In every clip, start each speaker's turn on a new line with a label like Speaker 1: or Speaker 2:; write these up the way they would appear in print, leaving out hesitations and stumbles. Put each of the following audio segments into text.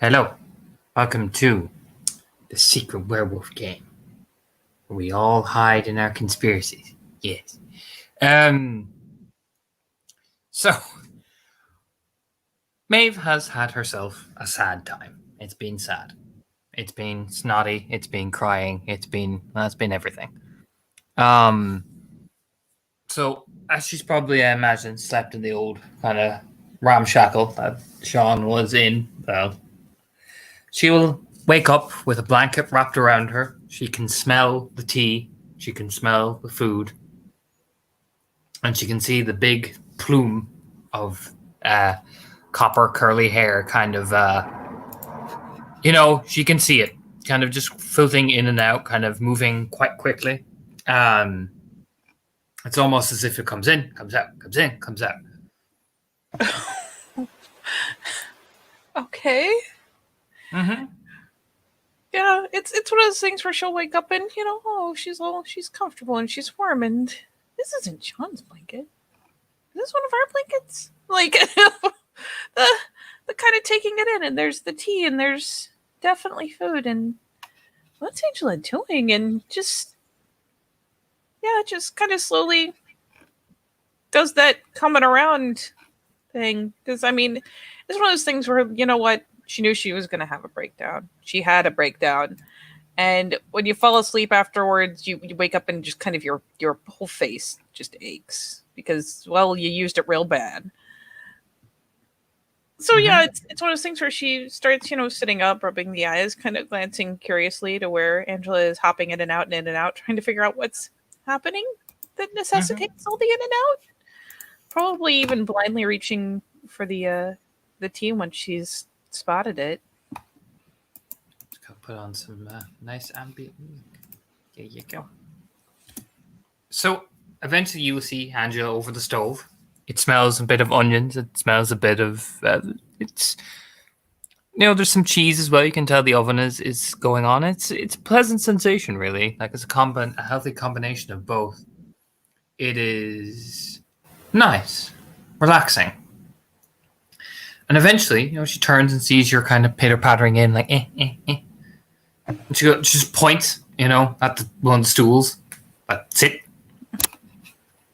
Speaker 1: Hello, welcome to the Secret Werewolf Game, where we all hide in our conspiracies. Yes. Um. So, Maeve has had herself a sad time. It's been sad. It's been snotty. It's been crying. It's been everything. Um. So, as she's probably, I imagine, slept in the old kind of ramshackle that Sean was in. Well, she will wake up with a blanket wrapped around her. She can smell the tea. She can smell the food. And she can see the big plume of copper curly hair kind of, she can see it kind of just floating in and out, kind of moving quite quickly. It's almost as if it comes in, comes out, comes in, comes out.
Speaker 2: Okay.
Speaker 1: Mm-hmm.
Speaker 2: Yeah, it's one of those things where she'll wake up and she's comfortable and she's warm, and this isn't Sean's blanket. Is this one of our blankets? Like the kind of taking it in, and there's the tea, and there's definitely food, and what's Angela doing? And just kind of slowly does that coming around thing. Because I mean, it's one of those things where she knew she was going to have a breakdown. She had a breakdown. And when you fall asleep afterwards, you wake up and just kind of your whole face just aches because, well, you used it real bad. So yeah, it's one of those things where she starts, sitting up, rubbing the eyes, kind of glancing curiously to where Angela is hopping in and out and in and out, trying to figure out what's happening that necessitates all the in and out. Probably even blindly reaching for the tea once she's spotted it.
Speaker 1: I'll put on some nice ambient music. There you go. So eventually you will see Angela over the stove. It smells a bit of onions. It smells a bit of it's. There's some cheese as well. You can tell the oven is going on. It's a pleasant sensation, really. Like it's a healthy combination of both. It is nice, relaxing. And eventually, she turns and sees you're kind of pitter pattering in, like And she just points, at one of the stools. Sit.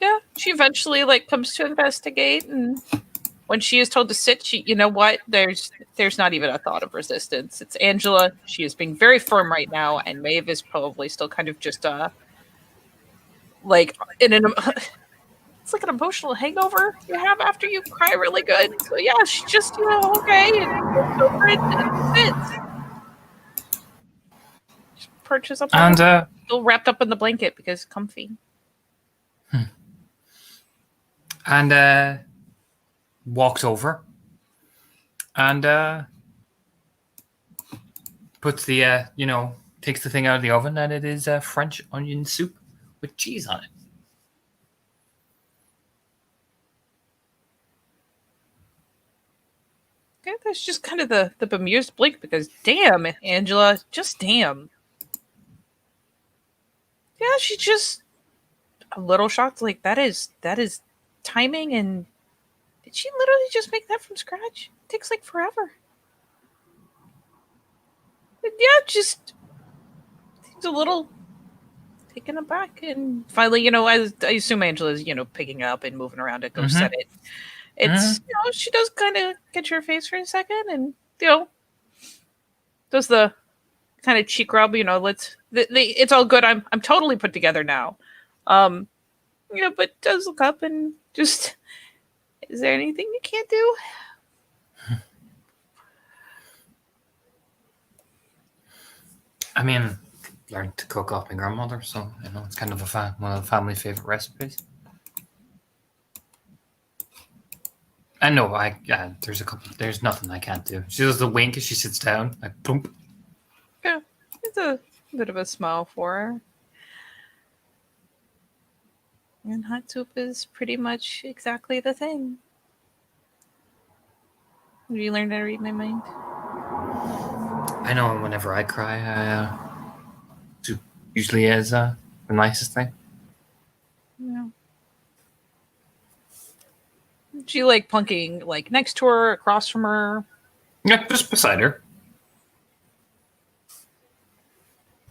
Speaker 2: Yeah, she eventually comes to investigate, and when she is told to sit, she, there's not even a thought of resistance. It's Angela. She is being very firm right now, and Maeve is probably still kind of just in an. It's like an emotional hangover you have after you cry really good. So yeah, she just okay, and goes over it and sits. She perches up on it, still wrapped up in the blanket because comfy.
Speaker 1: And walks over and puts the takes the thing out of the oven, and it is French onion soup with cheese on it.
Speaker 2: Yeah, that's just kind of the bemused blink because damn, Angela, just damn. Yeah, she's just a little shocked. Like that is timing, and did she literally just make that from scratch? It takes forever. But yeah, just seems a little taken aback, and finally, I assume Angela's picking up and moving around to go set it. It's she does kind of get your face for a second, and does the kind of cheek rub. It's all good. I'm totally put together now. But does look up and just, is there anything you can't do?
Speaker 1: I mean, learned to cook off my grandmother, so it's kind of one of the family favorite recipes. I know. There's nothing I can't do. She does the wink as she sits down, like plump.
Speaker 2: Yeah, it's a bit of a smile for her. And hot soup is pretty much exactly the thing. Have you learned how to read my mind?
Speaker 1: I know. Whenever I cry, soup usually is the nicest thing.
Speaker 2: Yeah. She plunking next to her, across from her.
Speaker 1: Yeah, just beside her.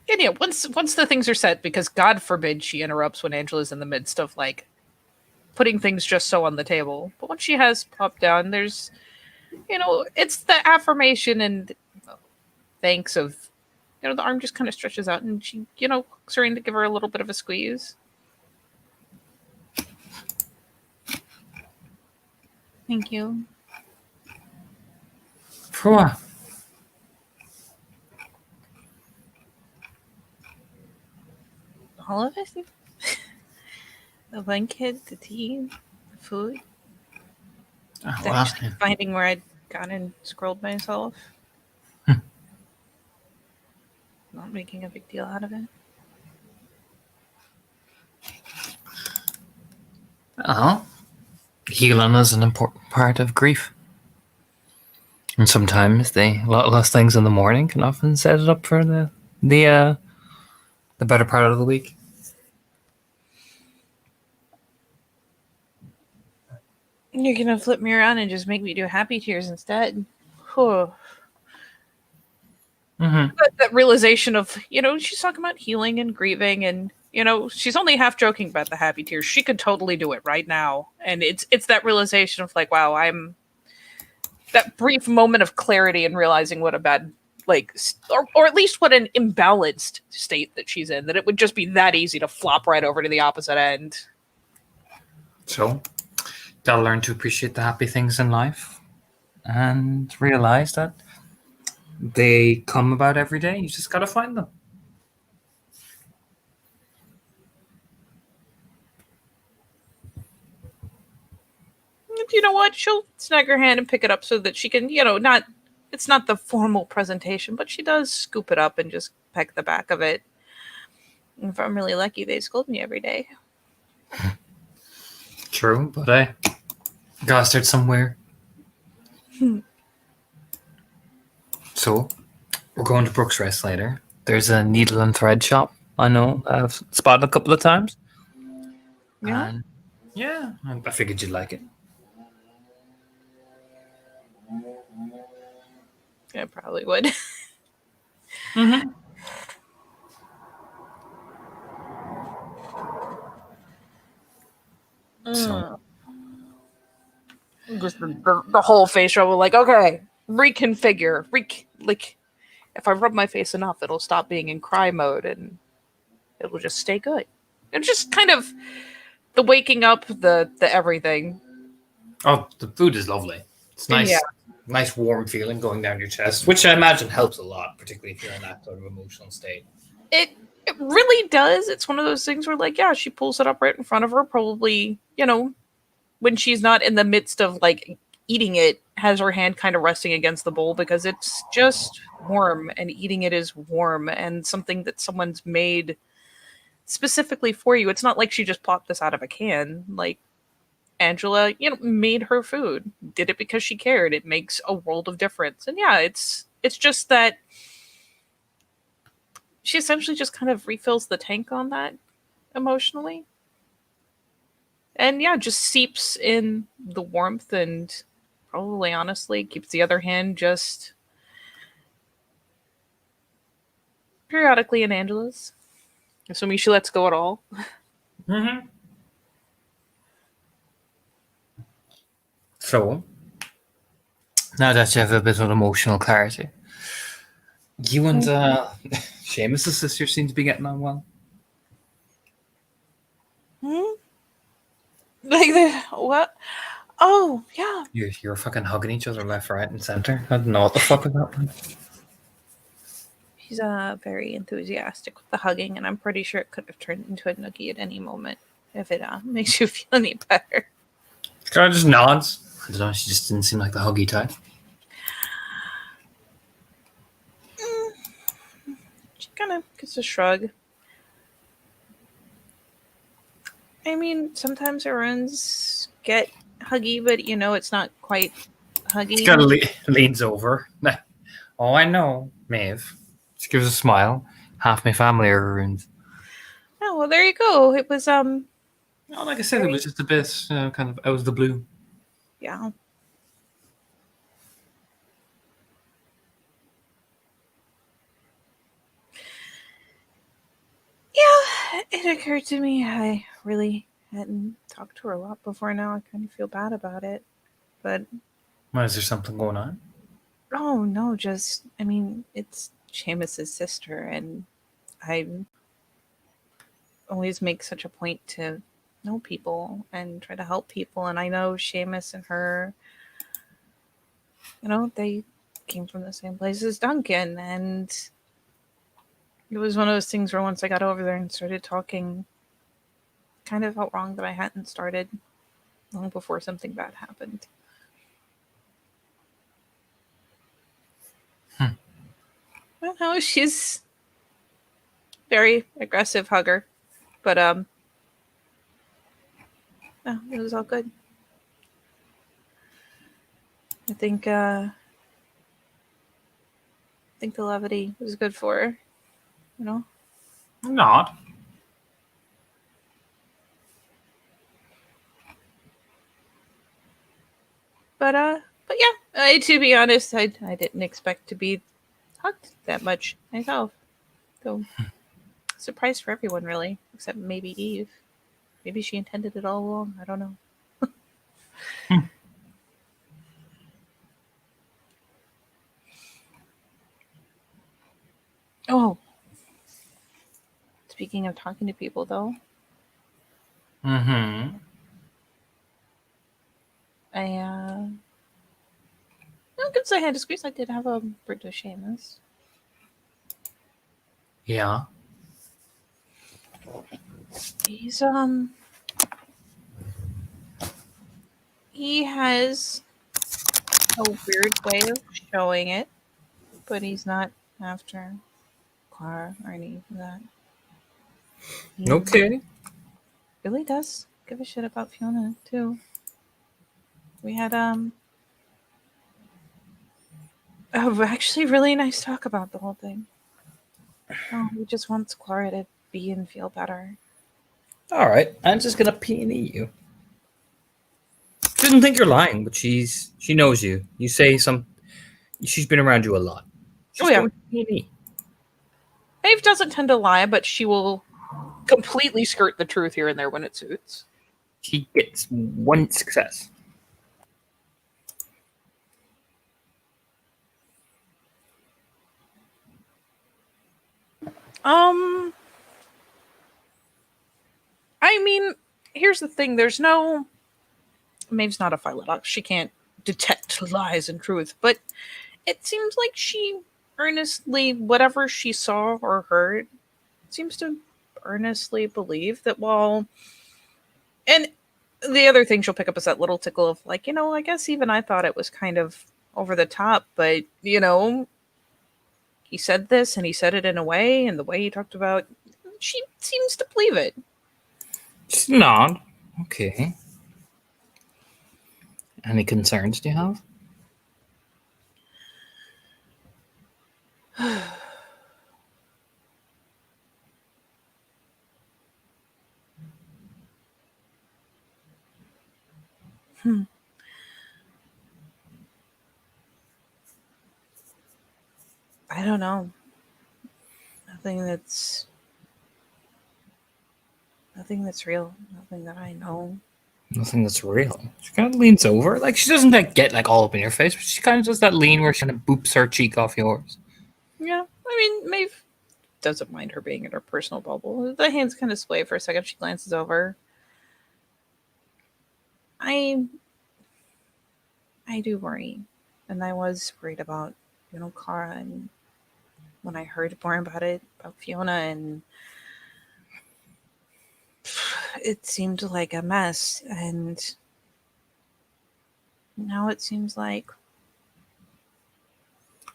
Speaker 2: And yeah, once the things are set, because God forbid she interrupts when Angela's in the midst of like putting things just so on the table. But once she has popped down, there's it's the affirmation and thanks of the arm just kind of stretches out and she, hooks her in to give her a little bit of a squeeze. Thank you.
Speaker 1: For what?
Speaker 2: All of it? The blanket, the tea, the food.
Speaker 1: Oh,
Speaker 2: The
Speaker 1: well,
Speaker 2: actually finding where I'd gone and scrolled myself. Not making a big deal out of it.
Speaker 1: oh, healing is an important part of grief. And sometimes a lot less things in the morning can often set it up for the better part of the week.
Speaker 2: You're gonna flip me around and just make me do happy tears instead. Whew.
Speaker 1: Mm-hmm.
Speaker 2: That realization of, she's talking about healing and grieving and, she's only half joking about the happy tears. She could totally do it right now. And it's that realization of like, wow, I'm that brief moment of clarity and realizing what a bad, like, or at least what an imbalanced state that she's in, that it would just be that easy to flop right over to the opposite end.
Speaker 1: So, gotta learn to appreciate the happy things in life and realize that they come about every day. You just gotta find them.
Speaker 2: And you know what? She'll snag her hand and pick it up so that she can, it's not the formal presentation, but she does scoop it up and just peck the back of it. And if I'm really lucky, they scold me every day.
Speaker 1: True, but I gotta start somewhere. So, we're going to Brooks Rest later. There's a needle and thread shop. I know I've spotted a couple of times.
Speaker 2: Yeah.
Speaker 1: And yeah, I figured you'd like it.
Speaker 2: I probably would.
Speaker 1: Mm-hmm. So,
Speaker 2: Just the whole face rub, like, okay, reconfigure. Like, if I rub my face enough, it'll stop being in cry mode and it'll just stay good. And just kind of the waking up, the everything.
Speaker 1: oh, the food is lovely. It's nice,
Speaker 2: Yeah.
Speaker 1: nice warm feeling going down your chest, which I imagine helps a lot, particularly if you're in that sort of emotional state.
Speaker 2: It really does. It's one of those things where, like, yeah, she pulls it up right in front of her, probably, when she's not in the midst of like eating it, has her hand kind of resting against the bowl because it's just warm and eating it is warm and something that someone's made specifically for you. It's not like she just popped this out of a can. Like Angela, made her food, did it because she cared. It makes a world of difference. And yeah, it's just that she essentially just kind of refills the tank on that emotionally. And yeah, just seeps in the warmth and probably honestly keeps the other hand just periodically in Angela's. Assuming she lets go at all.
Speaker 1: Mm-hmm. So, now that you have a bit of emotional clarity, you and Seamus's sister seem to be getting on well.
Speaker 2: Hmm? Like what? Oh yeah.
Speaker 1: You're fucking hugging each other left, right, and center. I don't know what the fuck is happening.
Speaker 2: She's very enthusiastic with the hugging, and I'm pretty sure it could have turned into a noogie at any moment if it makes you feel any better.
Speaker 1: Kind of just nods. I don't know. She just didn't seem like the huggy type.
Speaker 2: She kind of gives a shrug. I mean, sometimes her runs get huggy, but it's not quite huggy.
Speaker 1: Kind of leans over. Oh, I know, Maeve. She gives a smile. Half my family are ruined.
Speaker 2: Oh well, there you go. It was
Speaker 1: Oh, like I said, it was just a bit, kind of out of the blue.
Speaker 2: yeah. It occurred to me I really hadn't talked to her a lot before now. I kind of feel bad about it. But,
Speaker 1: Why, is there something going on?
Speaker 2: oh no, I mean, it's Seamus's sister, and I always make such a point to know people and try to help people. And I know Seamus and her, they came from the same place as Duncan. And it was one of those things where once I got over there and started talking, kind of felt wrong that I hadn't started long before something bad happened. I don't know, she's very aggressive hugger, but no, it was all good. I think the levity was good for her, you know.
Speaker 1: Not.
Speaker 2: But yeah, to be honest, I didn't expect to be hugged that much myself. So surprise for everyone, really, except maybe Eve. Maybe she intended it all along. I don't know. Oh, speaking of talking to people, though,
Speaker 1: Mm-hmm.
Speaker 2: because I had to squeeze, I did have a birthday Seamus.
Speaker 1: Yeah.
Speaker 2: He's he has a weird way of showing it, but he's not after Clara or any of that. He
Speaker 1: Okay.
Speaker 2: really does give a shit about Fiona too. We had actually really nice talk about the whole thing. Oh, he just wants Clara to be and feel better.
Speaker 1: All right. I'm just gonna P&E you. She doesn't think you're lying, but she knows you. You say some. She's been around you a lot.
Speaker 2: Oh
Speaker 1: She's
Speaker 2: yeah,
Speaker 1: going to P&E.
Speaker 2: Maeve doesn't tend to lie, but she will completely skirt the truth here and there when it suits.
Speaker 1: She gets one success.
Speaker 2: Um, I mean, here's the thing: there's no Maeve's not a philolog. She can't detect lies and truth, but it seems like she earnestly, whatever she saw or heard, seems to earnestly believe that and the other thing she'll pick up is that little tickle of like, I guess even I thought it was kind of over the top, but he said this and he said it in a way, and the way he talked about, she seems to believe it.
Speaker 1: Just nod. Okay. Any concerns do you have?
Speaker 2: Hmm. I don't know. Nothing that's nothing that's real. Nothing that I know.
Speaker 1: Nothing that's real. She kind of leans over. Like, she doesn't get like all up in your face, but she kind of does that lean where she kind of boops her cheek off yours.
Speaker 2: Yeah, I mean, Maeve doesn't mind her being in her personal bubble. The hands kind of sway for a second. She glances over. I I do worry, and I was worried about Clara, and when I heard more about it about Fiona, and it seemed like a mess, and now it seems like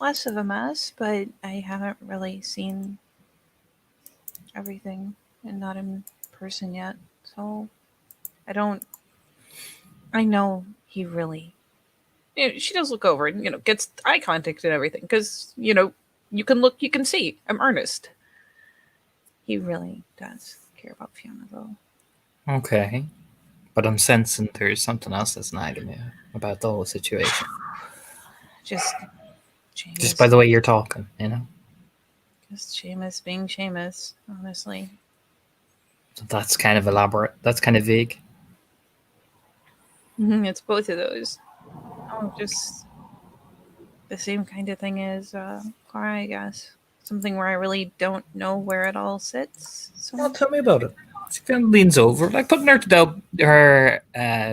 Speaker 2: less of a mess, but I haven't really seen everything and not in person yet. So I don't. I know he really. She does look over and gets eye contact and everything because you can look, you can see. I'm earnest. He really does care about Fiona though.
Speaker 1: Okay. But I'm sensing there's something else that's nagging you about the whole situation.
Speaker 2: Just
Speaker 1: Just by
Speaker 2: Seamus.
Speaker 1: the way you're talking, you know?
Speaker 2: Just Seamus being Seamus, honestly.
Speaker 1: So that's kind of elaborate. That's kind of vague.
Speaker 2: It's both of those. Oh, just the same kind of thing as Clara, I guess. Something where I really don't know where it all sits. So
Speaker 1: Well, tell me about it. She kind of leans over, like putting her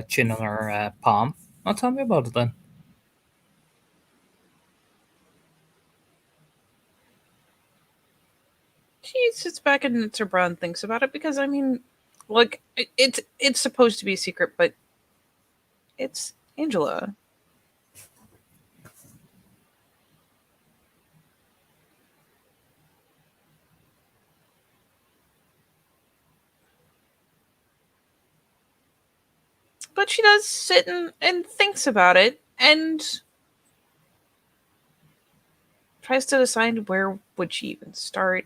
Speaker 1: chin on her palm. Oh, tell me about it then.
Speaker 2: she sits back and knits her brow and thinks about it because I mean, like it's supposed to be a secret, but it's Angela. But she does sit and thinks about it and tries to decide where would she even start,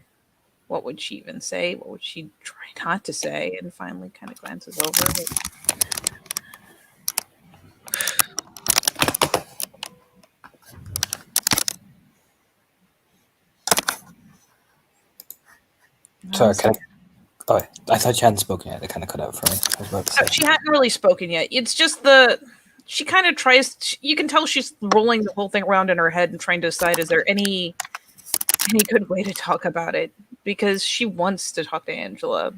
Speaker 2: what would she even say, what would she try not to say, and finally kind of glances over it.
Speaker 3: Sorry, oh, I thought you hadn't spoken yet. They kind of cut out for me. I was about to say.
Speaker 2: She hadn't really spoken yet. It's just she kind of tries. You can tell she's rolling the whole thing around in her head and trying to decide: is there any good way to talk about it? Because she wants to talk to Angela,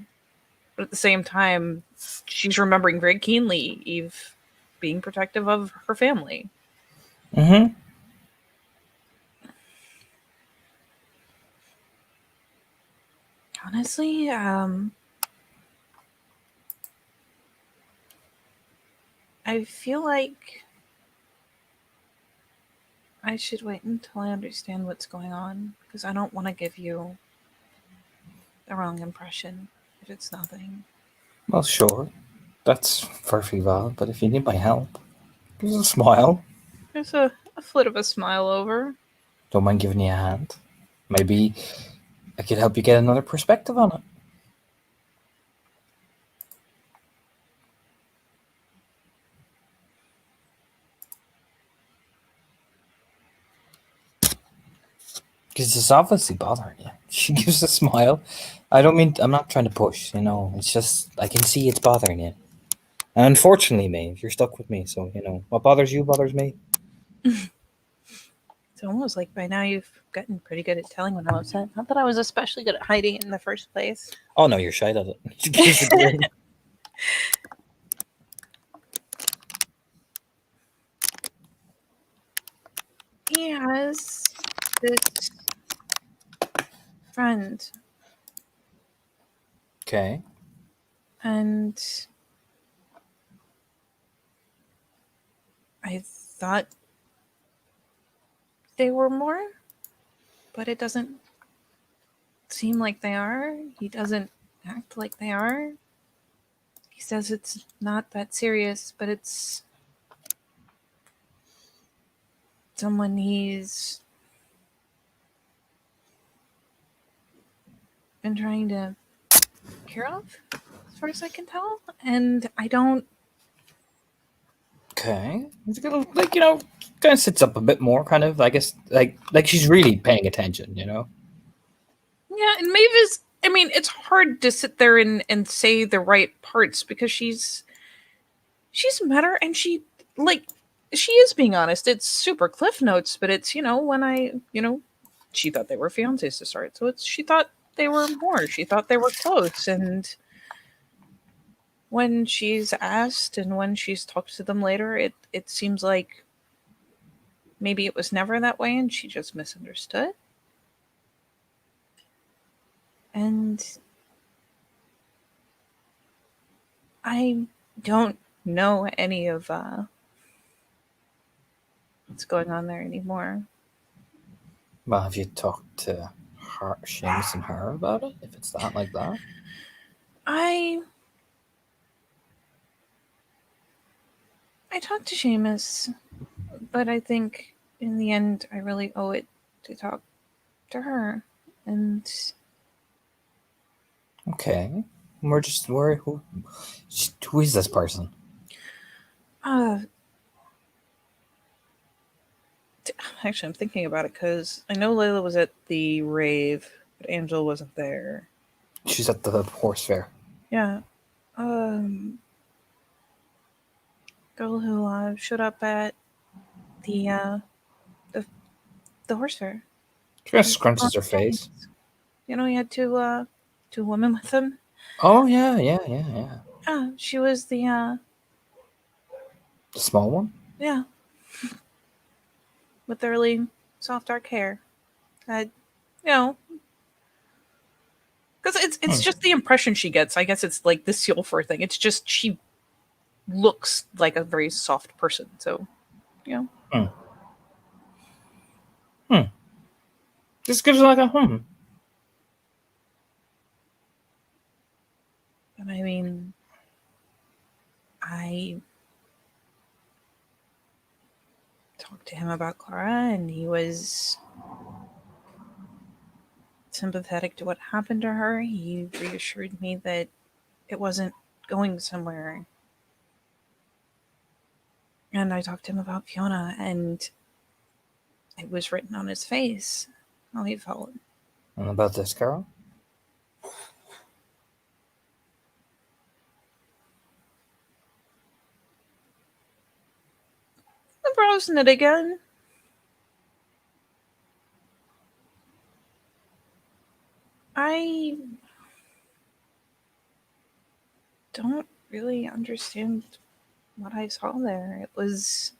Speaker 2: but at the same time, she's remembering very keenly Eve being protective of her family.
Speaker 3: Mm-hmm.
Speaker 2: Honestly, I feel like I should wait until I understand what's going on because I don't want to give you the wrong impression if it's nothing.
Speaker 3: Well, sure. That's perfectly valid, but if you need my help, give us a smile.
Speaker 2: There's a flit of a smile over.
Speaker 3: Don't mind giving you a hand. Maybe I could help you get another perspective on it. Because it's obviously bothering you. She gives a smile. I'm not trying to push, it's just, I can see it's bothering you. And unfortunately, Maeve, you're stuck with me, so, what bothers you bothers me.
Speaker 2: It's almost like by now you've gotten pretty good at telling when I'm upset. Not that I was especially good at hiding it in the first place.
Speaker 3: Oh, no, you're shy at it. She gives a grin.
Speaker 2: He has this friend,
Speaker 3: Okay.
Speaker 2: and I thought they were more, but it doesn't seem like they are. He doesn't act like they are. He says it's not that serious, but it's someone he's been trying to care of, as far as I can tell. And I don't.
Speaker 3: Okay. It's gonna, kind of sits up a bit more, kind of, I guess, like she's really paying attention.
Speaker 2: Yeah, and Maeve is. I mean, it's hard to sit there and say the right parts because she's met her and she is being honest. It's super cliff notes, but it's when she thought they were fiancés to start, so she thought they were more. She thought they were close, and when she's asked and when she's talked to them later, it seems like maybe it was never that way and she just misunderstood. And I don't know any of what's going on there anymore.
Speaker 3: Well, have you talked to her, Seamus and her about it? If it's that like that?
Speaker 2: I talked to Seamus, but I think in the end I really owe it to talk to her. And
Speaker 3: Okay. Who is this person?
Speaker 2: uh actually I'm thinking about it because I know Layla was at the rave, but Angela wasn't there.
Speaker 3: She's at the horse fair.
Speaker 2: Yeah. Girl who showed up at the the the horse fair.
Speaker 3: She just scrunches her face.
Speaker 2: You know, he had two women with him.
Speaker 3: Oh yeah, yeah, yeah, yeah.
Speaker 2: Yeah, she was the
Speaker 3: The small one.
Speaker 2: yeah, with the really soft dark hair. You know, because it's just the impression she gets. I guess it's like the seal fur thing. It's just she looks like a very soft person. So, you know.
Speaker 3: Hmm. Hmm. Just gives her like a hmm.
Speaker 2: But I mean, I talked to him about Clara, and he was sympathetic to what happened to her. He reassured me that it wasn't going somewhere. And I talked to him about Fiona, and it was written on his face how he felt.
Speaker 3: And about this girl.
Speaker 2: I'm browsing it again. I don't really understand what I saw there. It was.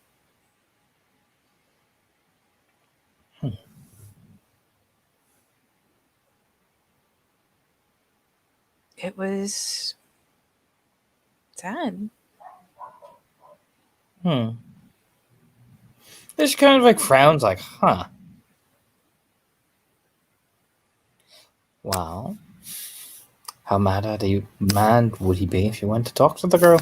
Speaker 2: It was sad.
Speaker 3: Hmm. She kind of like frowns, like, huh. Well, how mad would he be if you went to talk to the girl?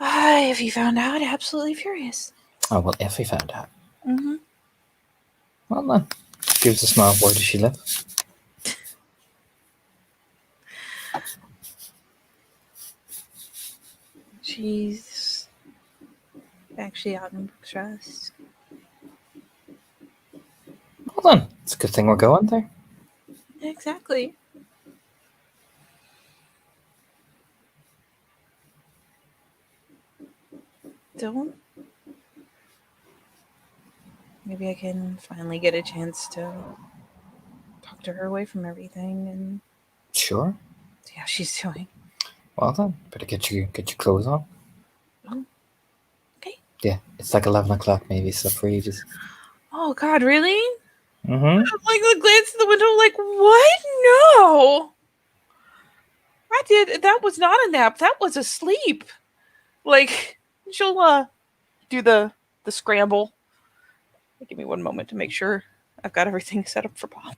Speaker 2: If he found out, absolutely furious.
Speaker 3: Oh well, if he found out.
Speaker 2: Mm-hmm.
Speaker 3: Well then, gives a smile. Where does she live?
Speaker 2: She's actually out in Brooks.
Speaker 3: Well then, it's a good thing we're going there.
Speaker 2: Exactly. Don't. Maybe I can finally get a chance to talk to her away from everything and
Speaker 3: Sure.
Speaker 2: see how she's doing.
Speaker 3: Well then, better get your clothes on.
Speaker 2: Oh, okay.
Speaker 3: Yeah, it's like 11 o'clock. Maybe it's up for ages.
Speaker 2: Oh God, really?
Speaker 3: Mm-hmm.
Speaker 2: Like glance to the window, like what? No. That was not a nap. That was a sleep. Like she'll do the scramble. Give me one moment to make sure I've got everything set up for Bob.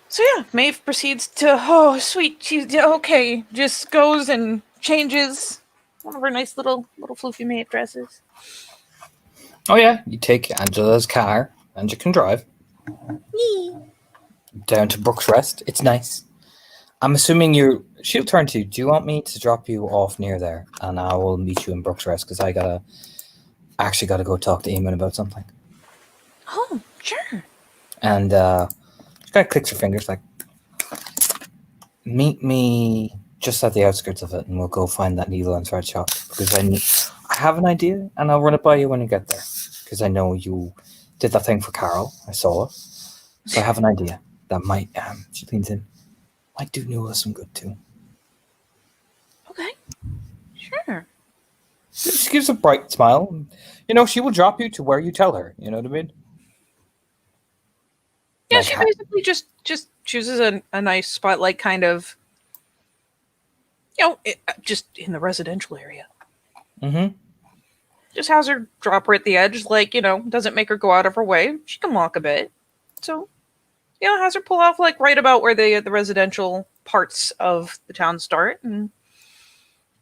Speaker 2: So yeah, Maeve proceeds to, oh sweet, she's okay. Just goes and changes one of her nice little floofy Maeve dresses.
Speaker 3: Oh yeah, you take Angela's car and you can drive
Speaker 2: Yee.
Speaker 3: down to Brooks Rest. It's nice. I'm assuming she'll turn to you. Do you want me to drop you off near there, and I will meet you in Brooks Rest because I actually gotta go talk to Eamon about something.
Speaker 2: Oh, sure.
Speaker 3: And she kind of clicks her fingers like, meet me just at the outskirts of it, and we'll go find that needle and thread shop because I have an idea, and I'll run it by you when you get there because I know you did that thing for Carol. I saw it, so I have an idea that might. She leans in. Might do Nuala some good too.
Speaker 2: Okay. Sure.
Speaker 3: She gives a bright smile. You know, she will drop you to where you tell her. You know what I mean?
Speaker 2: Yeah,
Speaker 3: Like
Speaker 2: she basically just chooses a nice spot, like kind of, just in the residential area.
Speaker 3: Mm-hmm.
Speaker 2: Just has her drop her at the edge, like, doesn't make her go out of her way. She can walk a bit. So, has her pull off, like, right about where the residential parts of the town start and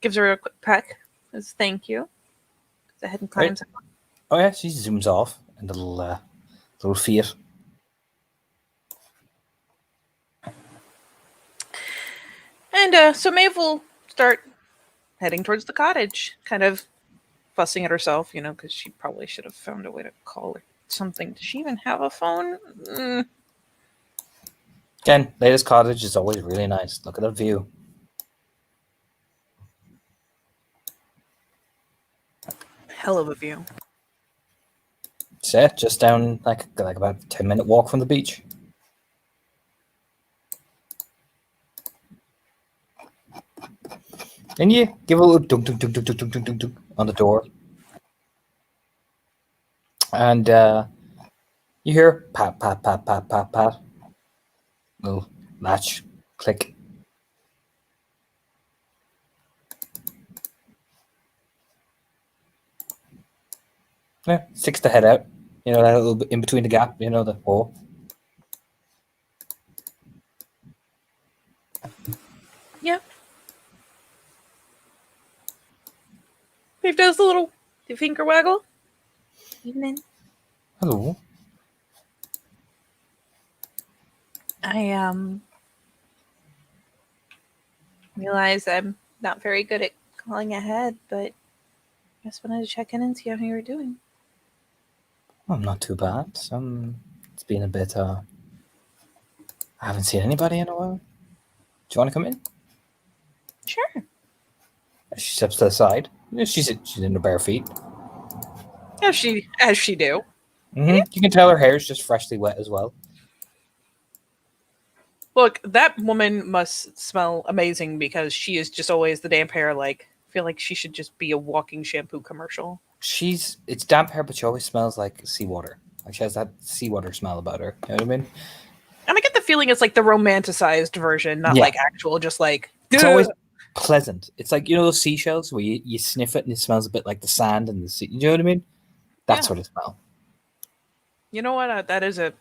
Speaker 2: gives her a quick peck as thank you. Goes ahead and
Speaker 3: Right.
Speaker 2: climbs up.
Speaker 3: Oh yeah, she zooms off and little feet.
Speaker 2: And so Maeve will start heading towards the cottage, kind of fussing at herself, because she probably should have found a way to call or something. Does she even have a phone?
Speaker 3: Again, latest cottage is always really nice. Look at that view.
Speaker 2: Hell of a view.
Speaker 3: It's it, just down like about a 10-minute walk from the beach. And you give a little dunk dunk dunk dunk dunk dunk dunk dunk dunk on the door. And you hear pat pat pat pat pat pat. Little latch click. Yeah, sticks the head out. That little bit in between the gap, the hole.
Speaker 2: Yeah. Maeve does the finger waggle. Evening.
Speaker 3: Hello.
Speaker 2: I realize I'm not very good at calling ahead, but I just wanted to check in and see how you were doing.
Speaker 3: I'm not too bad. It's been a bit. I haven't seen anybody in a while. Do you want to come in?
Speaker 2: Sure.
Speaker 3: She steps to the side. She's in her bare feet.
Speaker 2: As she do.
Speaker 3: You can tell her hair is just freshly wet as well.
Speaker 2: Look, that woman must smell amazing because she is just always the damp hair. Like, I feel like she should just be a walking shampoo commercial.
Speaker 3: It's damp hair, but she always smells like seawater. Like she has that seawater smell about her. You know what I mean?
Speaker 2: And I get the feeling it's like the romanticized version, not like actual, just like.
Speaker 3: It's always pleasant. It's like, those seashells where you sniff it and it smells a bit like the sand and the sea. You know what I mean? That's what it smells.
Speaker 2: You know what? That is an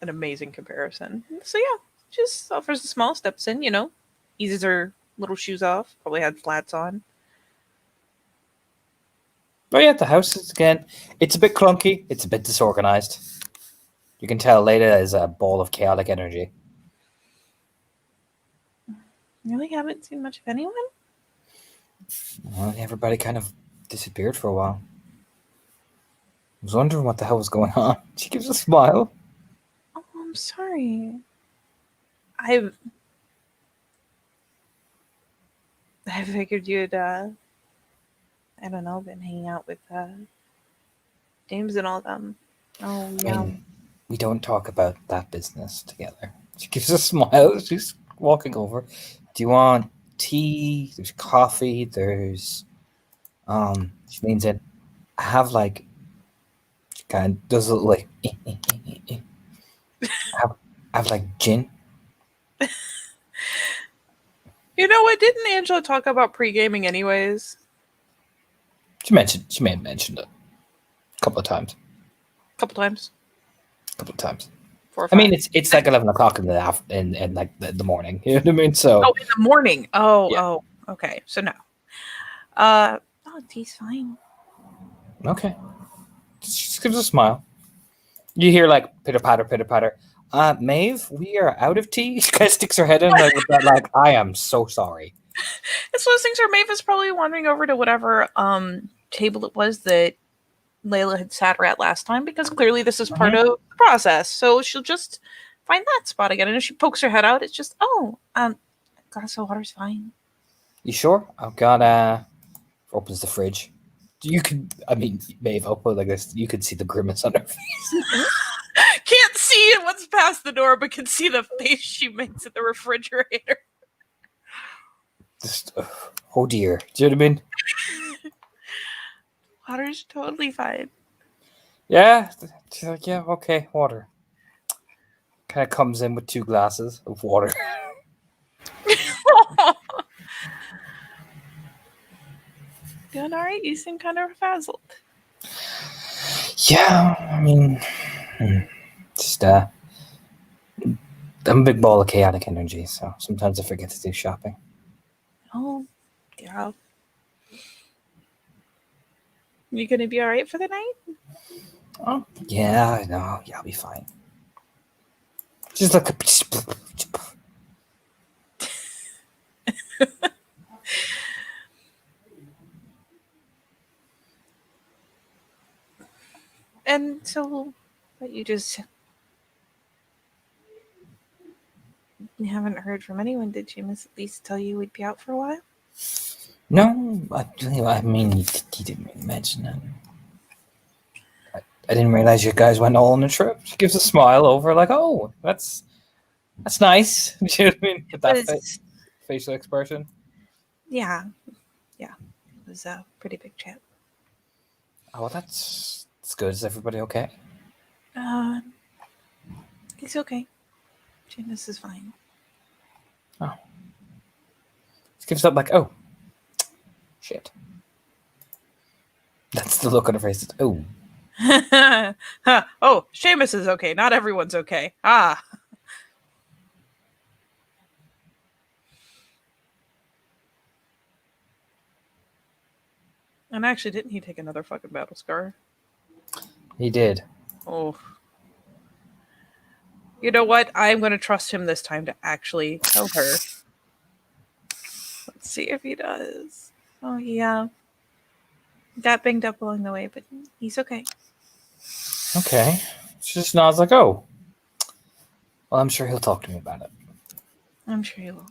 Speaker 2: amazing comparison. So yeah, just offers the small steps in, eases her little shoes off. Probably had flats on.
Speaker 3: But yeah, the house is, again, it's a bit clunky. It's a bit disorganized. You can tell Layla is a ball of chaotic energy.
Speaker 2: Really haven't seen much of anyone?
Speaker 3: Well, everybody kind of disappeared for a while. I was wondering what the hell was going on. She gives a smile.
Speaker 2: Oh, I'm sorry. I figured you'd, I don't know, been hanging out with James and all them. Oh, yeah.
Speaker 3: I mean, we don't talk about that business together. She gives a smile. She's walking over. Do you want tea? There's coffee. There's she leans in. I have like, she kind of does a little like I have like gin.
Speaker 2: You know what? Didn't Angela talk about pre-gaming anyways?
Speaker 3: She may have mentioned it a couple of times.
Speaker 2: A couple times.
Speaker 3: 4 or 5.
Speaker 2: I
Speaker 3: mean, it's like 11 o'clock in the morning. You know what I mean? So
Speaker 2: in the morning. Oh,
Speaker 3: Yeah.
Speaker 2: oh, okay. So no. Tea's fine.
Speaker 3: Okay. She just gives a smile. You hear like pitter patter. Maeve, we are out of tea. She kind of sticks her head in like I am so sorry.
Speaker 2: It's one of those things where Maeve is probably wandering over to whatever table it was that Layla had sat her at last time, because clearly this is part of the process. So she'll just find that spot again. And if she pokes her head out, it's just, a glass of water's fine.
Speaker 3: You sure? I've got opens the fridge. Maeve, I'll put it like this. You could see the grimace on her face.
Speaker 2: Can't see what's past the door, but can see the face she makes at the refrigerator.
Speaker 3: Just, oh dear. Do you know what I mean?
Speaker 2: Water's totally fine.
Speaker 3: Yeah. She's like, yeah, okay, water. Kind of comes in with 2 glasses of water.
Speaker 2: Doing all right? You seem kind of frazzled.
Speaker 3: Yeah, I mean, just I'm a big ball of chaotic energy, so sometimes I forget to do shopping.
Speaker 2: Oh, yeah. You gonna be all right for the night?
Speaker 3: Oh, yeah, no, yeah, I'll be fine. Just look at.
Speaker 2: And so, but you haven't heard from anyone, did Seamus at least tell you we'd be out for a while?
Speaker 3: No, I mean, he didn't really mention it. I didn't realize you guys went all on a trip. She gives a smile over, like, oh, that's nice. You know what I mean? With that facial expression.
Speaker 2: Yeah. It was a pretty big trip.
Speaker 3: Oh, well, that's good. Is everybody okay?
Speaker 2: He's okay. Seamus is fine.
Speaker 3: Oh. She gives up like, oh, shit. That's the look on her face. It's, oh.
Speaker 2: Oh, Seamus is okay. Not everyone's okay. Ah. And actually, didn't he take another fucking battle scar?
Speaker 3: He did.
Speaker 2: Oh. You know what? I'm going to trust him this time to actually tell her. Let's see if he does. Oh, yeah. Got banged up along the way, but he's okay.
Speaker 3: Okay. She just nods like, oh. Well, I'm sure he'll talk to me about it.
Speaker 2: I'm sure he will.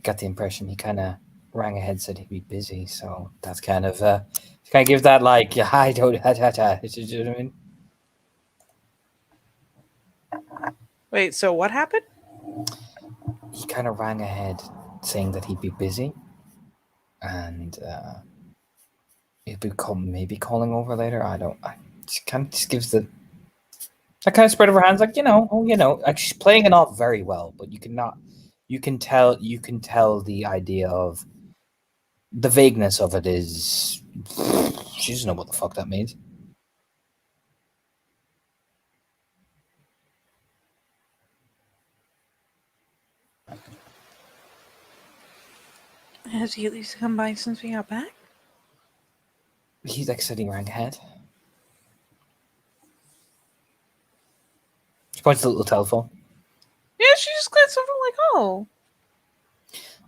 Speaker 3: Got the impression he kind of rang ahead, said he'd be busy, so that's kind of give that like, yeah, I don't, you know what I mean?
Speaker 2: Wait, so what happened?
Speaker 3: He kind of rang ahead, saying that he'd be busy, and he'd be maybe calling over later. I just kind of just gives that kind of spread of her hands, like, like she's playing it off very well, but you can tell the idea of the vagueness of it is she doesn't know what the fuck that means.
Speaker 2: Has he at least come by since we got back?
Speaker 3: He's like sitting rang ahead. She points to the little telephone.
Speaker 2: Yeah, she just glanced over like, oh.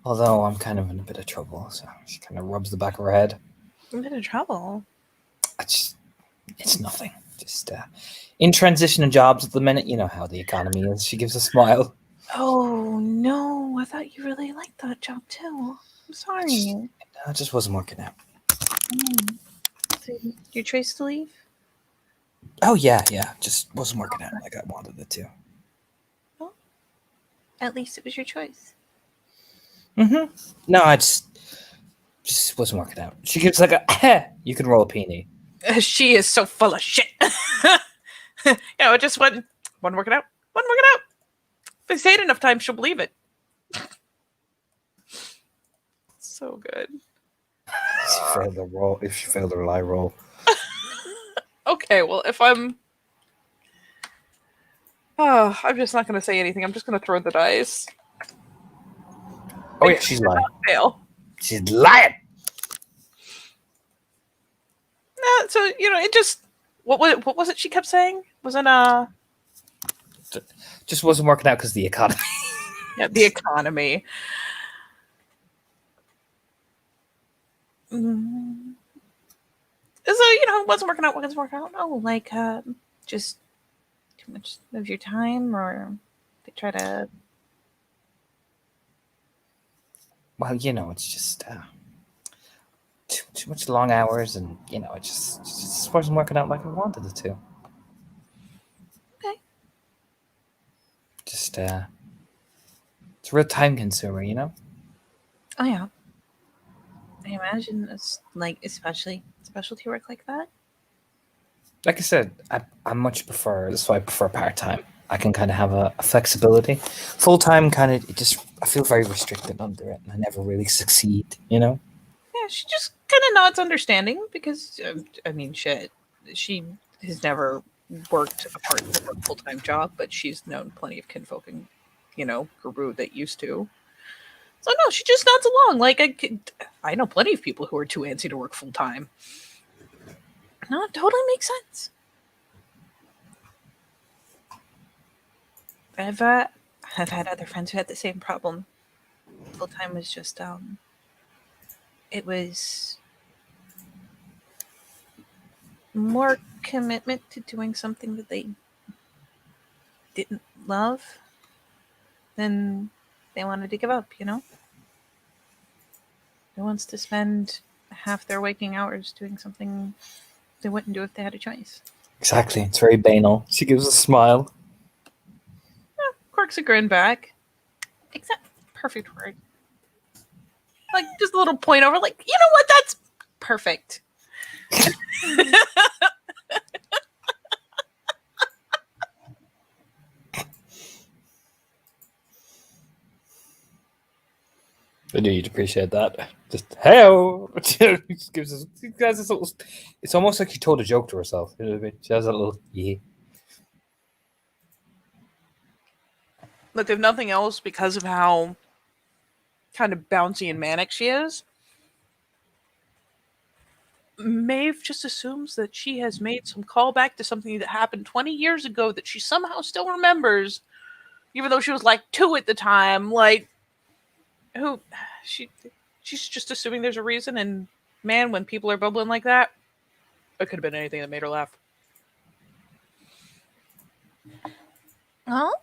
Speaker 3: Although I'm kind of in a bit of trouble, so she kind of rubs the back of her head.
Speaker 2: I'm in trouble.
Speaker 3: It's nothing. Just in transition of jobs at the minute, you know how the economy is. She gives a smile.
Speaker 2: Oh, no. I thought you really liked that job, too. I'm sorry.
Speaker 3: It just wasn't working out.
Speaker 2: So your choice to leave?
Speaker 3: Oh, yeah. Just wasn't working out like I wanted it to.
Speaker 2: Well, at least it was your choice.
Speaker 3: Mm-hmm. No, I just wasn't working out. She gives like a, you can roll a peony.
Speaker 2: She is so full of shit. It just wasn't working out. Wasn't working out. If I say it enough times, she'll believe it. So good.
Speaker 3: If she failed her lie roll.
Speaker 2: Okay, well, if I'm just not going to say anything. I'm just going to throw the dice.
Speaker 3: Oh yeah, she's lying.
Speaker 2: Fail.
Speaker 3: She's lying.
Speaker 2: No, so it just what was it she kept saying? Wasn't
Speaker 3: just wasn't working out because the economy.
Speaker 2: Yeah, the economy. So it wasn't working out. Wasn't working out. Oh, like just too much of your time, or they try to.
Speaker 3: Well, it's just too much long hours, and it just wasn't working out like I wanted it to.
Speaker 2: Okay.
Speaker 3: Just it's a real time consumer,
Speaker 2: Oh yeah. I imagine it's like especially specialty work like that.
Speaker 3: Like I said, I much prefer. That's why I prefer part time. I can kind of have a flexibility. Full time, I feel very restricted under it, and I never really succeed.
Speaker 2: Yeah, she just kind of nods understanding because shit, she has never worked apart from her full time job, but she's known plenty of kinfolk and Guru that used to. So no, she just nods along. Like I know plenty of people who are too antsy to work full time. No, it totally makes sense. I've had other friends who had the same problem. Full time was just it was more commitment to doing something that they didn't love than they wanted to give up, you know? Who wants to spend half their waking hours doing something they wouldn't do if they had a choice?
Speaker 3: Exactly. It's very banal. She gives a smile.
Speaker 2: Quirks a grin back. Except perfect word. Like just a little point over, like, you know what? That's perfect.
Speaker 3: I knew you'd appreciate that. Just hey, just gives us. She has this little. It's almost like she told a joke to herself. You know what I mean? She has a little yeah.
Speaker 2: Look, if nothing else, because of how kind of bouncy and manic she is, Maeve just assumes that she has made some callback to something that happened 20 years ago that she somehow still remembers, even though she was like 2 at the time. Like, who she's just assuming there's a reason, and man, when people are bubbling like that, it could have been anything that made her laugh. Well,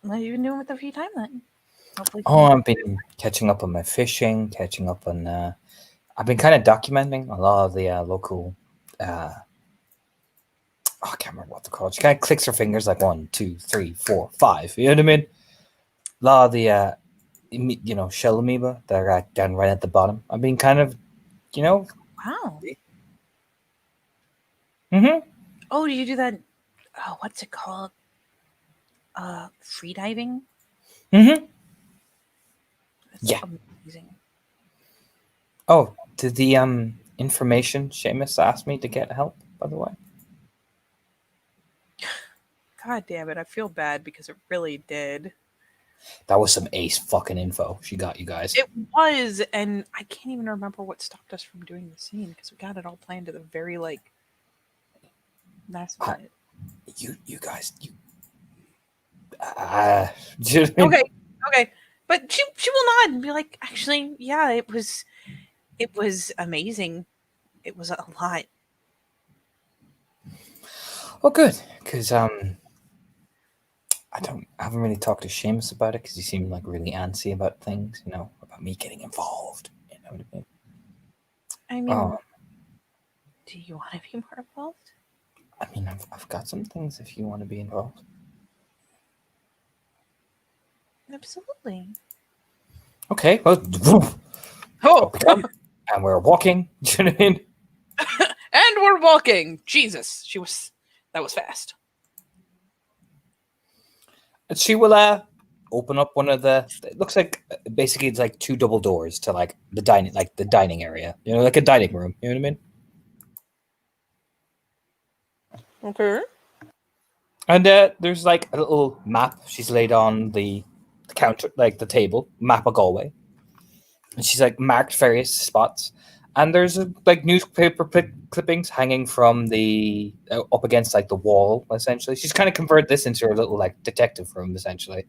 Speaker 2: what have you been doing with the free time then? Hopefully.
Speaker 3: Oh, I've been catching up on my fishing, catching up on. I've been kind of documenting a lot of the local. I can't remember what they're called. She kind of clicks her fingers like 1, 2, 3, 4, 5. You know what I mean? A lot of the shell amoeba that are down right at the bottom. I've been kind of,
Speaker 2: Wow.
Speaker 3: Mm-hmm.
Speaker 2: Oh, do you do that? Oh, what's it called? Free diving?
Speaker 3: Mm-hmm.
Speaker 2: That's
Speaker 3: Yeah.
Speaker 2: amazing.
Speaker 3: Oh, did the information Seamus asked me to get help, by the way?
Speaker 2: God damn it, I feel bad because it really did.
Speaker 3: That was some ace fucking info she got, you guys.
Speaker 2: It was, and I can't even remember what stopped us from doing the scene because we got it all planned to the very last minute.
Speaker 3: You guys, do you know what I mean?
Speaker 2: Okay, but she will nod and be like, actually, yeah, it was amazing. It was a lot.
Speaker 3: Oh, good, because I haven't really talked to Seamus about it because he seemed like really antsy about things, about me getting involved. You know what I mean?
Speaker 2: I mean, do you want to be more involved?
Speaker 3: I mean, I've got some things if you want to be involved.
Speaker 2: Absolutely.
Speaker 3: Okay, well,
Speaker 2: Oh,
Speaker 3: and we're walking. Do you know what I mean?
Speaker 2: and we're walking. Jesus, that was fast.
Speaker 3: And she will open up one of the. It looks like basically it's like 2 double doors to like the dining area. Like a dining room. You know what I mean?
Speaker 2: Okay.
Speaker 3: And there's like a little map she's laid on the counter, like the table, map of Galway. And she's like marked various spots. And there's like newspaper clippings hanging from the up against like the wall, essentially. She's kind of converted this into her little like detective room, essentially.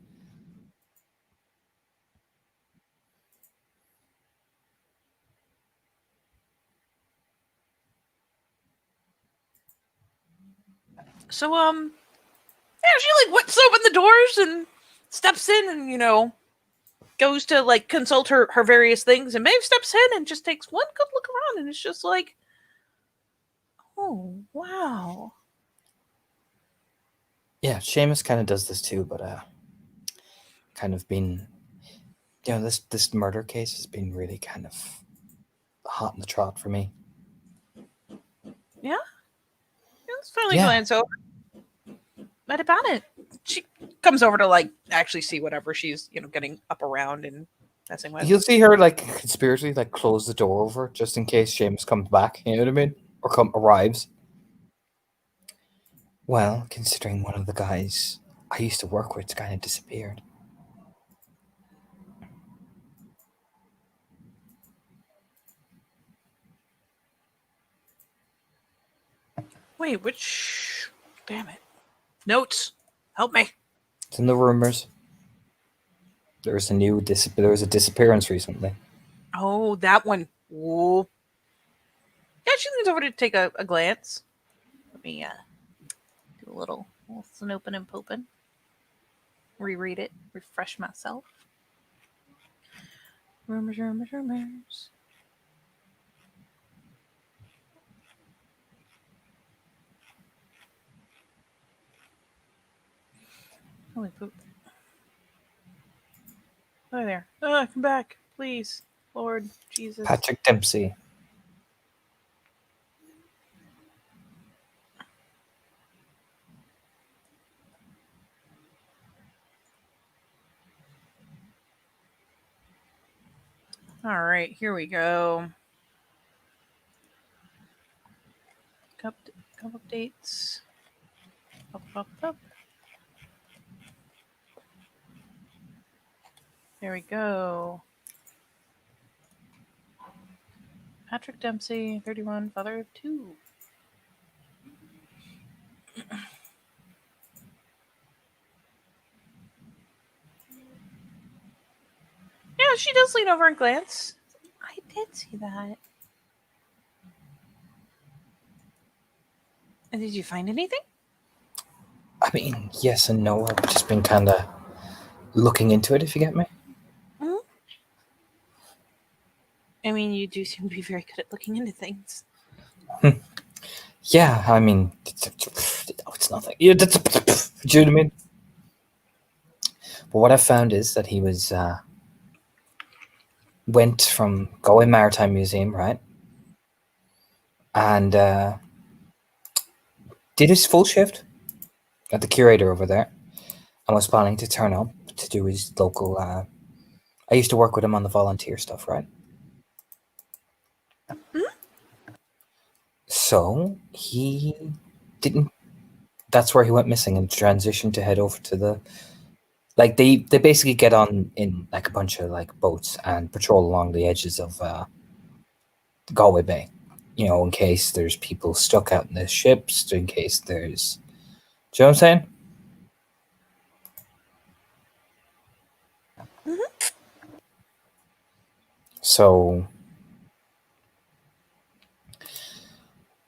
Speaker 2: So yeah, she whips open the doors and steps in and goes to consult her various things, and Maeve steps in and just takes one good look around, and it's just like, oh wow.
Speaker 3: Yeah, Seamus kind of does this too, but kind of been, this murder case has been really kind of hot in the trot for me.
Speaker 2: Yeah, let's finally
Speaker 3: Yeah.
Speaker 2: glance over. But about it, she comes over to actually see whatever she's getting up around and messing with.
Speaker 3: You'll see her conspiracy close the door over just in case Seamus comes back. You know what I mean? Or arrives. Well, considering one of the guys I used to work with kind of disappeared.
Speaker 2: Wait, which? Damn it! Notes, help me.
Speaker 3: It's in the rumors. There was a disappearance recently.
Speaker 2: Oh, that one. Ooh. Yeah, she leans over to take a glance. Let me do a little snooping and pooping. Reread it, refresh myself. Rumors, rumors, rumors. Holy poop. Hi there. Come back, please. Lord Jesus.
Speaker 3: Patrick Dempsey.
Speaker 2: All right, here we go. Cup updates. Up. There we go. Patrick Dempsey, 31, father of 2. Yeah, she does lean over and glance. I did see that. And did you find anything?
Speaker 3: I mean, yes and no. I've just been kind of looking into it, if you get me.
Speaker 2: Mm-hmm. I mean, you do seem to be very good at looking into things.
Speaker 3: Yeah, I mean, it's nothing. Yeah, do you know what I mean? But what I found is that he was went from Galway Maritime Museum, right, and did his full shift at the curator over there, and was planning to turn up to do his local. I used to work with him on the volunteer stuff, right?
Speaker 2: Mm-hmm.
Speaker 3: So he didn't. That's where he went missing and transitioned to head over to the. Like they basically get on in like a bunch of like boats and patrol along the edges of Galway Bay, you know, in case there's people stuck out in the ships, in case there's. Do you know what I'm saying?
Speaker 2: Mm-hmm.
Speaker 3: So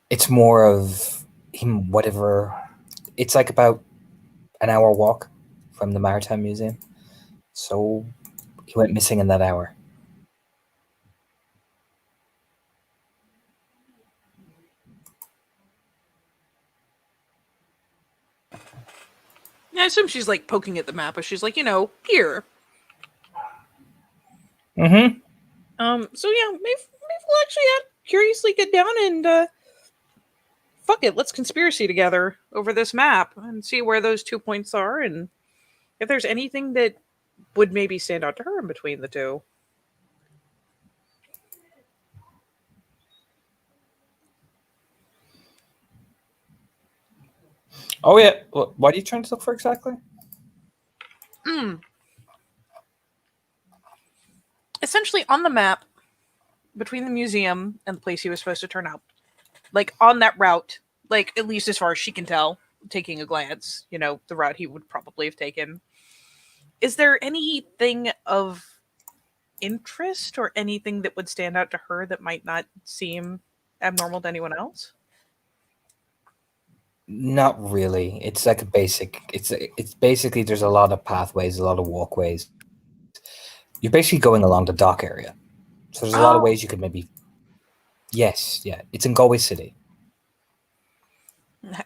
Speaker 3: it's more of him, whatever. It's like about an hour walk from the Maritime Museum. So he went missing in that hour.
Speaker 2: Yeah, I assume she's like poking at the map, but she's like, here.
Speaker 3: Mm-hmm.
Speaker 2: So yeah, maybe we'll actually curiously get down and fuck it, let's conspiracy together over this map and see where those 2 points are and if there's anything that would maybe stand out to her in between the two.
Speaker 3: Oh yeah. What are you trying to look for exactly?
Speaker 2: Essentially, on the map between the museum and the place he was supposed to turn up, like on that route, like at least as far as she can tell, taking a glance, the route he would probably have taken. Is there anything of interest or anything that would stand out to her that might not seem abnormal to anyone else?
Speaker 3: Not really. It's like a basic. It's basically there's a lot of pathways, a lot of walkways. You're basically going along the dock area, so there's a lot of ways you could maybe. Yes, yeah. It's in Galway City.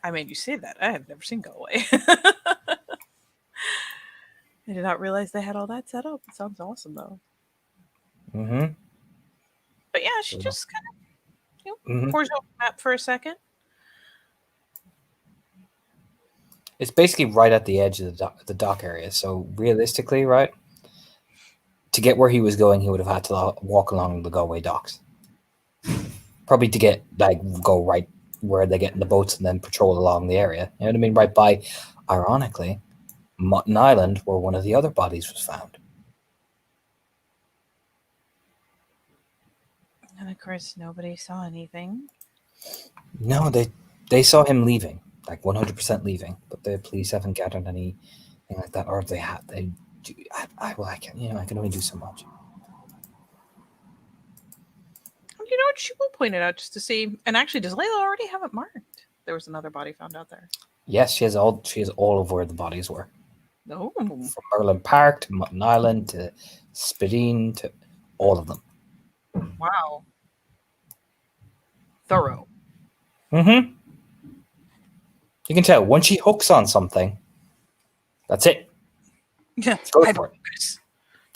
Speaker 2: I mean, you say that. I have never seen Galway. I did not realize they had all that set up. It sounds awesome, though.
Speaker 3: Mm-hmm.
Speaker 2: But yeah, she just kind of
Speaker 3: Mm-hmm.
Speaker 2: pours over the map for a second.
Speaker 3: It's basically right at the edge of the dock area. So realistically, right, to get where he was going, he would have had to walk along the Galway docks. Probably to get go right where they get in the boats and then patrol along the area. You know what I mean? Right by, ironically, Mutton Island, where one of the other bodies was found.
Speaker 2: And of course, nobody saw anything.
Speaker 3: No, they They saw him leaving, like 100% leaving, but the police haven't gathered anything like that, or if they have, they do. Well, I can, I can only do so much.
Speaker 2: You know what? She will point it out just to see. And actually, does Layla already have it marked? There was another body found out there.
Speaker 3: Yes, she has all of where the bodies were.
Speaker 2: No.
Speaker 3: From Merlin Park to Mutton Island to Spadine to all of them.
Speaker 2: Wow. Thorough.
Speaker 3: Mm-hmm. You can tell once she hooks on something, that's it.
Speaker 2: Yeah.
Speaker 3: Go for it.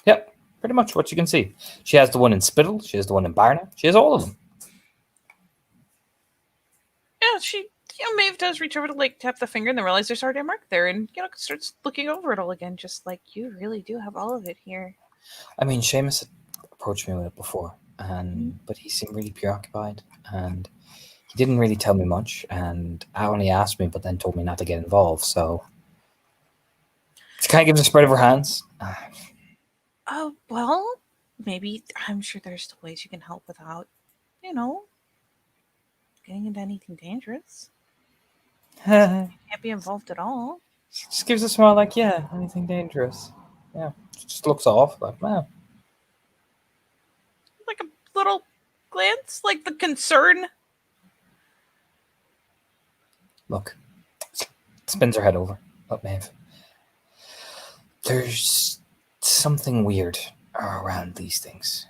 Speaker 3: Yep, pretty much what you can see. She has the one in Spittle. She has the one in Barna. She has all of them.
Speaker 2: Yeah, she, Maeve does reach over to like tap the finger and then realize there's already a mark there, and starts looking over it all again, just like, you really do have all of it here.
Speaker 3: I mean, Seamus had approached me with it before, but he seemed really preoccupied, and he didn't really tell me much, and I only asked me, but then told me not to get involved. So she kind of gives a spread of her hands.
Speaker 2: Oh, well, maybe, I'm sure there's still ways you can help without, getting into anything dangerous.
Speaker 3: She
Speaker 2: Can't be involved at all.
Speaker 3: just gives a smile, like, yeah, anything dangerous. Yeah, she just looks off, like, man.
Speaker 2: Like a little glance, like the concern.
Speaker 3: Look, spins her head over. Look, Maeve. There's something weird around these things.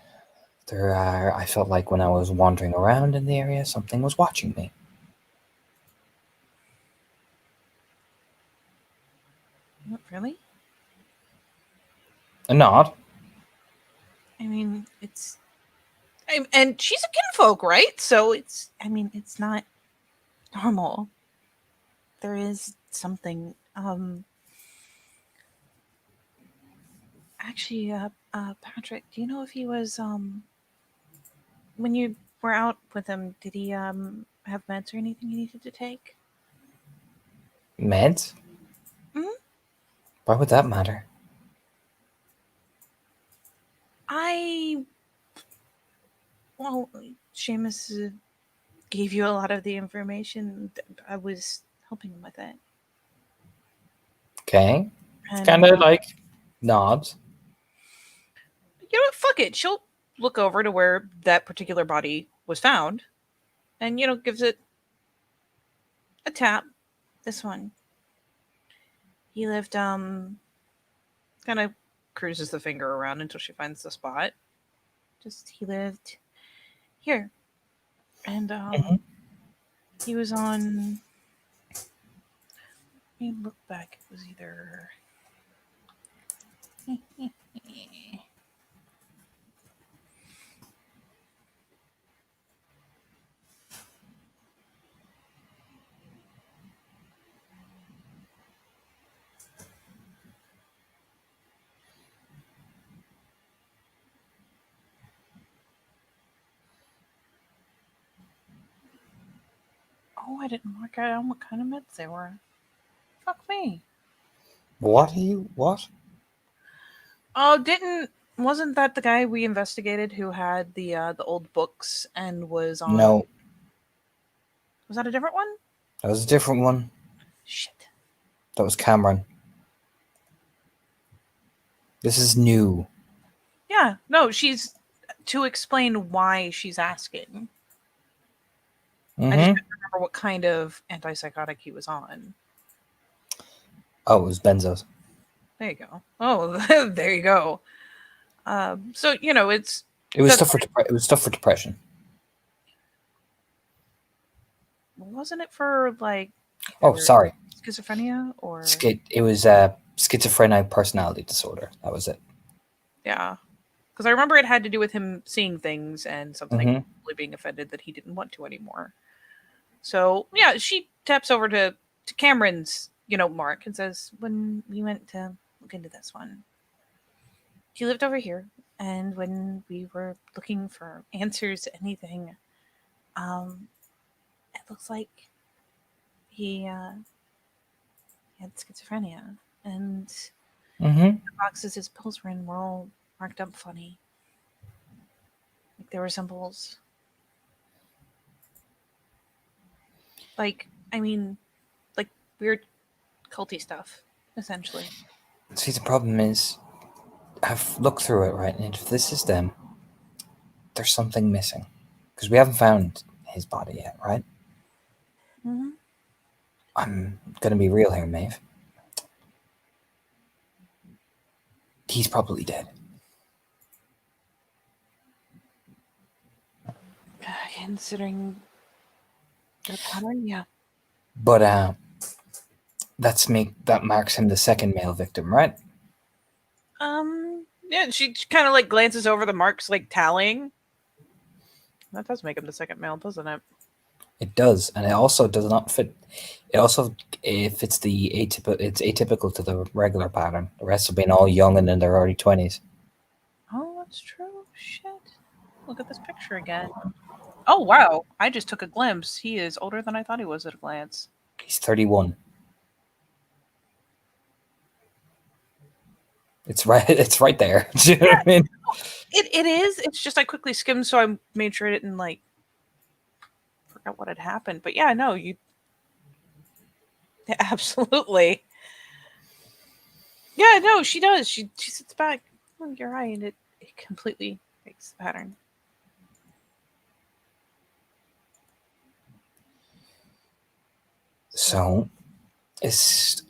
Speaker 3: I felt like when I was wandering around in the area, something was watching me.
Speaker 2: What, really?
Speaker 3: A nod.
Speaker 2: I mean, and she's a kinfolk, right? So it's not normal. There is something. Actually, Patrick, do you know if he was when you were out with him, did he have meds or anything he needed to take?
Speaker 3: Meds?
Speaker 2: Mhm.
Speaker 3: Why would that matter?
Speaker 2: Well, Seamus gave you a lot of the information. I was helping him with it.
Speaker 3: Okay. It's
Speaker 2: And,
Speaker 3: kind of like nods.
Speaker 2: you know what? Fuck it. She'll look over to where that particular body was found and, gives it a tap. This one. He lived, kind of cruises the finger around until she finds the spot. He lived here. And, he was on, let me look back. It was either, oh, I didn't mark out what kind of meds they were. Fuck me.
Speaker 3: What?
Speaker 2: Oh, wasn't that the guy we investigated who had the old books and was on?
Speaker 3: No,
Speaker 2: Was that a different one?
Speaker 3: that was a different one.
Speaker 2: Shit.
Speaker 3: That was Cameron. This is new.
Speaker 2: Yeah, no, she's to explain why she's asking. I just don't remember what kind of antipsychotic he was on.
Speaker 3: Oh, it was benzos.
Speaker 2: There you go. Oh, there you go. So it's
Speaker 3: It was stuff for depression.
Speaker 2: wasn't it for like?
Speaker 3: Oh, sorry.
Speaker 2: Schizophrenia or
Speaker 3: It was schizophrenic personality disorder. That was it.
Speaker 2: yeah, because I remember it had to do with him seeing things and something really being offended that he didn't want to anymore. So yeah, she taps over to Cameron's mark and says, when we went to look into this one, he lived over here, and when we were looking for answers to anything, it looks like he had schizophrenia, and the boxes his pills were in were all marked up funny. Like there were symbols. Like I mean, like weird culty stuff, essentially.
Speaker 3: See, the problem is, I've looked through it, right, and if this is them, there's something missing. Because we haven't found his body yet, right?
Speaker 2: Mm-hmm.
Speaker 3: I'm gonna be real here, Maeve. He's probably dead.
Speaker 2: Considering the pattern, yeah.
Speaker 3: But that marks him the second male victim, right?
Speaker 2: Yeah, she kind of like glances over the marks, like tallying. That does make him the second male, doesn't it?
Speaker 3: It does, and it also does not fit. It fits the atypical. It's atypical to the regular pattern. The rest have been all young and in their early 20s.
Speaker 2: Oh, that's true. Shit. Look at this picture again. Oh, wow. I just took a glimpse. He is older than I thought he was at a glance.
Speaker 3: He's 31. It's right. It's right there. Do you know what I mean?
Speaker 2: It is. It's just I quickly skimmed, so I made sure I didn't, like, forgot what had happened. But yeah, no, you... Yeah, absolutely. Yeah, no, she does. She sits back. Oh, you're right. It completely makes the pattern.
Speaker 3: So, this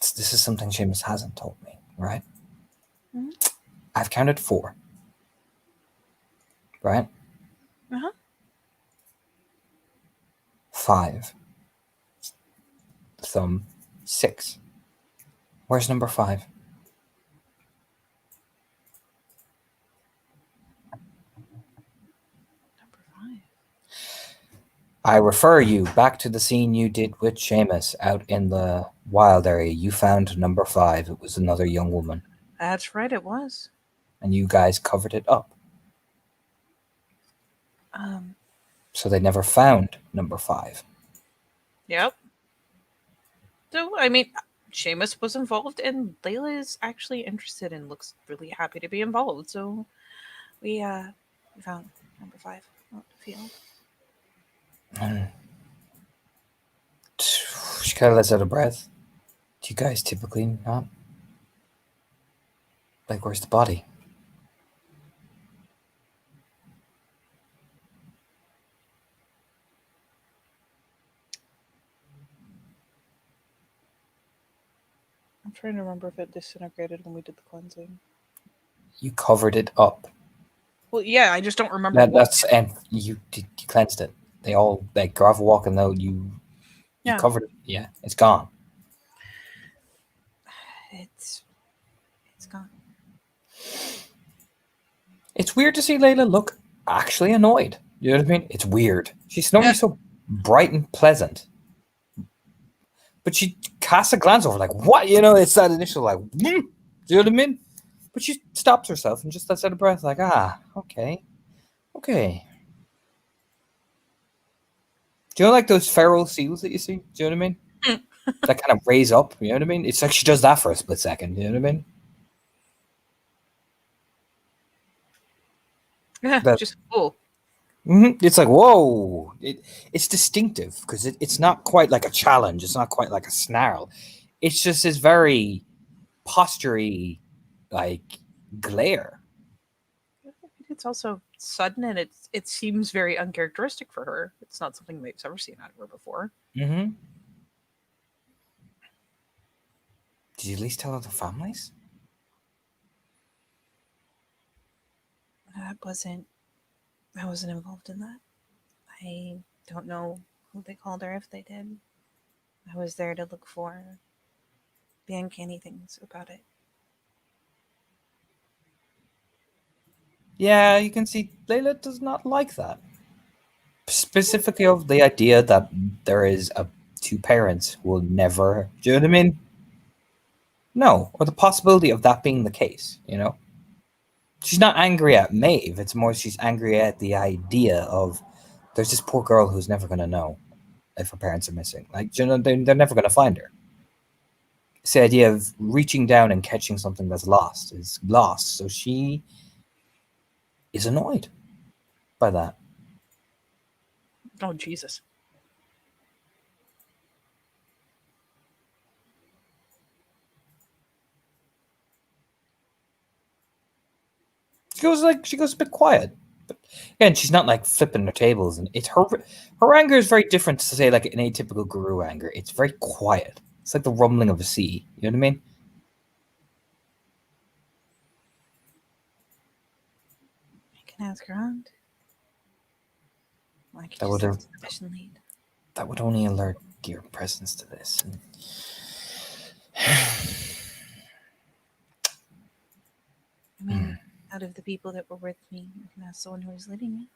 Speaker 3: is something Seamus hasn't told me, right?
Speaker 2: Mhm.
Speaker 3: I've counted 4. Right?
Speaker 2: Uh-huh.
Speaker 3: 5. Thumb. 6. Where's number 5?
Speaker 2: Number 5.
Speaker 3: I refer you back to the scene you did with Seamus out in the wild area. You found number 5. It was another young woman.
Speaker 2: That's right, it was.
Speaker 3: And you guys covered it up. So they never found number 5.
Speaker 2: Yep. So, I mean, Seamus was involved, and Layla is actually interested and looks really happy to be involved. So, we found number 5 out the field.
Speaker 3: She kind of lets out a breath. Do you guys typically not? Like, where's the body?
Speaker 2: I'm trying to remember if it disintegrated when we did the cleansing.
Speaker 3: You covered it up.
Speaker 2: Well, yeah, I just don't remember
Speaker 3: And you cleansed it. They all, like, gravel walking though, you
Speaker 2: Yeah.
Speaker 3: covered it. Yeah, it's gone.
Speaker 2: It's gone.
Speaker 3: It's weird to see Layla look actually annoyed. You know what I mean? It's weird. She's normally so bright and pleasant. But she casts a glance over, like, what? You know, it's that initial, like, do you know what I mean? But she stops herself and just lets out a breath, like, okay. Okay. Do you know, like, those feral seals that you see? Do you know what I mean? That kind of raise up, you know what I mean? It's like she does that for a split second, you know what I mean?
Speaker 2: Yeah,
Speaker 3: That-
Speaker 2: just cool.
Speaker 3: It's like, whoa. It's distinctive because it's not quite like a challenge. It's not quite like a snarl. It's just this very postury, like, glare.
Speaker 2: It's also sudden, and it seems very uncharacteristic for her. It's not something Maeve's ever seen out of her before.
Speaker 3: Mm-hmm. Did you at least tell other families?
Speaker 2: I wasn't involved in that. I don't know who they called her if they did. I was there to look for the uncanny things about it.
Speaker 3: Yeah, you can see Layla does not like that. Specifically of the idea that there is two parents who will never, do you know what I mean? No, or the possibility of that being the case, you know? She's not angry at Maeve, it's more she's angry at the idea of there's this poor girl who's never going to know if her parents are missing. Like, you know, they're never going to find her. It's the idea of reaching down and catching something that's lost is lost, so she is annoyed by that.
Speaker 2: Oh, Jesus.
Speaker 3: She goes a bit quiet. But again, she's not like flipping her tables, and it's her anger is very different to say like an atypical guru anger. It's very quiet. It's like the rumbling of a sea. You know what I mean?
Speaker 2: I can ask around. I can
Speaker 3: That
Speaker 2: just
Speaker 3: would
Speaker 2: ask the mission lead.
Speaker 3: that would only alert your presence to this. And
Speaker 2: I mean, out of the people that were with me, I can ask someone who was leading it.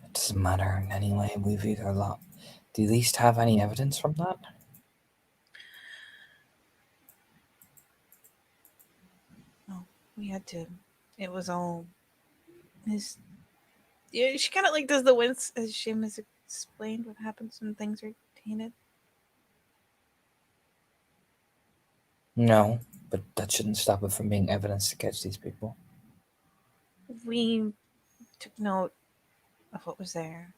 Speaker 3: it doesn't matter in any way. We've either lot. Do you at least have any evidence from that?
Speaker 2: No, we had to. It was all his. Yeah, she kind of like does the wince as Shim has explained what happens when things are tainted.
Speaker 3: No, but that shouldn't stop it from being evidence to catch these people.
Speaker 2: We took note of what was there,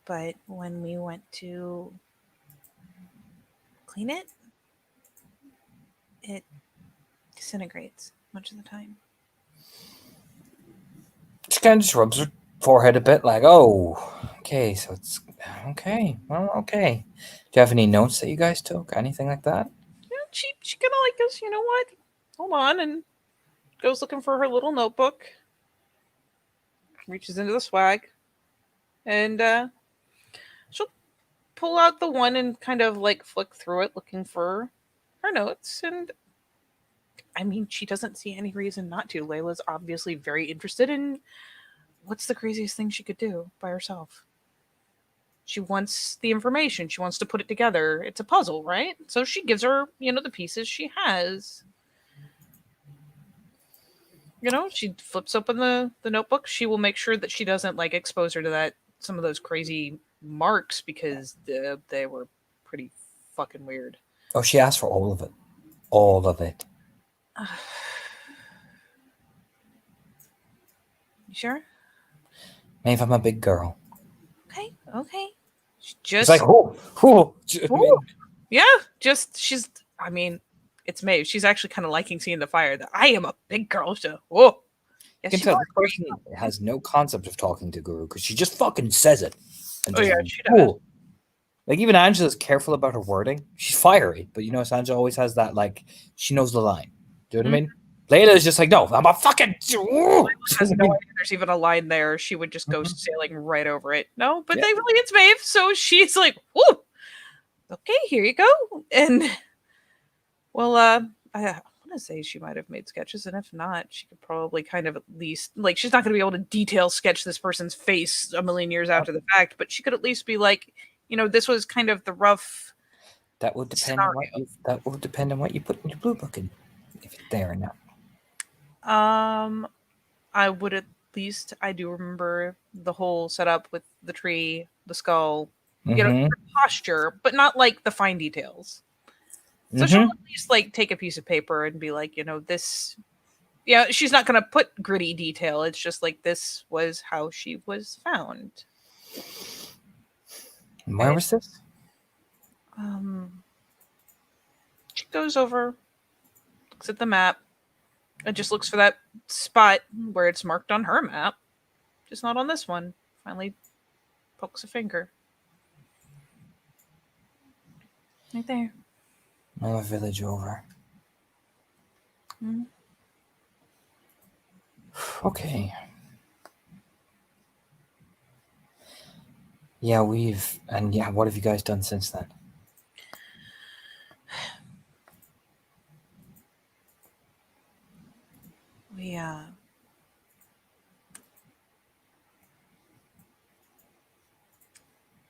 Speaker 2: but when we went to clean it, it disintegrates much of the time.
Speaker 3: She kind of just rubs her forehead a bit, like, "Oh, okay, so it's okay. Well, okay." Do you have any notes that you guys took? Anything like that?
Speaker 2: Yeah, she kind of like goes, you know what? Hold on, and goes looking for her little notebook. Reaches into the swag, and she'll pull out the one and kind of like flick through it, looking for her notes. And I mean, she doesn't see any reason not to. Layla's obviously very interested in what's the craziest thing she could do by herself. She wants the information. She wants to put it together. It's a puzzle, right? So she gives her, the pieces she has. She flips open the notebook. She will make sure that she doesn't like expose her to some of those crazy marks because they were pretty fucking weird.
Speaker 3: Oh, she asked for all of it. All of it.
Speaker 2: You sure?
Speaker 3: Maeve, I'm a big girl.
Speaker 2: Okay.
Speaker 3: It's like, oh.
Speaker 2: Yeah, it's Maeve. She's actually kind of liking seeing the fire. That I am a big girl, so whoa.
Speaker 3: You can tell the person has no concept of talking to Guru because she just fucking says it. And
Speaker 2: she does.
Speaker 3: Like, even Angela's careful about her wording. She's fiery, but Sandra always has that, like, she knows the line. Do you know what I mean? Layla is just like, no, I'm a fucking.
Speaker 2: Layla has no idea there's even a line there. She would just go sailing right over it. No, but thankfully it's Maeve, so she's like, whoa, okay, here you go. And, well, I want to say she might have made sketches, and if not, she could probably kind of at least, like, she's not going to be able to detail sketch this person's face a million years after the fact, but she could at least be like, this was kind of the rough.
Speaker 3: That would depend on what you put in your blue book, and if it's there or not.
Speaker 2: I would at least. I do remember the whole setup with the tree, the skull, the posture, but not like the fine details. So she'll at least like take a piece of paper and be like, this. Yeah, she's not going to put gritty detail. It's just like this was how she was found.
Speaker 3: Where was this?
Speaker 2: She goes over, looks at the map, and just looks for that spot where it's marked on her map, just not on this one. Finally pokes a finger. Right there.
Speaker 3: Another village over. Okay. Yeah, what have you guys done since then?
Speaker 2: We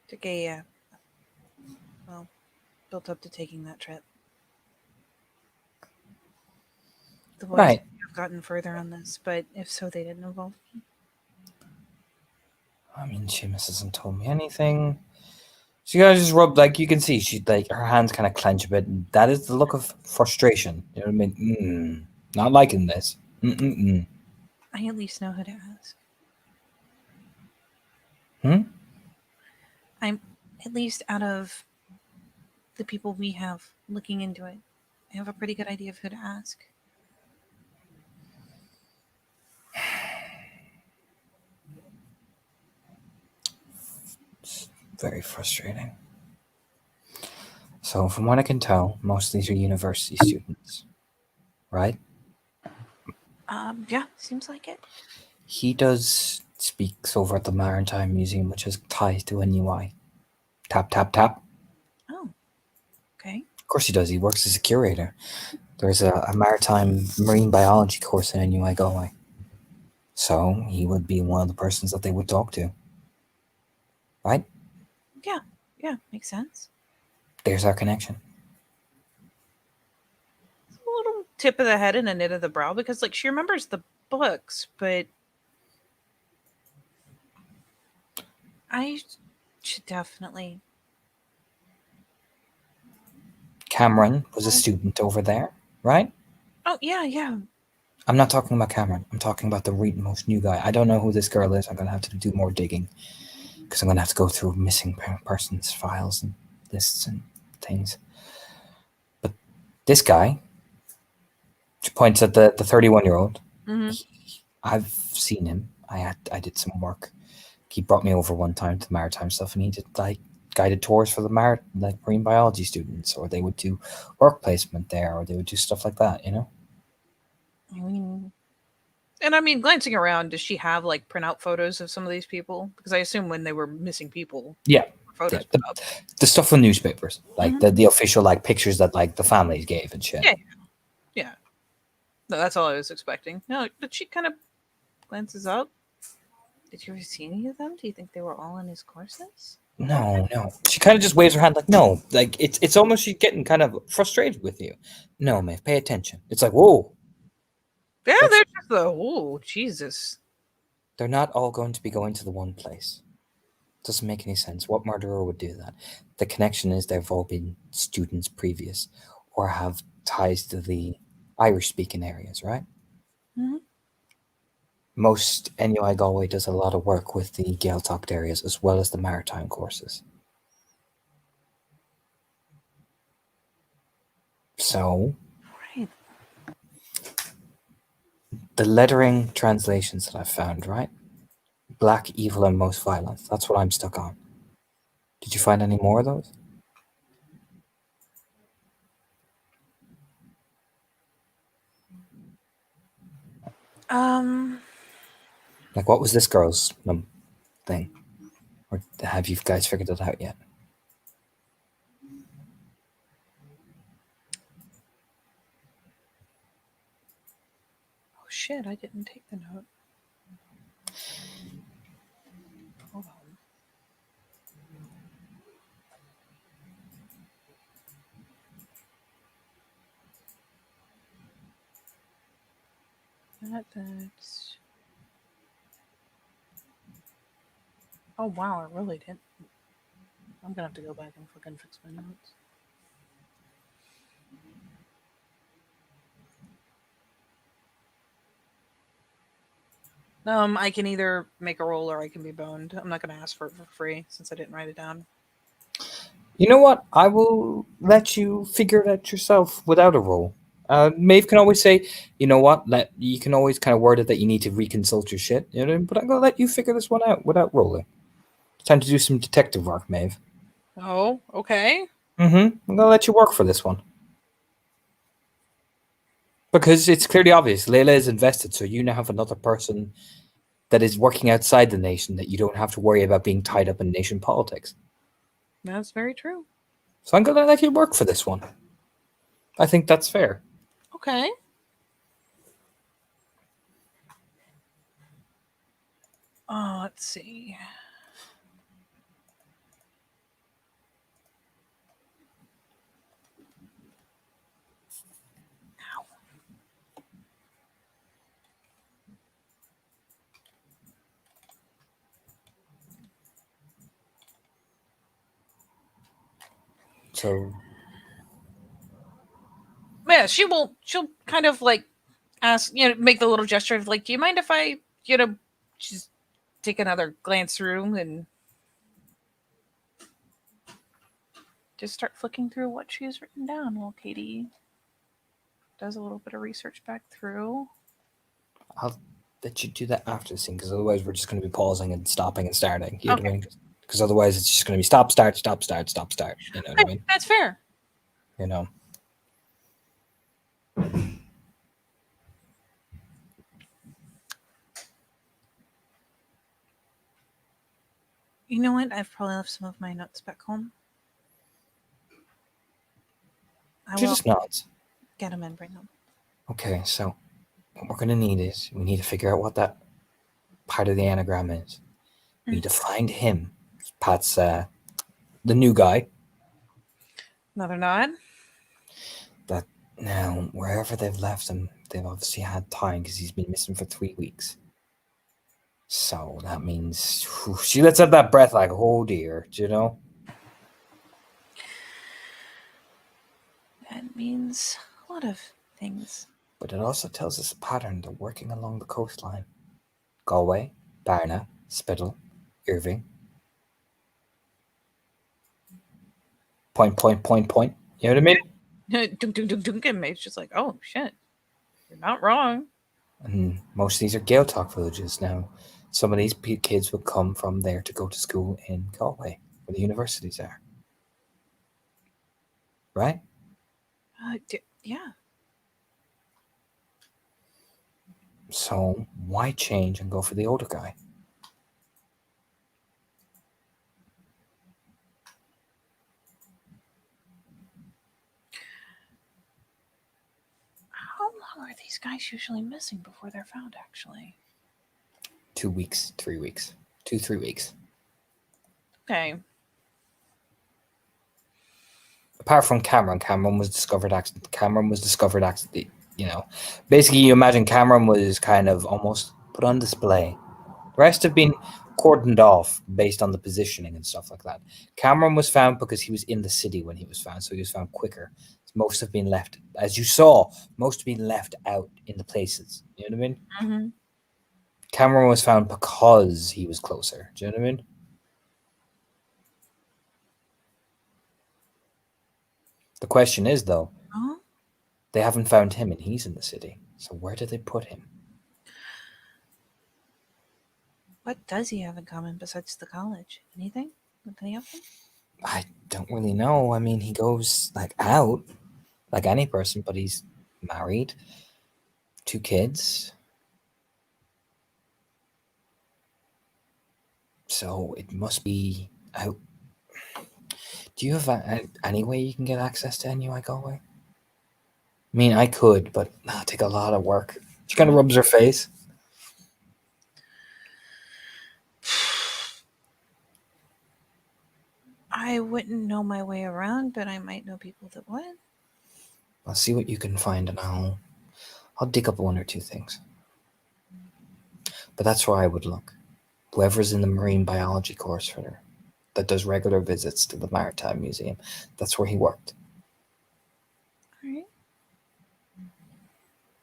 Speaker 2: took built up to taking that trip. The boys have gotten further on this, but if so, they didn't involve me.
Speaker 3: I mean, Seamus hasn't told me anything. She gotta just rub, like, you can see, she, like, her hands kind of clench a bit, and that is the look of frustration. You know what I mean? Not liking this.
Speaker 2: I at least know who to ask. I'm at least out of the people we have looking into it. I have a pretty good idea of who to ask.
Speaker 3: Very frustrating. So, from what I can tell, most of these are university students, right?
Speaker 2: Yeah, seems like it.
Speaker 3: He does speaks over at the Maritime Museum, which is ties to NUI. Tap, tap, tap.
Speaker 2: Oh, okay.
Speaker 3: Of course he does. He works as a curator. There's a maritime marine biology course in NUI Galway. So he would be one of the persons that they would talk to. Right?
Speaker 2: Yeah, yeah, makes sense.
Speaker 3: There's our connection.
Speaker 2: A little tip of the head and a knit of the brow because, like, she remembers the books, but I should definitely.
Speaker 3: Cameron was a student over there, right?
Speaker 2: Oh, yeah, yeah.
Speaker 3: I'm not talking about Cameron. I'm talking about the most new guy. I don't know who this girl is. I'm going to have to do more digging because I'm going to have to go through missing persons files and lists and things. But this guy, she points at the 31-year-old.
Speaker 2: Mm-hmm.
Speaker 3: I've seen him. I did some work. He brought me over one time to maritime stuff, and he did like guided tours for the marine biology students, or they would do work placement there, or they would do stuff like that. You know.
Speaker 2: And I mean, glancing around, does she have like printout photos of some of these people? Because I assume when they were missing people,
Speaker 3: Yeah.
Speaker 2: photos
Speaker 3: Yeah,
Speaker 2: put up.
Speaker 3: the stuff from newspapers, like
Speaker 2: Mhm.
Speaker 3: the official like pictures that like the families gave and shit.
Speaker 2: Yeah. Yeah. No, that's all I was expecting. No, but she kind of glances up. Did you ever see any of them? Do you think they were all in his courses?
Speaker 3: No, no. She kind of just waves her hand like, no. Like it's almost she's getting kind of frustrated with you. No, Maeve, pay attention. It's like, whoa,
Speaker 2: Yeah,
Speaker 3: That's-
Speaker 2: they're just the oh Jesus.
Speaker 3: they're not all going to be going to the one place. Doesn't make any sense. What murderer would do that? The connection is they've all been students previous or have ties to the Irish speaking areas, right?
Speaker 2: Mhm.
Speaker 3: Most NUI Galway does a lot of work with the Gaeltacht areas as well as the maritime courses. So
Speaker 2: Right.
Speaker 3: the lettering translations that I've found, right? Black, evil, and most violent. That's what I'm stuck on. Did you find any more of those?
Speaker 2: Um.
Speaker 3: Like, what was this girl's thing? Or have you guys figured it out yet?
Speaker 2: Oh shit! I didn't take the note. Hold on. That's. Oh wow! I really didn't. I'm gonna have to go back and fucking fix my notes. I can either make a roll or I can be boned. I'm not gonna ask for it for free since I didn't write it down.
Speaker 3: You know what? I will let you figure it out yourself without a roll. Maeve can always say, you know what? You can always kind of word it that you need to reconsult your shit. You know, but I'm gonna let you figure this one out without rolling. It's time to do some detective work, Maeve.
Speaker 2: Oh, okay.
Speaker 3: I'm gonna let you work for this one because it's clearly obvious. Layla is invested, so you now have another person that is working outside the nation that you don't have to worry about being tied up in nation politics.
Speaker 2: That's very true.
Speaker 3: So I'm gonna let you work for this one. I think that's fair.
Speaker 2: Okay. Let's see.
Speaker 3: So
Speaker 2: Yeah, she will. She'll kind of like ask, make the little gesture of like, "Do you mind if I, just take another glance through and just start flicking through what she's written down?" While Katie does a little bit of research back through.
Speaker 3: I'll let you do that after the scene because otherwise we're just going to be pausing and stopping and starting. You know what I mean? Because otherwise, it's just going to be stop, start, stop, start, stop, start. You know what I mean?
Speaker 2: That's fair.
Speaker 3: You know.
Speaker 2: You know what? I've probably left some of my notes back home. I
Speaker 3: She
Speaker 2: will
Speaker 3: just nods.
Speaker 2: get them and bring them.
Speaker 3: Okay, so what we're going to need is we need to figure out what that part of the anagram is. We need to find him. Pat's the new guy.
Speaker 2: Another nod.
Speaker 3: That now, wherever they've left him, they've obviously had time because he's been missing for 3 weeks. So that means whew, she lets out that breath like, oh dear, do you know?
Speaker 2: That means a lot of things.
Speaker 3: But it also tells us a pattern. They're working along the coastline. Galway, Barna, Spittal, Irving. Point, point, point, point. You know what I mean?
Speaker 2: Dunk, dunk, dunk, dunk, and Maeve's just like, oh shit, you're not wrong.
Speaker 3: And most of these are Gaeltacht villages now. Some of these kids would come from there to go to school in Galway, where the universities are. Right?
Speaker 2: Yeah.
Speaker 3: So why change and go for the older guy?
Speaker 2: How long are these guys usually missing before they're found, actually?
Speaker 3: 2 weeks, 3 weeks, 2-3 weeks.
Speaker 2: Okay.
Speaker 3: Apart from Cameron, Cameron was discovered accidentally. You know, basically, you imagine Cameron was kind of almost put on display. The rest have been cordoned off based on the positioning and stuff like that. Cameron was found because he was in the city when he was found, so he was found quicker. Most have been left, as you saw, most have been left out in the places. You know what I mean?
Speaker 2: Mm-hmm.
Speaker 3: Cameron was found because he was closer. Do you know what I mean? The question is, though,
Speaker 2: Oh,
Speaker 3: they haven't found him and he's in the city. So where did they put him?
Speaker 2: what does he have in common besides the college? Anything with any of them?
Speaker 3: I don't really know. I mean, he goes like out like any person, but he's married, 2 kids. So it must be out. Do you have any way you can get access to NUI Galway? I mean, I could, but it'd take a lot of work. She kind of rubs her face.
Speaker 2: I wouldn't know my way around, but I might know people that would.
Speaker 3: I'll see what you can find, and I'll dig up 1 or 2 things. But that's where I would look. Whoever's in the marine biology course for her, that does regular visits to the Maritime Museum, that's where he worked.
Speaker 2: All right.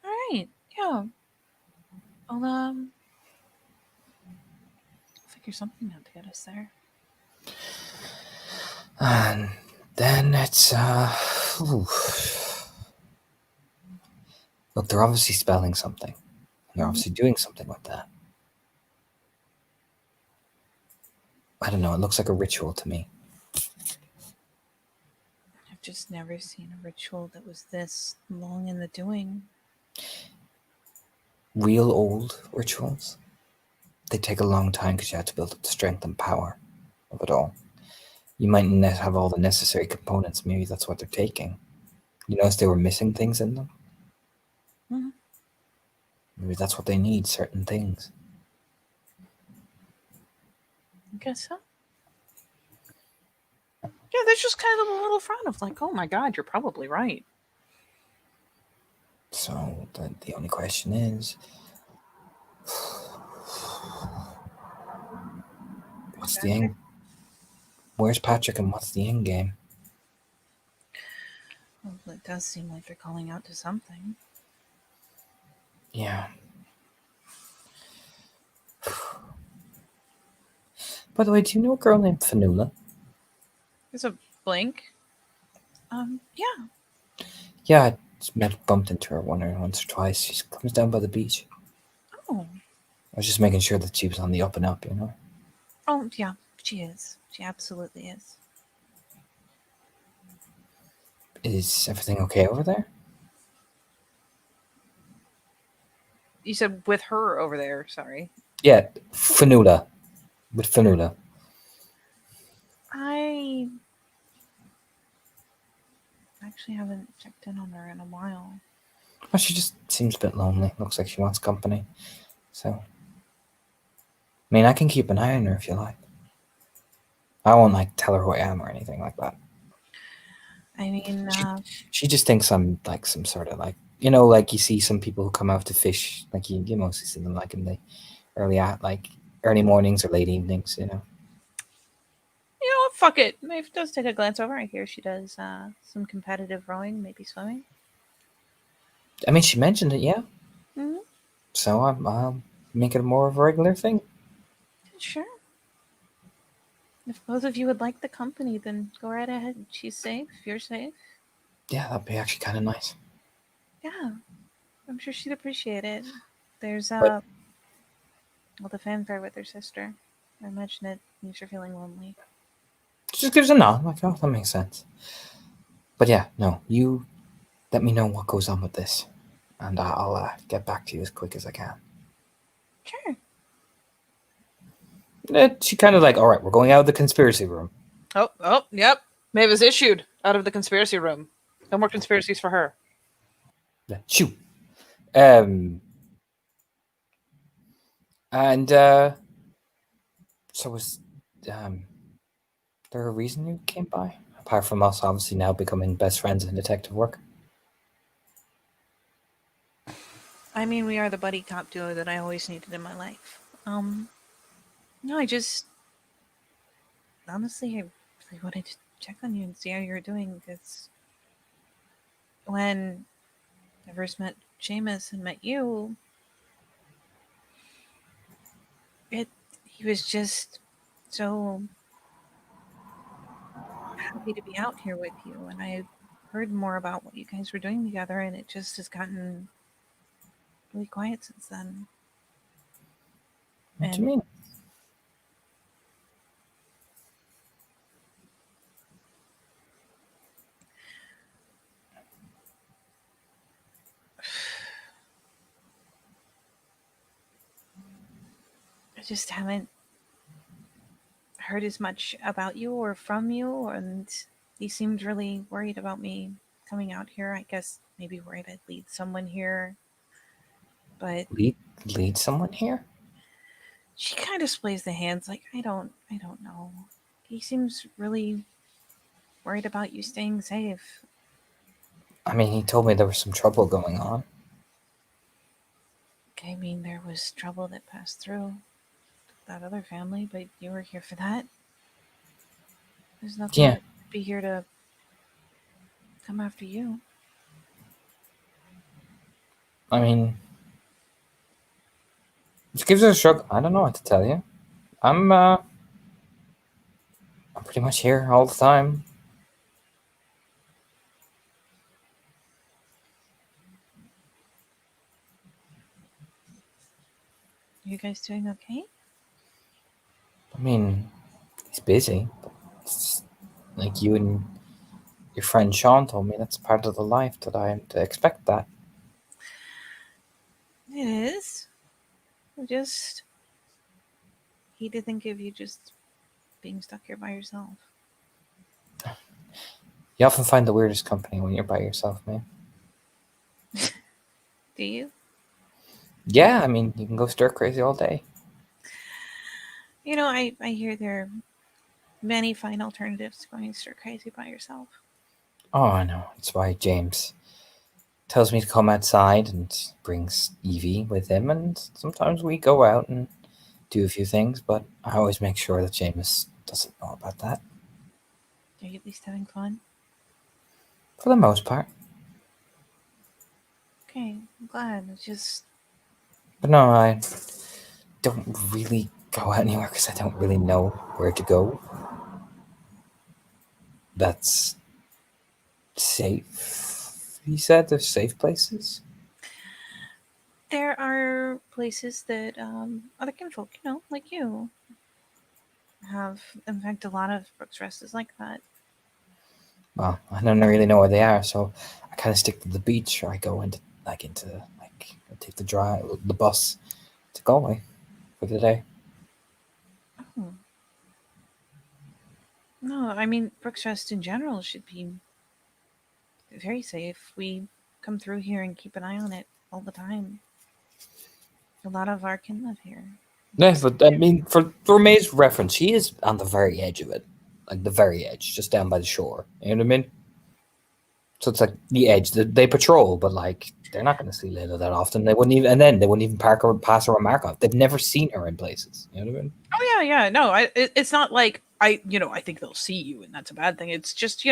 Speaker 2: All right. Yeah. I'll figure something out to get us there.
Speaker 3: And then it's look, they're obviously spelling something. They're obviously doing something with that. I don't know, it looks like a ritual to me.
Speaker 2: I've just never seen a ritual that was this long in the doing.
Speaker 3: Real old rituals, they take a long time because you have to build up the strength and power of it all. You might not have all the necessary components. Maybe that's what they're taking. You notice they were missing things in them?
Speaker 2: Mhm.
Speaker 3: Maybe that's what they need, certain things.
Speaker 2: I guess so. Yeah, there's just kind of a little frown of like, oh my god, you're probably right.
Speaker 3: So the only question is, what's the end? Where's Patrick and what's the end game?
Speaker 2: Well, it does seem like they're calling out to something.
Speaker 3: Yeah. By the way, do you know a girl named Fanula?
Speaker 2: There's a blink. Yeah.
Speaker 3: Yeah, I just bumped into her once or twice. She comes down by the beach.
Speaker 2: Oh.
Speaker 3: I was just making sure that she was on the up and up, you know?
Speaker 2: Oh, yeah. She is. She absolutely is.
Speaker 3: Is everything okay over there?
Speaker 2: You said with her over there. Sorry.
Speaker 3: Yeah, Fanula. With Fanula.
Speaker 2: I actually haven't checked in on her in a while.
Speaker 3: Well, she just seems a bit lonely. Looks like she wants company. So, I mean, I can keep an eye on her if you like. I won't like tell her who I am or anything like that.
Speaker 2: I mean,
Speaker 3: She just thinks I'm like some sort of like, you know, like you see some people who come out to fish, like you mostly see them like in the early mornings or late evenings, you know.
Speaker 2: you know what? Fuck it. Maeve does take a glance over. I hear she does some competitive rowing, maybe swimming.
Speaker 3: I mean, she mentioned it, yeah.
Speaker 2: Mm-hmm.
Speaker 3: So I'll make it more of a regular thing.
Speaker 2: Sure. If both of you would like the company, then go right ahead. She's safe. You're safe.
Speaker 3: Yeah, that'd be actually kind of nice.
Speaker 2: Yeah, I'm sure she'd appreciate it. There's
Speaker 3: But-
Speaker 2: well, the fanfare with her sister. I imagine it leaves her feeling lonely.
Speaker 3: Just gives a nod, like, oh, that makes sense. But yeah, no, you let me know what goes on with this, and I'll get back to you as quick as I can.
Speaker 2: Sure.
Speaker 3: She kind of like, all right, we're going out of the conspiracy room.
Speaker 2: Oh, yep. Maeve is issued out of the conspiracy room. No more conspiracies for her.
Speaker 3: Yeah, shoo. And so was there a reason you came by? Apart from us obviously now becoming best friends in detective work.
Speaker 2: I mean, we are the buddy cop duo that I always needed in my life. No, I just honestly, I really wanted to check on you and see how you were doing because when I first met Seamus and met you, he was just so happy to be out here with you, and I heard more about what you guys were doing together, and it just has gotten really quiet since then.
Speaker 3: What do you
Speaker 2: And
Speaker 3: mean?
Speaker 2: I just haven't heard as much about you or from you, and he seemed really worried about me coming out here. I guess maybe worried I'd lead someone here, but
Speaker 3: Lead someone here?
Speaker 2: she kind of displays the hands like I don't know. He seems really worried about you staying safe.
Speaker 3: I mean, he told me there was some trouble going on.
Speaker 2: I mean, there was trouble that passed through that other family, but you were here for that. There's nothing
Speaker 3: Yeah,
Speaker 2: to be here to come after you.
Speaker 3: I mean, just gives it a shrug. I don't know what to tell you. I'm pretty much here all the time.
Speaker 2: Are you guys doing okay?
Speaker 3: I mean, he's busy. It's like you and your friend Sean told me that's part of the life that I am to expect that.
Speaker 2: It is. I just hate to think of you just being stuck here by yourself.
Speaker 3: You often find the weirdest company when you're by yourself, man.
Speaker 2: Do you?
Speaker 3: Yeah, I mean, you can go stir crazy all day.
Speaker 2: You know, I hear there are many fine alternatives to going stir crazy by yourself.
Speaker 3: Oh, I know. That's why James tells me to come outside and brings Evie with him, and sometimes we go out and do a few things, but I always make sure that James doesn't know about that
Speaker 2: Are you at least having fun?
Speaker 3: for the most part.
Speaker 2: Okay, I'm glad. It's just
Speaker 3: But no, I don't really go out anywhere because I don't really know where to go. That's safe. He said there's safe places.
Speaker 2: there are places that other kinfolk, like you, have. In fact, a lot of Brooks Rest is like that.
Speaker 3: Well, I don't really know where they are, so I kind of stick to the beach, or I go into I take the bus to Galway for the day.
Speaker 2: Oh. No, I mean, Brooks Rest in general should be very safe. We come through here and keep an eye on it all the time. A lot of our kin live here.
Speaker 3: Yeah, but I mean, for May's reference, she is on the very edge of it, like the very edge, just down by the shore. You know what I mean? So it's like the edge. They patrol, but like they're not going to see Layla that often. They wouldn't even, and then they wouldn't even park or pass her a mark off. They've never seen her in places. You know what I mean?
Speaker 2: Oh yeah, yeah. No, it's not like I think they'll see you, and that's a bad thing. It's just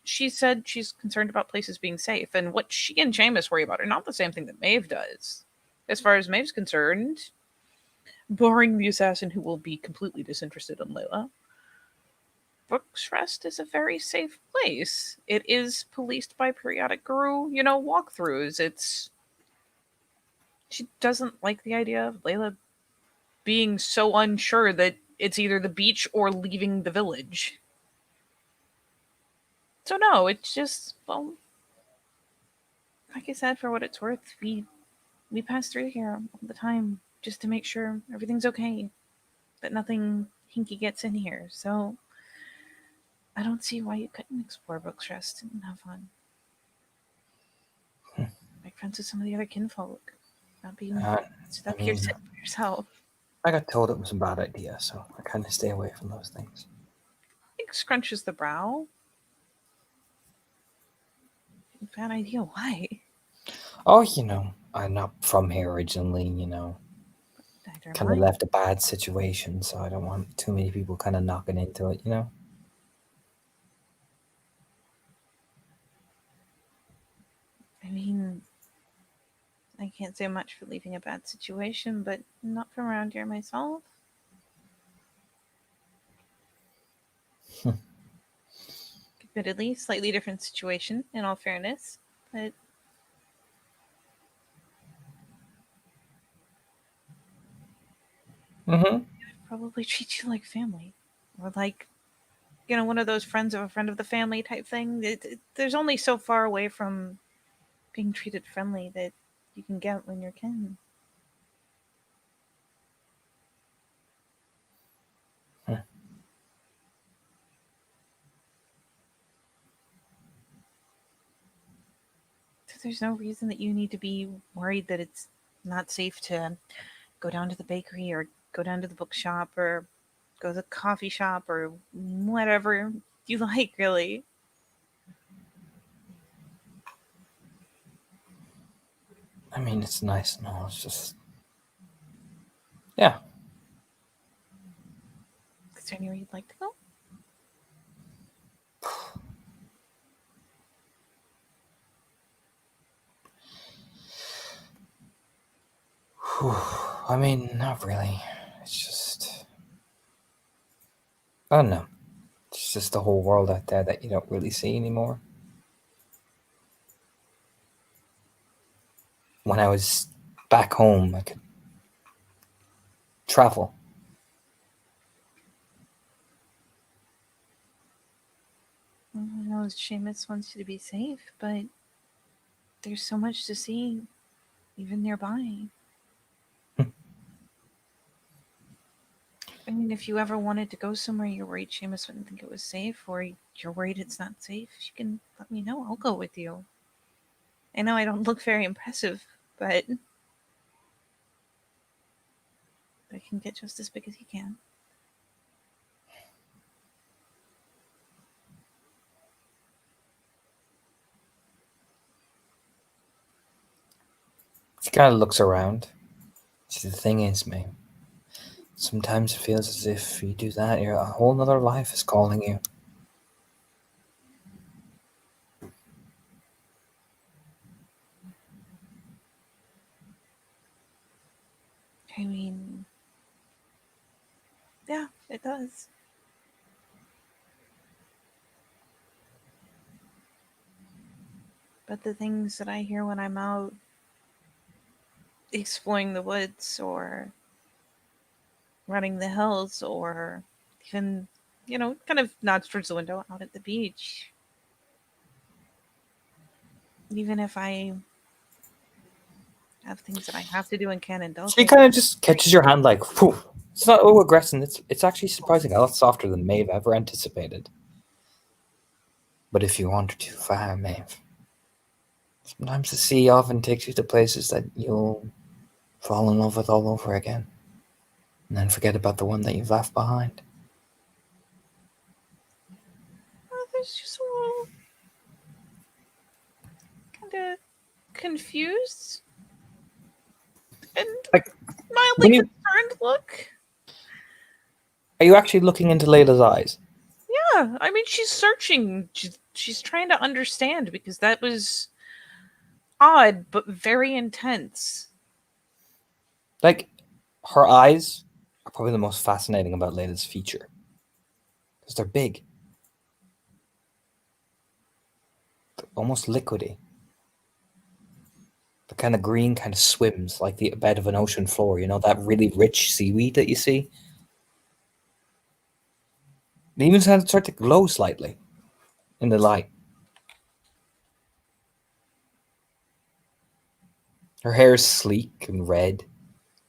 Speaker 2: she said she's concerned about places being safe, and what she and Seamus worry about are not the same thing that Maeve does. As far as Maeve's concerned, barring the assassin who will be completely disinterested in Layla, Brooks Rest is a very safe place. It is policed by periodic guru, walkthroughs. She doesn't like the idea of Layla being so unsure that it's either the beach or leaving the village. So no, it's just, well, like I said, for what it's worth, we pass through here all the time just to make sure everything's okay, that nothing hinky gets in here. So I don't see why you couldn't explore Brooks Rest and have fun. Make friends with some of the other kinfolk. Not being
Speaker 3: I
Speaker 2: stuck here
Speaker 3: mean,
Speaker 2: sitting by yourself.
Speaker 3: I got told it was a bad idea, so I kind of stay away from those things.
Speaker 2: I think scrunches the brow. Bad idea. Why?
Speaker 3: Oh, I'm not from here originally.
Speaker 2: Neither am
Speaker 3: Kind of
Speaker 2: I.
Speaker 3: left a bad situation, so I don't want too many people kind of knocking into it.
Speaker 2: I mean, I can't say much for leaving a bad situation, but not from around here myself. Admittedly, slightly different situation, in all fairness, but
Speaker 3: Mm-hmm.
Speaker 2: probably treat you like family. Or like, one of those friends of a friend of the family type thing. There's only so far away from being treated friendly that you can get when you're kin. So there's no reason that you need to be worried that it's not safe to go down to the bakery or go down to the bookshop or go to the coffee shop or whatever you like, really.
Speaker 3: I mean, it's nice and all. It's just, yeah.
Speaker 2: Is there anywhere you'd like to go?
Speaker 3: I mean, not really. It's just, I don't know. It's just the whole world out there that you don't really see anymore. When I was back home, I could travel.
Speaker 2: I know Seamus wants you to be safe, but there's so much to see, even nearby. I mean, if you ever wanted to go somewhere you're worried Seamus wouldn't think it was safe, or you're worried it's not safe, you can let me know. I'll go with you. I know I don't look very impressive, but I can get just as big as you can.
Speaker 3: She kind of looks around. See, the thing is, man, sometimes it feels as if you do that, a whole nother life is calling you.
Speaker 2: I mean, yeah, it does. But the things that I hear when I'm out exploring the woods or running the hills or Even, kind of nods towards the window out at the beach. Even if I have things that I have to do and can't indulge
Speaker 3: She
Speaker 2: me.
Speaker 3: kind of just catches your hand like, whew. It's not aggressive. It's actually surprising a lot softer than Maeve ever anticipated. But if you wander too far, Maeve, sometimes the sea often takes you to places that you'll fall in love with all over again, and then forget about the one that you've left behind.
Speaker 2: There's just a little kind of confused and
Speaker 3: Like,
Speaker 2: mildly
Speaker 3: when you
Speaker 2: concerned look.
Speaker 3: are you actually looking into Layla's eyes?
Speaker 2: Yeah, I mean, she's searching. She's trying to understand because that was odd but very intense.
Speaker 3: Like, her eyes are probably the most fascinating about Layla's feature because they're big, they're almost liquidy. The kind of green kind of swims like the bed of an ocean floor. You know that really rich seaweed that you see. They even start to glow slightly in the light. Her hair is sleek and red,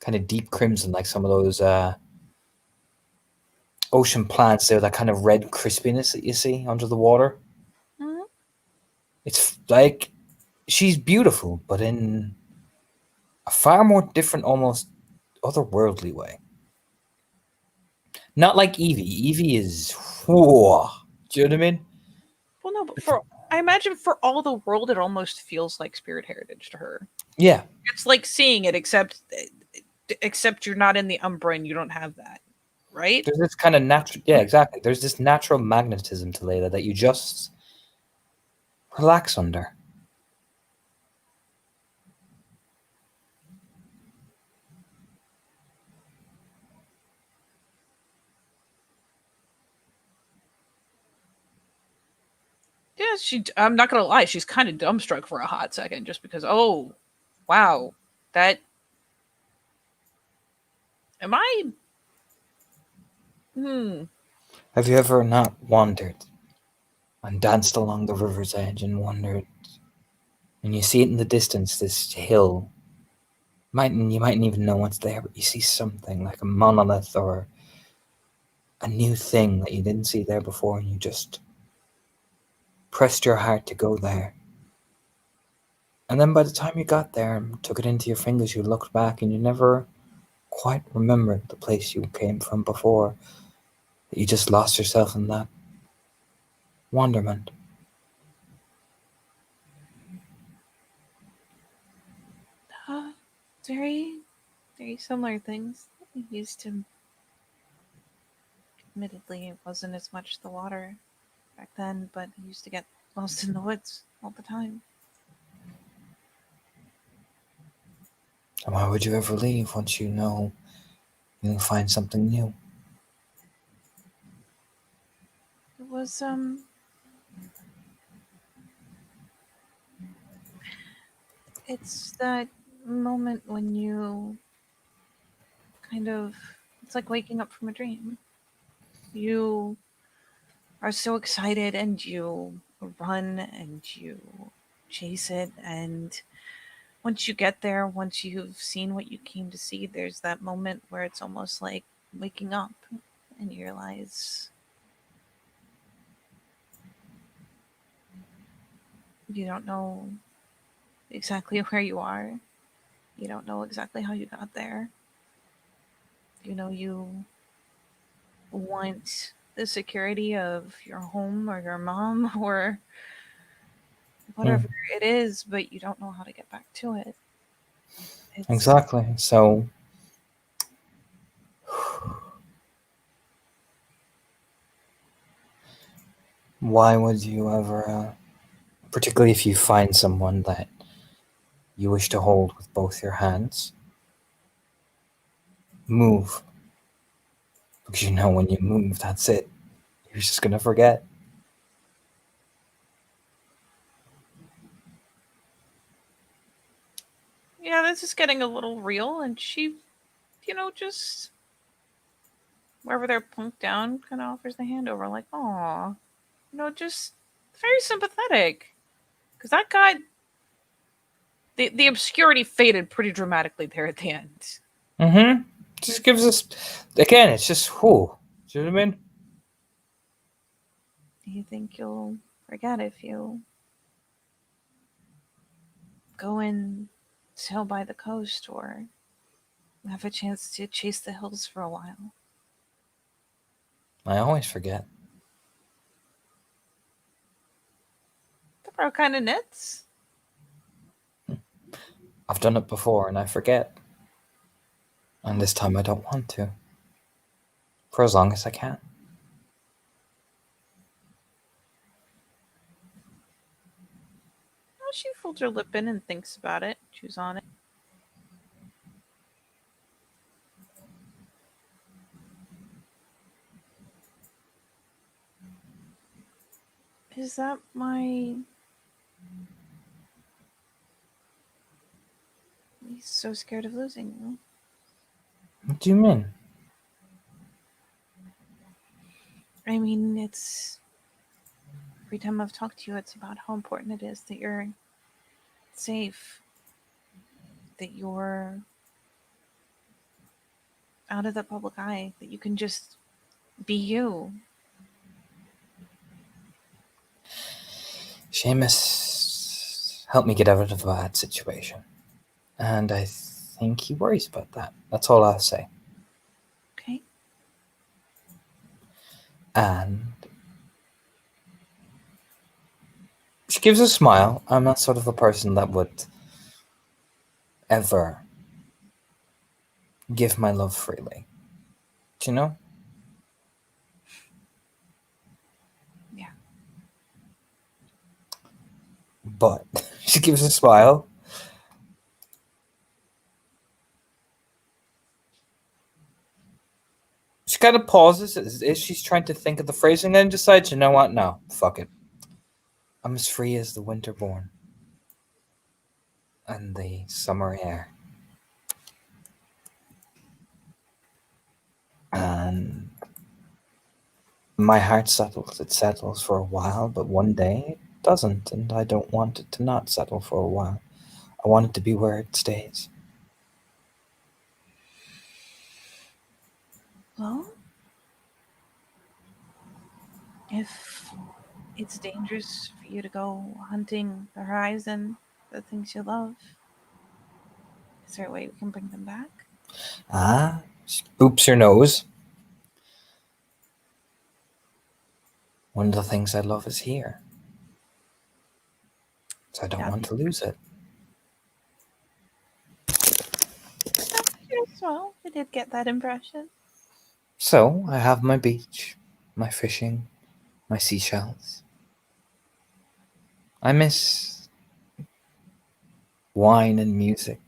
Speaker 3: kind of deep crimson, like some of those ocean plants there, that kind of red crispiness that you see under the water.
Speaker 2: Mhm.
Speaker 3: It's like she's beautiful, but in a far more different, almost otherworldly way. Not like Evie. Evie is, whoa. Do you know what I mean?
Speaker 2: Well, no, but I imagine for all the world, it almost feels like spirit heritage to her.
Speaker 3: Yeah.
Speaker 2: It's like seeing it, except you're not in the Umbra and you don't have that, right?
Speaker 3: There's this kind of natural, yeah, exactly. There's this natural magnetism to Layla that you just relax under.
Speaker 2: Yeah, I'm not gonna lie, she's kind of dumbstruck for a hot second, just because. Oh, wow, that. Am I? Hmm.
Speaker 3: Have you ever not wandered and danced along the river's edge and wondered, and you see it in the distance, this hill? You mightn't even know what's there, but you see something like a monolith or a new thing that you didn't see there before, and you just pressed your heart to go there. And then by the time you got there and took it into your fingers, you looked back and you never quite remembered the place you came from before. That you just lost yourself in that wonderment.
Speaker 2: Very, very similar things. I used to. Admittedly, it wasn't as much the water back then, but I used to get lost in the woods all the time.
Speaker 3: And why would you ever leave once you know you'll find something new?
Speaker 2: It was it's that moment when you kind of, it's like waking up from a dream. You are so excited and you run and you chase it, and once you get there, once you've seen what you came to see, there's that moment where it's almost like waking up and you realize you don't know exactly where you are. You don't know exactly how you got there. You want the security of your home or your mom or
Speaker 3: Hmm,
Speaker 2: whatever it is, but you don't know how to get back to it. It's
Speaker 3: exactly. So, why would you ever, particularly if you find someone that you wish to hold with both your hands, move? Because you know when you move, that's it. You're just gonna forget.
Speaker 2: yeah, this is getting a little real, and she, just wherever they're plunked down, kind of offers the hand over, like, "Aw, just very sympathetic." Because that guy, the obscurity faded pretty dramatically there at the end.
Speaker 3: Mm-hmm. Just gives us, again, it's just, whew. Do you know what I mean?
Speaker 2: Do you think you'll forget if you go and sail by the coast or have a chance to chase the hills for a while?
Speaker 3: I always forget.
Speaker 2: The bro kind of knits.
Speaker 3: I've done it before and I forget. And this time I don't want to. For as long as I can.
Speaker 2: Well, she folds her lip in and thinks about it, chews on it. Is that my... He's so scared of losing you.
Speaker 3: What do you mean?
Speaker 2: I mean, it's... Every time I've talked to you, it's about how important it is that you're safe. That you're out of the public eye. That you can just be you.
Speaker 3: Seamus helped me get out of a bad situation. And I think he worries about that. That's all I'll say.
Speaker 2: Okay?
Speaker 3: And she gives a smile. I'm not sort of a person that would ever give my love freely. Do you know?
Speaker 2: Yeah.
Speaker 3: But she gives a smile. She kind of pauses as if she's trying to think of the phrasing, then decides, you know what? No, fuck it. I'm as free as the winter born and the summer air. And my heart settles. It settles for a while, but one day it doesn't, and I don't want it to not settle for a while. I want it to be where it stays.
Speaker 2: Well, if it's dangerous for you to go hunting the horizon, the things you love, is there a way we can bring them back?
Speaker 3: Ah, she boops her nose. One of the things I love is here. So I don't want to lose it.
Speaker 2: Yes, well, I did get that impression.
Speaker 3: So I have my beach, my fishing, my seashells. I miss wine and music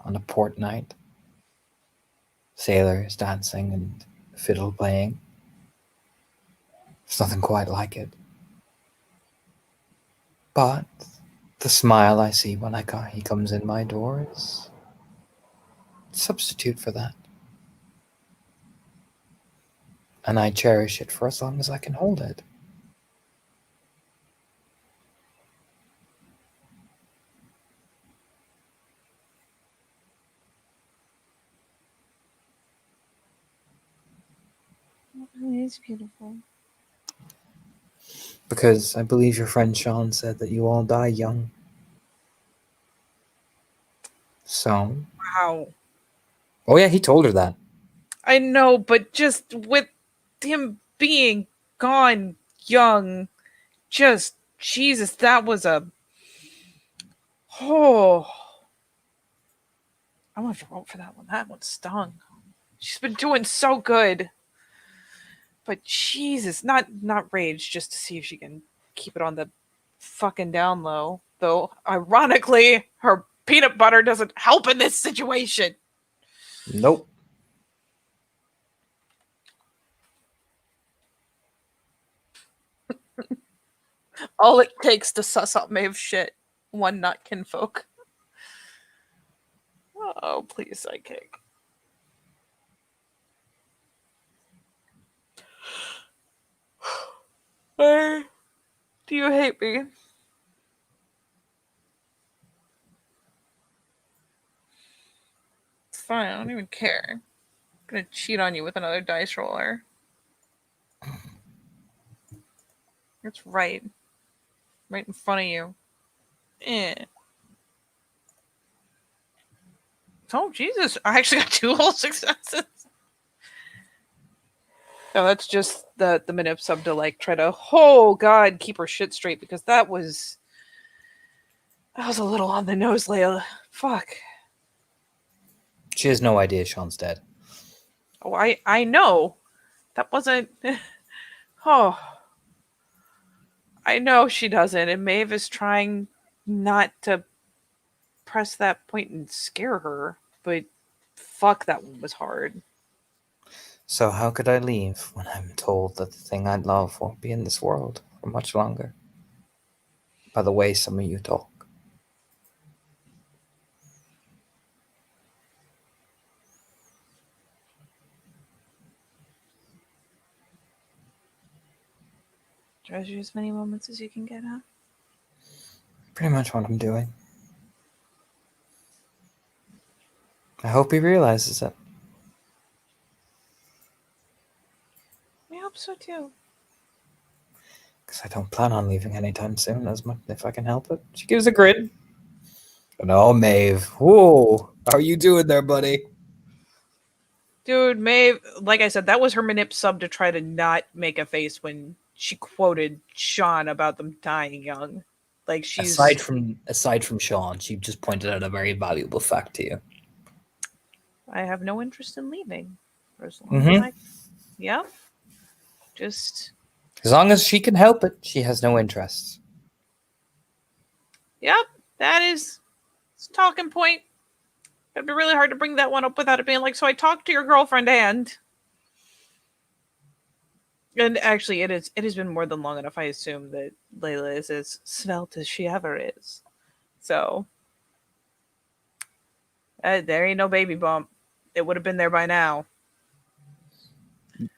Speaker 3: on a port night. Sailors dancing and fiddle playing. There's nothing quite like it. But the smile I see when he comes in my door is a substitute for that. And I cherish it for as long as I can hold it.
Speaker 2: It is beautiful.
Speaker 3: Because I believe your friend Sean said that you all die young. So,
Speaker 2: Wow.
Speaker 3: oh yeah, he told her that.
Speaker 2: I know, but just with him being gone young, just Jesus, that was a... Oh, I'm gonna have to vote for that one. That one stung. She's been doing so good, but Jesus, not rage, just to see if she can keep it on the fucking down low. Though, ironically, her peanut butter doesn't help in this situation.
Speaker 3: Nope.
Speaker 2: All it takes to suss out Maeve's shit. One not kinfolk. Oh, please, sidekick. Why do you hate me? It's fine. I don't even care. I'm gonna cheat on you with another dice roller. That's right. Right in front of you. Oh, Jesus. I actually got 2 whole successes. No, that's just the manip sub to like try to, oh God, keep her shit straight, because that was a little on the nose, Layla. Fuck.
Speaker 3: She has no idea Sean's dead.
Speaker 2: Oh, I know. That wasn't. Oh. I know she doesn't, and Maeve is trying not to press that point and scare her, but fuck, that one was hard.
Speaker 3: So how could I leave when I'm told that the thing I love won't be in this world for much longer? By the way some of you talk.
Speaker 2: Treasure as many moments as you can get, huh?
Speaker 3: Pretty much what I'm doing. I hope he realizes it.
Speaker 2: I hope so too.
Speaker 3: Because I don't plan on leaving anytime soon, as much if I can help it. She gives a grin. No, Maeve. Whoa. How are you doing there, buddy?
Speaker 2: Dude, Maeve, like I said, that was her manip sub to try to not make a face when she quoted Sean about them dying young. Like, she's
Speaker 3: Aside from Sean, she just pointed out a very valuable fact to you.
Speaker 2: I have no interest in leaving. For as long as I yeah. Just
Speaker 3: As long as she can help it, she has no interest.
Speaker 2: yep, that is it's a talking point. It'd be really hard to bring that one up without it being like, so I talked to your girlfriend and actually it has been more than long enough, I assume, that Layla is as svelte as she ever is. So there ain't no baby bump. It would have been there by now.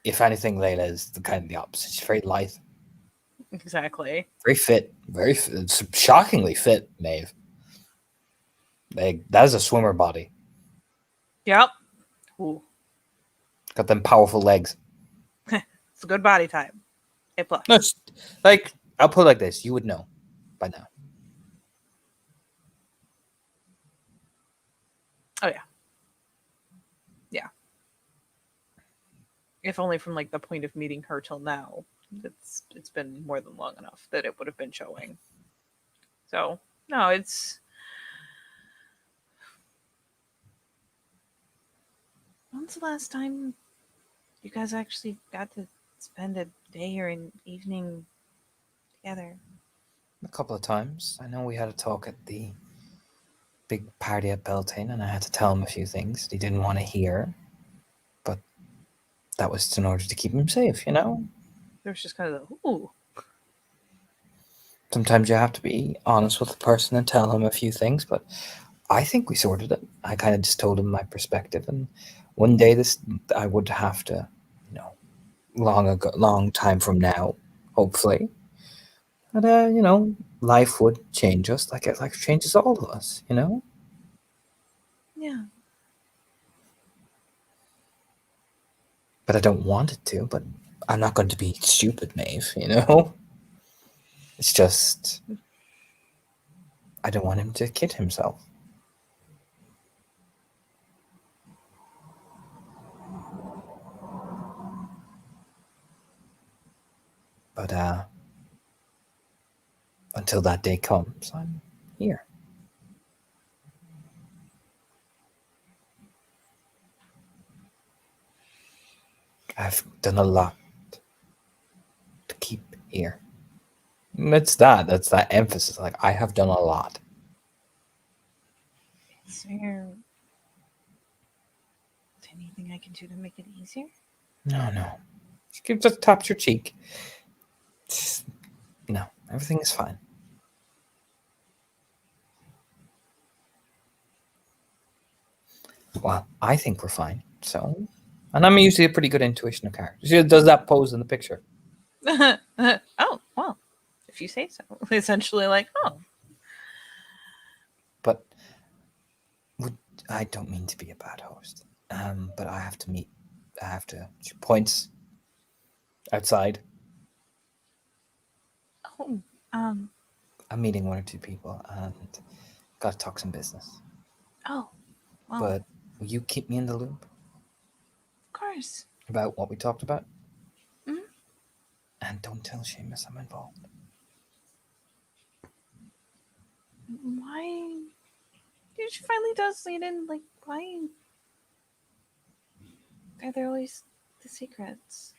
Speaker 3: If anything, Layla is the opposite. She's very lithe.
Speaker 2: Exactly.
Speaker 3: Very fit. Shockingly fit, Maeve. That is a swimmer body.
Speaker 2: Yep. Ooh.
Speaker 3: Got them powerful legs.
Speaker 2: It's a good body type. A plus.
Speaker 3: No, like, I'll put it like this. You would know by now.
Speaker 2: Oh yeah. Yeah. If only from like the point of meeting her till now. It's been more than long enough that it would have been showing. So no, it's when's the last time you guys actually got to spend a day or an evening together?
Speaker 3: A couple of times. I know we had a talk at the big party at Beltane, and I had to tell him a few things he didn't want to hear. But that was in order to keep him safe, you know?
Speaker 2: There's just kind of the ooh.
Speaker 3: Sometimes you have to be honest with the person and tell him a few things, but I think we sorted it. I kind of just told him my perspective, and one day I would have to, long time from now, hopefully. But life would change us like life changes all of us, you know?
Speaker 2: Yeah.
Speaker 3: But I don't want it to, but I'm not going to be stupid, Maeve, you know? It's just I don't want him to kid himself. But until that day comes, I'm here. I've done a lot to keep here. That's that emphasis. Like, I have done a lot.
Speaker 2: Is there anything I can do to make it easier?
Speaker 3: No. Just taps your cheek. No, everything is fine. Well, I think we're fine. So, and I'm usually a pretty good intuition of characters. Does that pose in the picture?
Speaker 2: Oh, if you say so. Essentially, like, oh,
Speaker 3: But I don't mean to be a bad host. But I have to she points outside.
Speaker 2: oh, um,
Speaker 3: I'm meeting one or two people and gotta talk some business.
Speaker 2: oh, well,
Speaker 3: But will you keep me in the loop
Speaker 2: of course.
Speaker 3: about what we talked about?
Speaker 2: Mhm.
Speaker 3: And don't tell Seamus I'm involved.
Speaker 2: Why? She finally does lean in. Like, why are there always the secrets?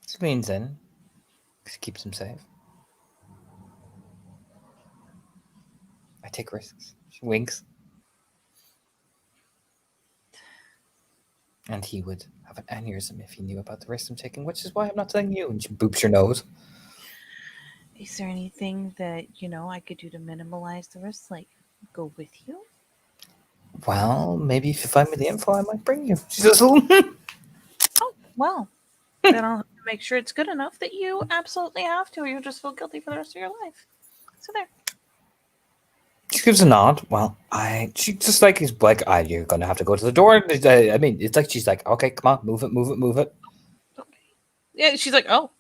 Speaker 3: She leans in. She keeps him safe. I take risks. She winks. And he would have an aneurysm if he knew about the risks I'm taking, which is why I'm not telling you. And she boops her nose.
Speaker 2: Is there anything that I could do to minimize the risk? Like, go with you?
Speaker 3: Well, maybe if you find me the info, I might bring you. She says, "Oh."
Speaker 2: Oh, well, then I'll make sure it's good enough that you absolutely have to, or you'll just feel guilty for the rest of your life. So there.
Speaker 3: She gives a nod. Well, she just like is like, you're gonna have to go to the door. I mean, it's like she's like, okay, come on, move it, move it, move it.
Speaker 2: Okay. Yeah, she's like, oh,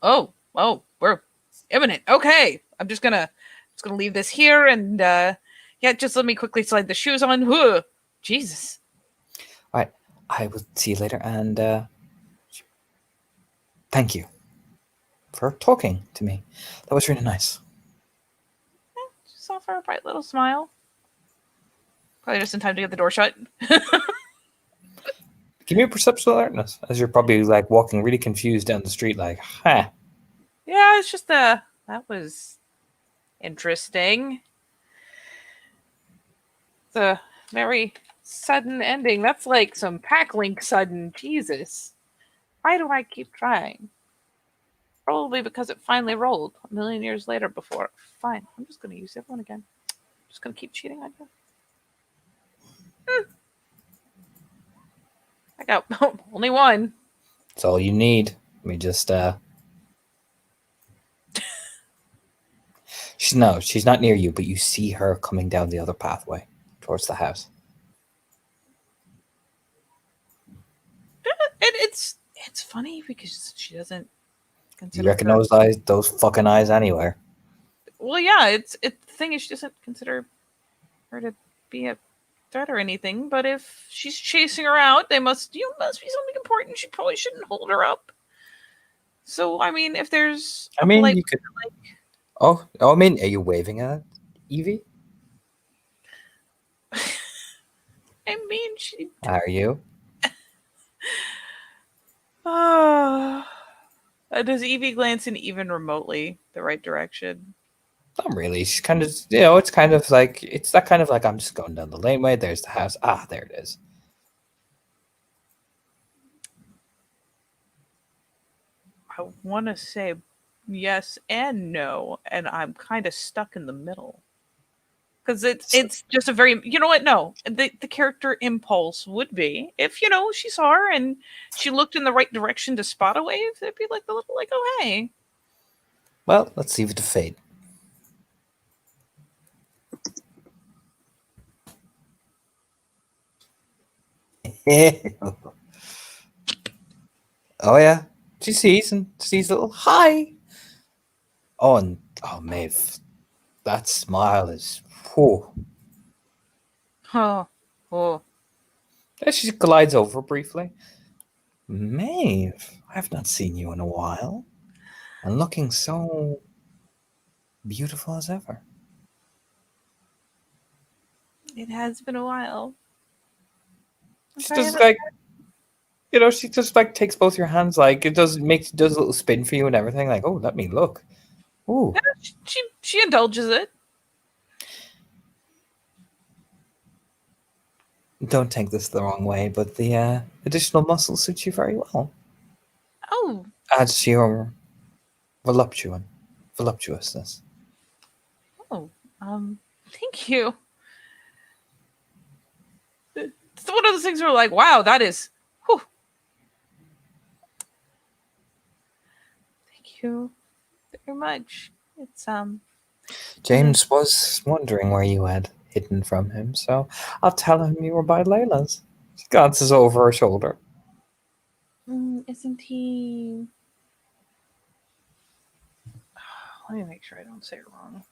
Speaker 2: we're imminent. Okay, I'm just gonna leave this here, and yeah, just let me quickly slide the shoes on. Whew. Jesus.
Speaker 3: All right, I will see you later, and thank you for talking to me. That was really nice.
Speaker 2: Just offer a bright little smile. Probably just in time to get the door shut.
Speaker 3: Give me a perceptual alertness as you're probably like walking really confused down the street, like, huh.
Speaker 2: Yeah, it's just that was interesting. It's a very sudden ending. That's like some pack link sudden. Jesus. Why do I keep trying? Probably because it finally rolled a million years later before. Fine. I'm just going to use everyone again. I'm just going to keep cheating on you. I got only one.
Speaker 3: That's all you need. Let me just she's not near you, but you see her coming down the other pathway towards the house.
Speaker 2: It's funny because she doesn't consider
Speaker 3: You reckon
Speaker 2: her-
Speaker 3: those fucking eyes anywhere.
Speaker 2: Well, yeah, the thing is she doesn't consider her to be a threat or anything, but if she's chasing her out, they must be something important. She probably shouldn't hold her up. So, I mean, if there's
Speaker 3: I mean, you could. Oh, I mean, are you waving at Evie?
Speaker 2: I mean, she.
Speaker 3: Are you?
Speaker 2: Does Evie glance in even remotely the right direction?
Speaker 3: Not really. She's kind of, it's kind of like, it's that kind of like, I'm just going down the laneway. There's the house. Ah, there it is.
Speaker 2: I want to say yes and no, and I'm kind of stuck in the middle. Because it's just a very, you know what? No, the character impulse would be if she saw her and she looked in the right direction to spot a wave. It'd be like the little like, oh hey.
Speaker 3: Well, let's leave it to fate. Oh yeah, she sees a little hi. Oh, and Maeve, that smile is, whew.
Speaker 2: Oh.
Speaker 3: As she glides over briefly. Maeve, I've not seen you in a while, and looking so beautiful as ever.
Speaker 2: It has been a while.
Speaker 3: She does like, she just like takes both your hands, like it does a little spin for you and everything. Like, oh, let me look. Ooh.
Speaker 2: Yeah, she indulges it.
Speaker 3: Don't take this the wrong way, but the additional muscle suits you very well.
Speaker 2: Oh,
Speaker 3: Adds to your voluptuousness.
Speaker 2: thank you. It's one of those things where like, wow, that is. Whew. Thank you very much. It's
Speaker 3: James was wondering where you had hidden from him, so I'll tell him you were by Layla's. She glances over her shoulder.
Speaker 2: Isn't he? Let me make sure I don't say it wrong.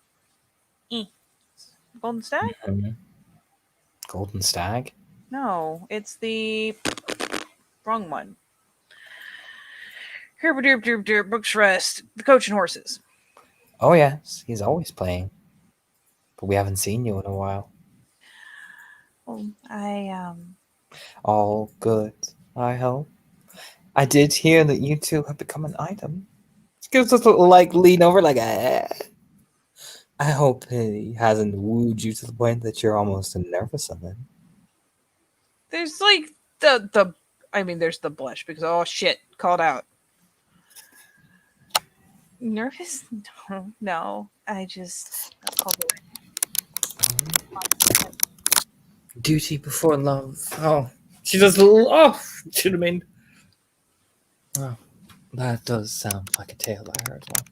Speaker 2: Golden Stag?
Speaker 3: Mhm. Golden Stag?
Speaker 2: No, it's the wrong one. Herb Books Rest, the Coach and Horses.
Speaker 3: Oh, yes, he's always playing. But we haven't seen you in a while.
Speaker 2: Well,
Speaker 3: All good, I hope. I did hear that you two have become an item. She gives us a little, lean over, I hope he hasn't wooed you to the point that you're almost nervous of him.
Speaker 2: there's like there's the blush because oh shit, called out. Nervous? No. I just called away.
Speaker 3: Duty before love. Oh, she does a little. Oh, should have been. Oh, that does sound like a tale I heard once.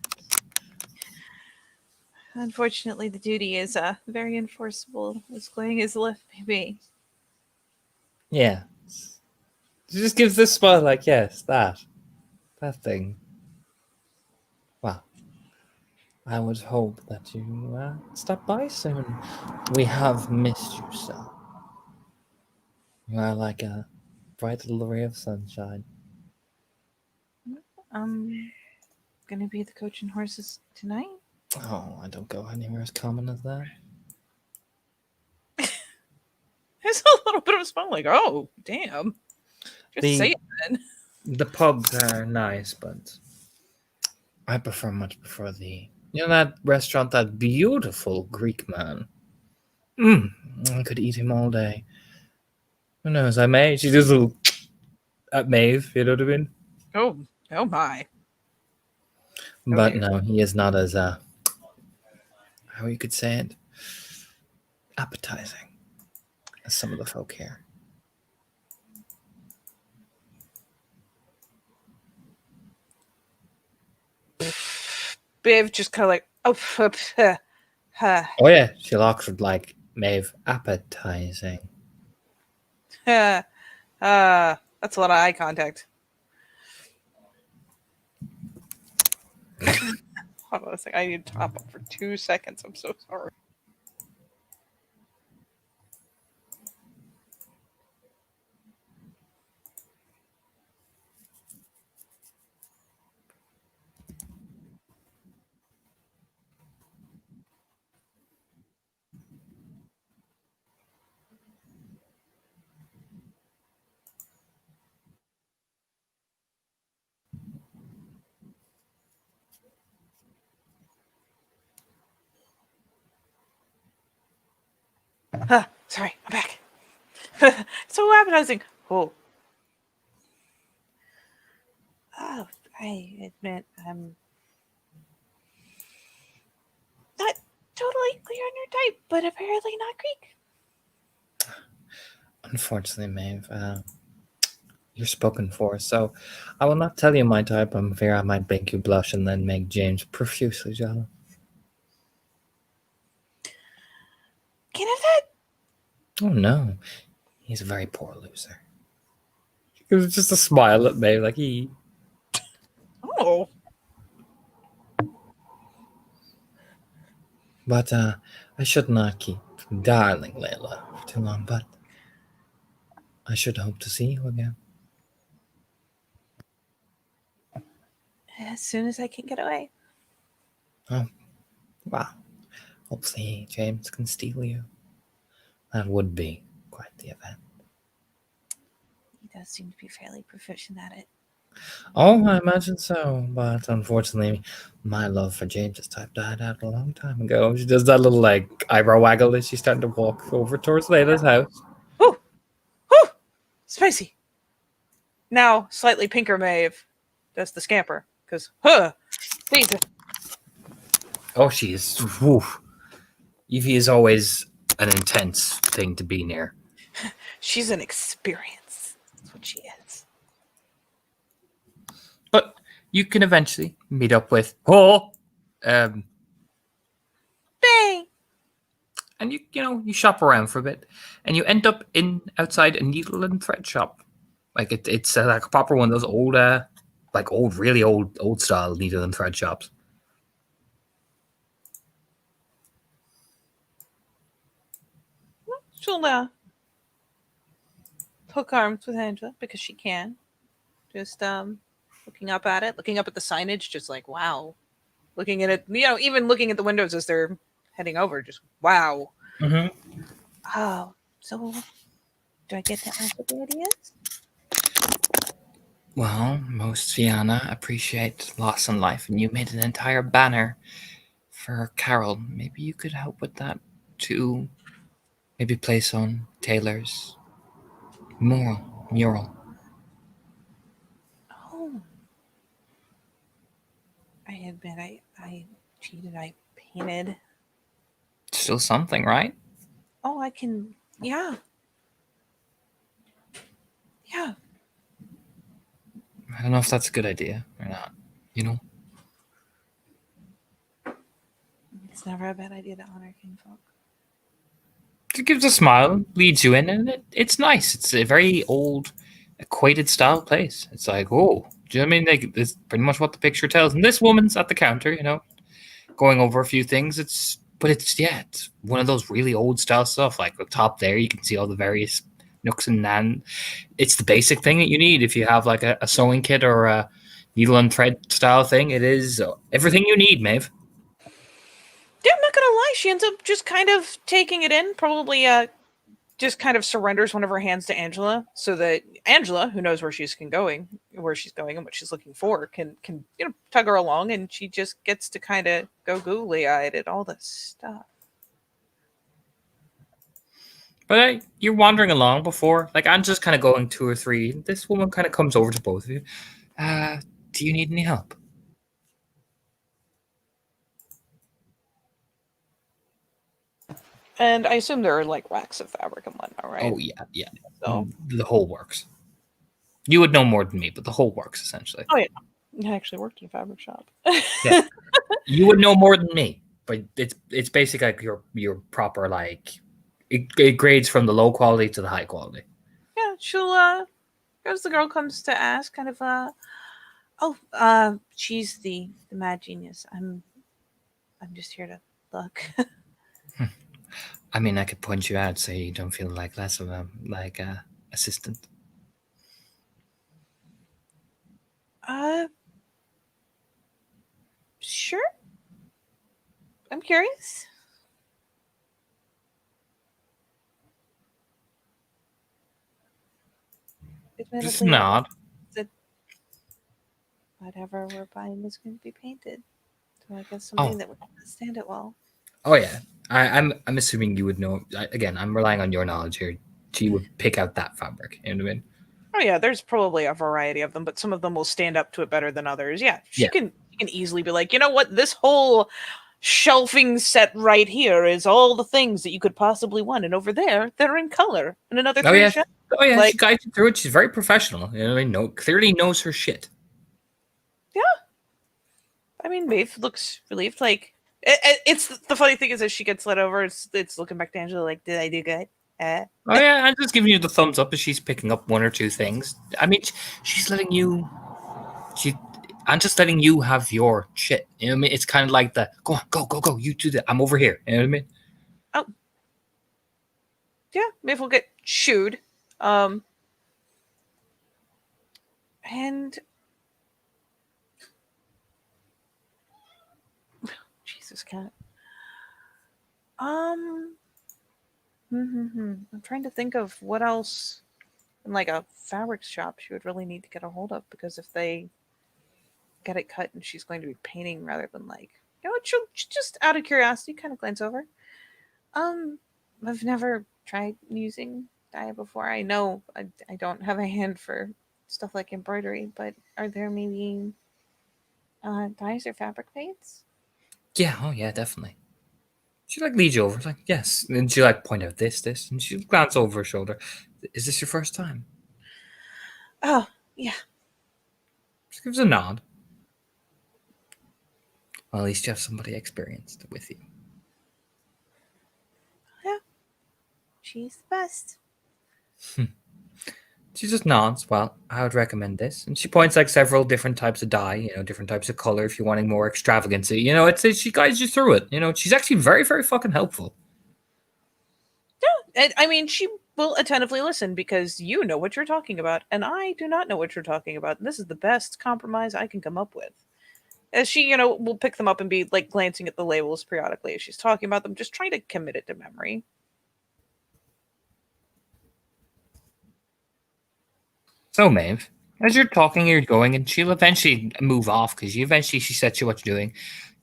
Speaker 2: Unfortunately, the duty is very enforceable, as glowing as lift may be.
Speaker 3: Yeah. She just gives this smile, yes, that thing. Well, I would hope that you stop by soon. We have missed you so. You are like a bright little ray of sunshine.
Speaker 2: Gonna be the Coach and Horses tonight.
Speaker 3: Oh, I don't go anywhere as common as that.
Speaker 2: There's a little bit of a smile, like, oh, damn. Just say it then.
Speaker 3: The pubs are nice, but I much prefer that restaurant, that beautiful Greek man. I could eat him all day. Who knows? I may. She does a little at Maeve, you know what I mean?
Speaker 2: Oh my.
Speaker 3: But
Speaker 2: dear.
Speaker 3: no, he is not as how you could say it, appetizing as some of the folk here.
Speaker 2: Biv just kind of like,
Speaker 3: Oh yeah, she looks like Maeve, appetizing.
Speaker 2: that's a lot of eye contact. Hold on a second. I need to top up for 2 seconds. I'm so sorry. Sorry, I'm back. So appetizing. Oh, I admit I'm not totally clear on your type, but apparently not Greek.
Speaker 3: Unfortunately, Maeve, you're spoken for, so I will not tell you my type. I'm afraid I might make you blush and then make James profusely jealous.
Speaker 2: Can I have that?
Speaker 3: Oh no, he's a very poor loser. It was just a smile at Maeve, like he.
Speaker 2: Oh.
Speaker 3: But I should not keep darling Layla for too long, but I should hope to see you again.
Speaker 2: As soon as I can get away.
Speaker 3: Oh, wow. Hopefully James can steal you. That would be quite the event.
Speaker 2: He does seem to be fairly proficient at it.
Speaker 3: Oh, I imagine so, but unfortunately, my love for James's type died out a long time ago. She does that little eyebrow waggle as she's starting to walk over towards Layla's house.
Speaker 2: Whoo! Whoo! Spicy. Now, slightly pinker Maeve. That's the scamper. Because, please.
Speaker 3: Oh, she is. Woof. Evie is always an intense thing to be near.
Speaker 2: She's an experience. That's what she is.
Speaker 1: But you can eventually meet up with and you shop around for a bit, and you end up outside a needle and thread shop. Like it's like a proper one of those old, really old style needle and thread shops.
Speaker 2: She'll hook arms with Angela because she can. Just looking up at it, looking up at the signage, just like wow. Looking at it, even looking at the windows as they're heading over, just wow.
Speaker 3: Mm-hmm.
Speaker 2: Oh, so do I get to ask what the idea is?
Speaker 1: Well, most Fianna appreciate loss in life, and you made an entire banner for Carol. Maybe you could help with that too. Maybe place on Taylor's mural.
Speaker 2: Oh, I admit I cheated. I painted.
Speaker 1: Still something, right?
Speaker 2: Oh, I can. Yeah. Yeah.
Speaker 1: I don't know if that's a good idea or not. You know?
Speaker 2: It's never a bad idea to honor kinfolk.
Speaker 1: It gives a smile, leads you in, and it's nice. It's a very old, equated style place. It's like, oh, do you know what I mean? Like, it's pretty much what the picture tells. And this woman's at the counter, going over a few things. It's one of those really old style stuff. Like up top there, you can see all the various nooks and nan. It's the basic thing that you need if you have like a sewing kit or a needle and thread style thing. It is everything you need, Maeve.
Speaker 2: Yeah, I'm not gonna lie. She ends up just kind of taking it in. Probably just kind of surrenders one of her hands to Angela, so that Angela, who knows where she's going, and what she's looking for, can tug her along, and she just gets to kind of go googly eyed at all this stuff.
Speaker 1: But you're wandering along before, like I'm just kind of going two or three. This woman kind of comes over to both of you. Do you need any help?
Speaker 2: And I assume there are like racks of fabric and whatnot, right?
Speaker 1: Oh yeah.
Speaker 2: So,
Speaker 1: The whole works. You would know more than me, but the whole works essentially.
Speaker 2: oh yeah, I actually worked in a fabric shop.
Speaker 1: Yeah, you would know more than me, but it's basically like your proper like it grades from the low quality to the high quality.
Speaker 2: Yeah, she'll as the girl comes to ask, kind of she's the mad genius. I'm just here to look.
Speaker 1: I mean, I could point you out so you don't feel like less of a assistant.
Speaker 2: uh sure. I'm curious.
Speaker 1: Just
Speaker 2: Admittedly,
Speaker 1: nod.
Speaker 2: that whatever we're buying is going to be painted. So I guess somebody
Speaker 1: Oh.
Speaker 2: that would understand it well.
Speaker 1: Oh yeah, I'm assuming you would know. Again, I'm relying on your knowledge here. She would pick out that fabric. You know what I mean?
Speaker 2: Oh yeah, there's probably a variety of them, but some of them will stand up to it better than others. Yeah,
Speaker 1: Yeah.
Speaker 2: she can easily be like, you know what, this whole shelving set right here is all the things that you could possibly want, and over there they're in color, and another
Speaker 1: Oh
Speaker 2: three
Speaker 1: yeah.
Speaker 2: shelves.
Speaker 1: Oh yeah.
Speaker 2: Like,
Speaker 1: She guides you through it. She's very professional. You know what I mean? No, clearly knows her shit.
Speaker 2: yeah. I mean, Maeve looks relieved. Like, it's the funny thing is, as she gets let over, it's looking back to Angela like, did I do good?
Speaker 1: Oh yeah, I'm just giving you the thumbs up as she's picking up one or two things. I mean, she's letting you. I'm just letting you have your shit. You know what I mean? It's kind of like the go on, go. You do that. I'm over here. You know what I mean?
Speaker 2: Oh, yeah. Maeve will get shooed. And Jesus, cat. I'm trying to think of what else in like a fabric shop she would really need to get a hold of, because if they get it cut and she's going to be painting rather than like, she'll just out of curiosity kind of glance over. I've never tried using dye before. I know I don't have a hand for stuff like embroidery, but are there maybe dyes or fabric paints?
Speaker 1: Yeah. Oh yeah, definitely. She like leads you over. Like yes, and she like point out this, and she glance over her shoulder. Is this your first time?
Speaker 2: Oh, yeah.
Speaker 1: She gives a nod. Well, at least you have somebody experienced with you.
Speaker 2: She's the best.
Speaker 3: She just nods. Well, I would recommend this, and she points like several different types of dye, different types of color. If you're wanting more extravagancy, she guides you through it. She's actually very, very fucking helpful.
Speaker 2: Yeah, I mean, she will attentively listen because you know what you're talking about, and I do not know what you're talking about. And this is the best compromise I can come up with. As she, will pick them up and be like glancing at the labels periodically as she's talking about them, just trying to commit it to memory.
Speaker 3: So, Maeve, as you're talking, you're going, and she'll eventually move off because she sets you what you're doing.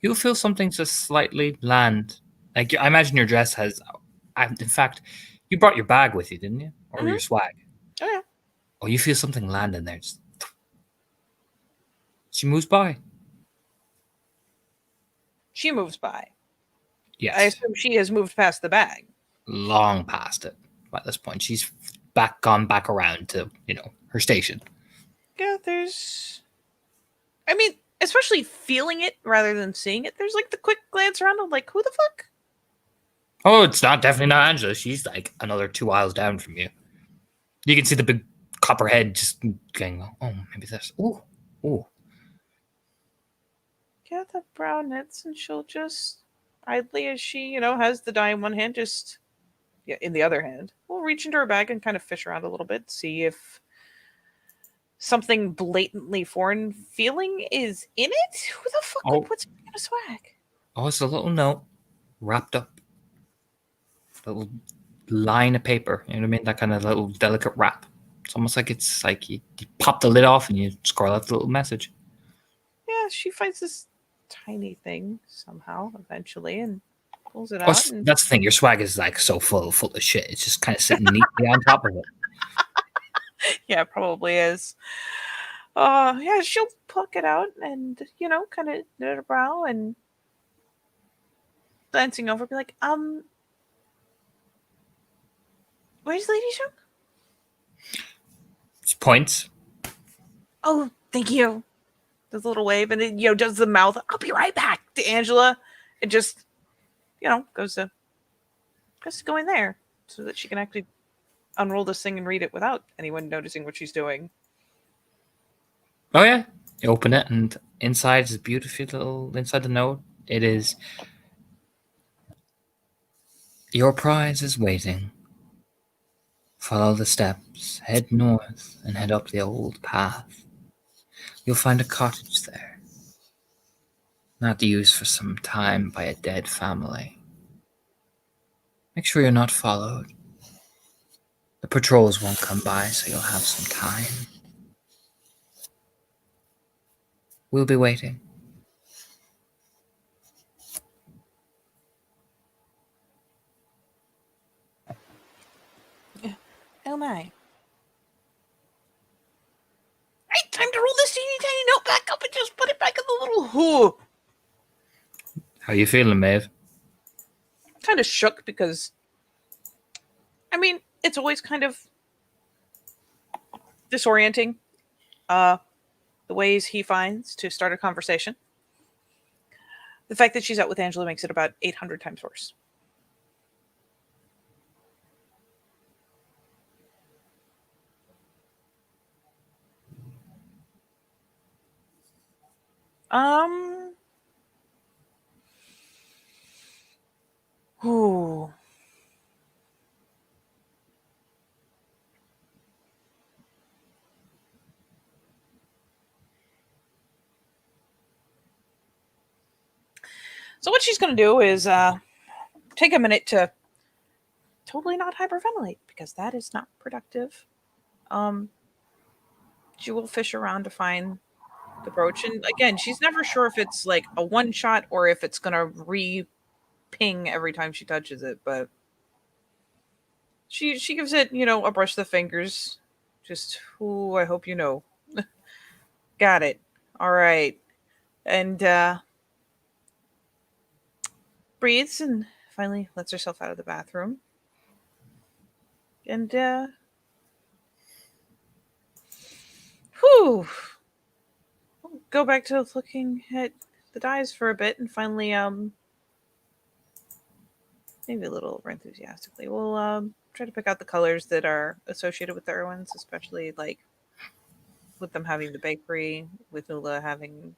Speaker 3: You'll feel something just slightly land. Like I imagine your dress has. In fact, you brought your bag with you, didn't you, or your swag?
Speaker 2: Oh yeah.
Speaker 3: Oh, you feel something land in there. She moves by.
Speaker 2: She moves by.
Speaker 3: Yes.
Speaker 2: I assume she has moved past the bag.
Speaker 3: Long past it by this point. She's gone back around to, her station.
Speaker 2: Yeah, I mean, especially feeling it rather than seeing it, there's like the quick glance around of like, who the fuck?
Speaker 3: Oh, it's definitely not Angela. She's like another 2 aisles down from you. You can see the big copper head just going, oh, maybe this. Ooh.
Speaker 2: Yeah, the brow knits, and she'll just idly, as she, has the die in one hand, just in the other hand, we'll reach into her bag and kind of fish around a little bit, see if something blatantly foreign feeling is in it. Who the fuck would put something in a swag?
Speaker 3: Oh, it's a little note wrapped up. A little line of paper. You know what I mean? That kind of little delicate wrap. It's almost like it's like you pop the lid off and you scroll out the little message.
Speaker 2: Yeah, she finds this tiny thing somehow eventually and pulls it out. And
Speaker 3: That's the thing. Your swag is like so full of shit. It's just kind of sitting neatly on top of it.
Speaker 2: yeah, it probably is. Yeah, she'll pluck it out and kind of knit her brow and glancing over, be like, where's Lady Shook?
Speaker 3: She points.
Speaker 2: Oh, thank you. Does a little wave and it, does the mouth. I'll be right back to Angela. It just, goes to go in there so that she can actually unroll this thing and read it without anyone noticing what she's doing.
Speaker 3: Oh yeah, you open it and inside is beautiful little. Inside the note, it is. Your prize is waiting. Follow the steps, head north, and head up the old path. You'll find a cottage there, not used for some time by a dead family. Make sure you're not followed. The patrols won't come by, so you'll have some time. We'll be waiting.
Speaker 2: Oh my. Right, time to roll this teeny tiny note back up and just put it back in the little hoo.
Speaker 3: How you feeling, Maeve?
Speaker 2: Kind of shook because, I mean, it's always kind of disorienting the ways he finds to start a conversation. The fact that she's out with Angela makes it about 800 times worse. Ooh. So what she's going to do is take a minute to totally not hyperventilate because that is not productive. She will fish around to find the brooch, and again, she's never sure if it's like a one shot or if it's going to re-ping every time she touches it, but she gives it, a brush of the fingers. Just, ooh, I hope you know. Got it. All right. And breathes and finally lets herself out of the bathroom. And whew. We'll go back to looking at the dies for a bit and finally maybe a little over enthusiastically. We'll try to pick out the colors that are associated with the Irwins, especially like with them having the bakery, with Nula having,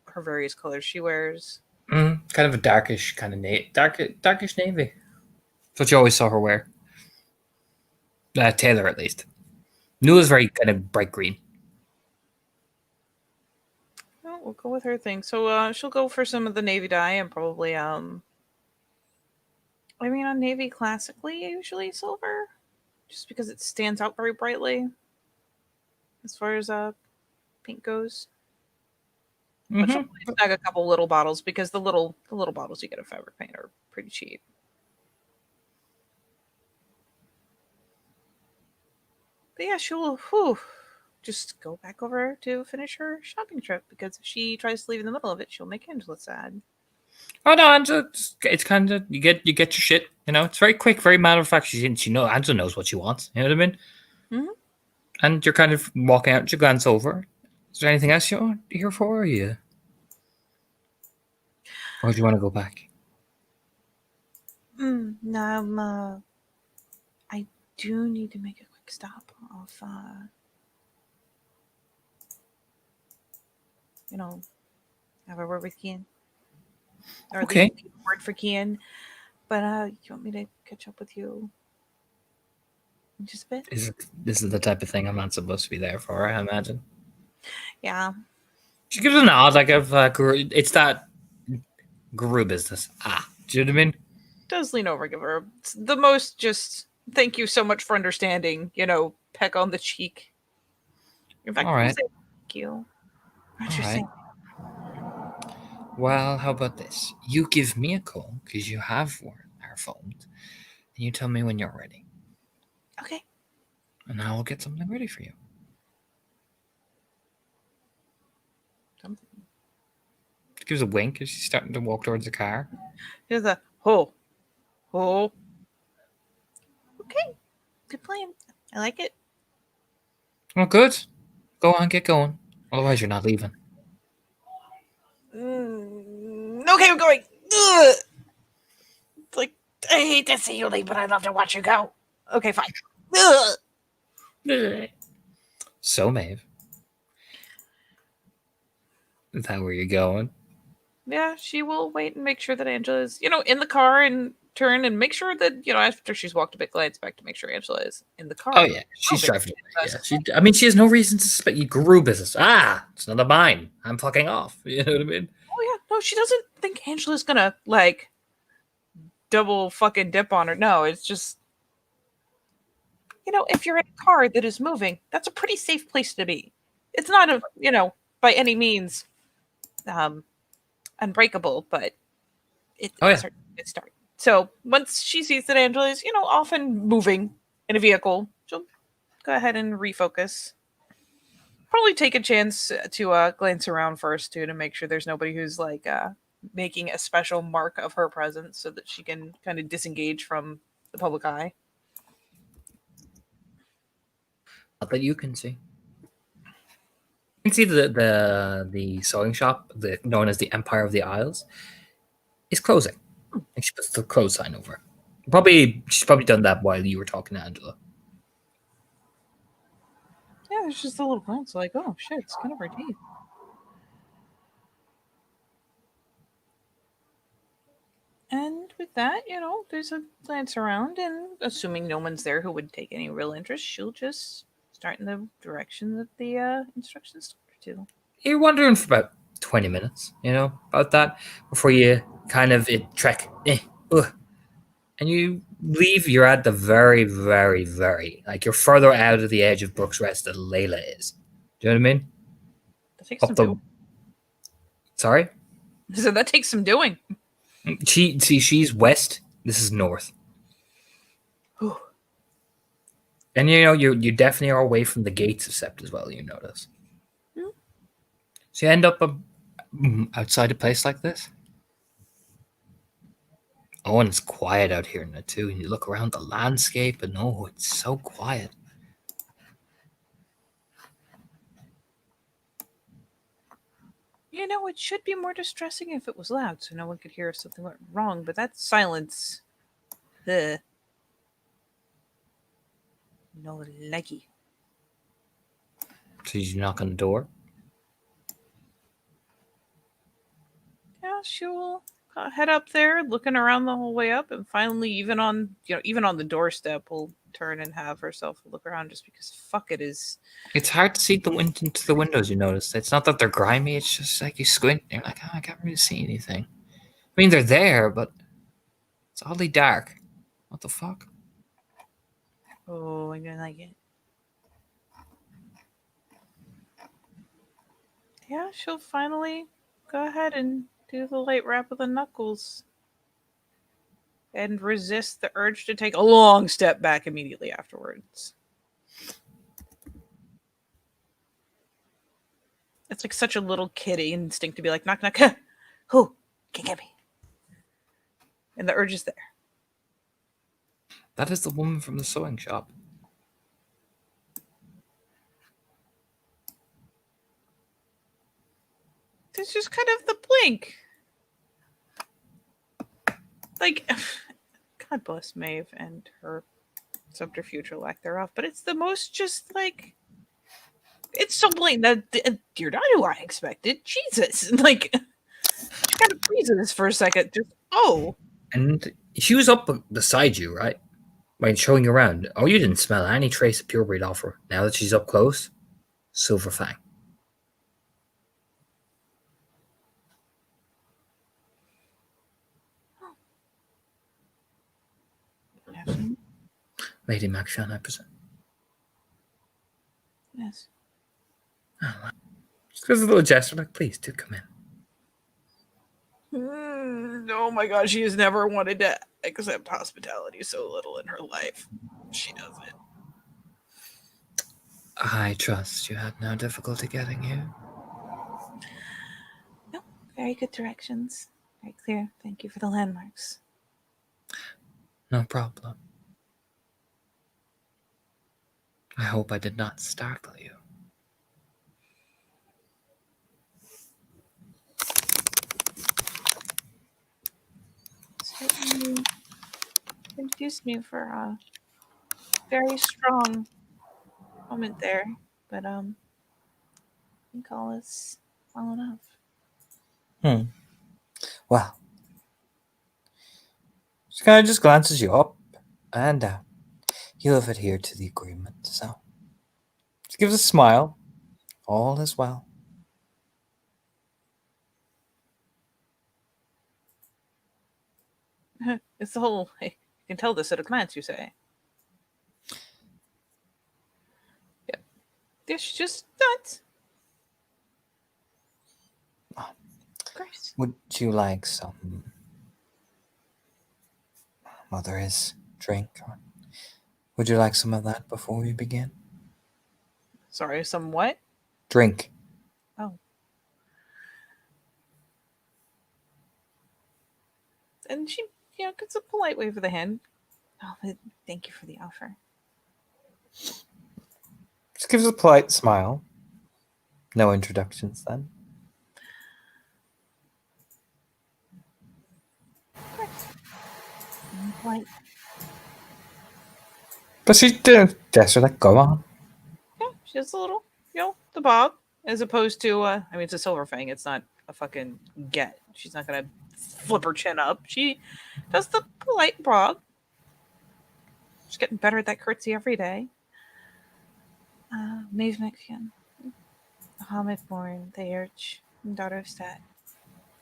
Speaker 2: her various colors she wears.
Speaker 1: Kind of a darkish kind of darkish navy. That's what you always saw her wear. Taylor, at least. Nula's very kind of bright green.
Speaker 2: Well, we'll go with her thing. So she'll go for some of the navy dye and probably I mean, on navy classically usually silver, just because it stands out very brightly as far as pink goes. But she'll probably snag a couple little bottles because the little bottles you get at Fabric Paint are pretty cheap. But yeah, she'll just go back over to finish her shopping trip, because if she tries to leave in the middle of it, she'll make Angela sad.
Speaker 1: Oh no, Angela! It's kind of you get your shit. It's very quick, very matter of fact. She Angela knows what she wants. You know what I mean?
Speaker 2: Mm-hmm.
Speaker 1: And you're kind of walking out. You glance over. Is there anything else you're here for? Or do you want to go back?
Speaker 2: No, I do need to make a quick stop off. Have a word with Kian. Or at
Speaker 1: Okay.
Speaker 2: least a word for Kian. But you want me to catch up with you in just a bit?
Speaker 1: This is the type of thing I'm not supposed to be there for, I imagine.
Speaker 2: Yeah.
Speaker 1: She gives a nod, like it's that guru business. Do you know what I mean?
Speaker 2: Does lean over, give her the most just thank you so much for understanding, peck on the cheek. In fact,
Speaker 1: All right.
Speaker 2: say thank you.
Speaker 1: All right. Well, how about this? You give me a call, because you have our phones, and you tell me when you're ready.
Speaker 2: Okay.
Speaker 1: And I will get something ready for you.
Speaker 2: Something.
Speaker 1: She gives a wink as she's starting to walk towards the car.
Speaker 2: Here's a ho. Okay. Good plan. I like it.
Speaker 1: Oh, good. Go on, get going. Otherwise, you're not leaving.
Speaker 2: Okay, I'm going. Ugh. It's like, I hate to see you leave, but I'd love to watch you go. Okay, fine. Ugh.
Speaker 1: So, Maeve, is that where you're going?
Speaker 2: Yeah, she will wait and make sure that Angela's, in the car, and turn and make sure that, after she's walked a bit, glance back to make sure Angela is in the car.
Speaker 1: Oh, yeah. She's driving away. Yeah, she has no reason to suspect you guru business. It's none of mine. I'm fucking off. You know what I mean?
Speaker 2: Oh, yeah. No, she doesn't think Angela's gonna, double fucking dip on her. No, it's just, if you're in a car that is moving, that's a pretty safe place to be. It's not by any means unbreakable, but it's a good start. So once she sees that Angela is, often moving in a vehicle, she'll go ahead and refocus. Probably take a chance to glance around first too, to make sure there's nobody who's making a special mark of her presence, so that she can kind of disengage from the public eye.
Speaker 1: Not that you can see. You can see the sewing shop, known as the Empire of the Isles, is closing. And she puts the close sign over. She's probably done that while you were talking to Angela.
Speaker 2: Yeah, there's just a little glance like, oh shit, it's kind of her teeth. And with that, there's a glance around, and assuming no one's there who would take any real interest, she'll just start in the direction that the instructions told her to.
Speaker 1: You're wandering for about 20 minutes, about that, before you kind of trek. And you leave, you're at the very, very, very, you're further out of the edge of Brooks Rest than Layla is. Do you know what I mean?
Speaker 2: That takes some doing.
Speaker 1: Sorry?
Speaker 2: So that takes some doing.
Speaker 1: She's west. This is north. And you definitely are away from the gates of Sept as well. You notice. So you end up outside a place like this. Oh, and it's quiet out here now too. And you look around the landscape, and it's so quiet.
Speaker 2: It should be more distressing if it was loud, so no one could hear if something went wrong. But that silence, No leggy.
Speaker 3: So you knock on the door.
Speaker 2: Yeah, she will head up there, looking around the whole way up, and finally, even on the doorstep, will turn and have herself look around, just because fuck it is.
Speaker 3: It's hard to see into the windows. You notice it's not that they're grimy. It's just like you squint. And you're like, oh, I can't really see anything. I mean, they're there, but it's oddly dark. What the fuck?
Speaker 2: Oh, I don't like it. Yeah, she'll finally go ahead and do the light rap of the knuckles and resist the urge to take a long step back immediately afterwards. It's like such a little kitty instinct to be like, knock, knock, who can get me? And the urge is there.
Speaker 3: That is the woman from the sewing shop.
Speaker 2: It's just kind of the blink. Like, God bless Maeve and her subterfuge or lack thereof, but it's the most just like, it's so blatant that you're not who I expected. Jesus. Like, she kind of freezes for a second. Just, oh.
Speaker 3: And she was up beside you, right? When showing you around. Oh, you didn't smell any trace of purebred off her. Now that she's up close, Silver Fang.
Speaker 2: Yes.
Speaker 3: Lady Maxian, I presume.
Speaker 2: Yes.
Speaker 3: Oh, wow. Just gives a little gesture, like, please do come in.
Speaker 2: Oh my god, she has never wanted to accept hospitality so little in her life. She does it.
Speaker 3: I trust you had no difficulty getting here.
Speaker 2: No, very good directions. Very clear. Thank you for the landmarks.
Speaker 3: No problem. I hope I did not startle you.
Speaker 2: Certainly confused me for a very strong moment there, but I think all is well enough.
Speaker 3: Well, she kind of just glances you up and down. You have adhered to the agreement, so she gives a smile. All is well.
Speaker 2: It's the whole, hey, you can tell this at a glance, you say. Yeah. It's just nuts. Grace.
Speaker 3: Would you like some? Well, there is drink. Would you like some of that before we begin?
Speaker 2: Sorry, some what?
Speaker 3: Drink.
Speaker 2: Oh. And she, gets a polite wave of the hand. Oh, but thank you for the offer.
Speaker 3: Just gives a polite smile. No introductions then.
Speaker 2: Polite.
Speaker 3: But she did gesture like, go on.
Speaker 2: Yeah, she has a little, the bob, as opposed to, it's a silver fang. It's not a fucking get. She's not gonna flip her chin up. She does the polite bob. She's getting better at that curtsy every day. Maeve Mexian, Hamid born, the Urch, daughter of Stat,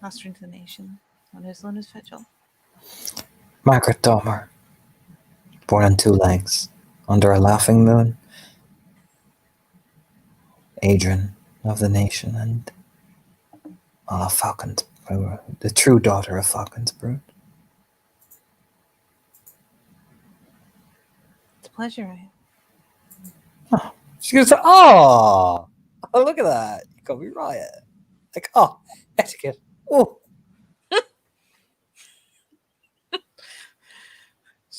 Speaker 2: Nostrum to the nation, known as Vigil.
Speaker 3: Margaret Dahmer, born on two legs, under a laughing moon. Adrian of the nation and Falcon's Brood, the true daughter of Falcon's Brood.
Speaker 2: It's a pleasure.
Speaker 3: She goes, oh, look at that. You got me right. Like, oh, etiquette. Oh,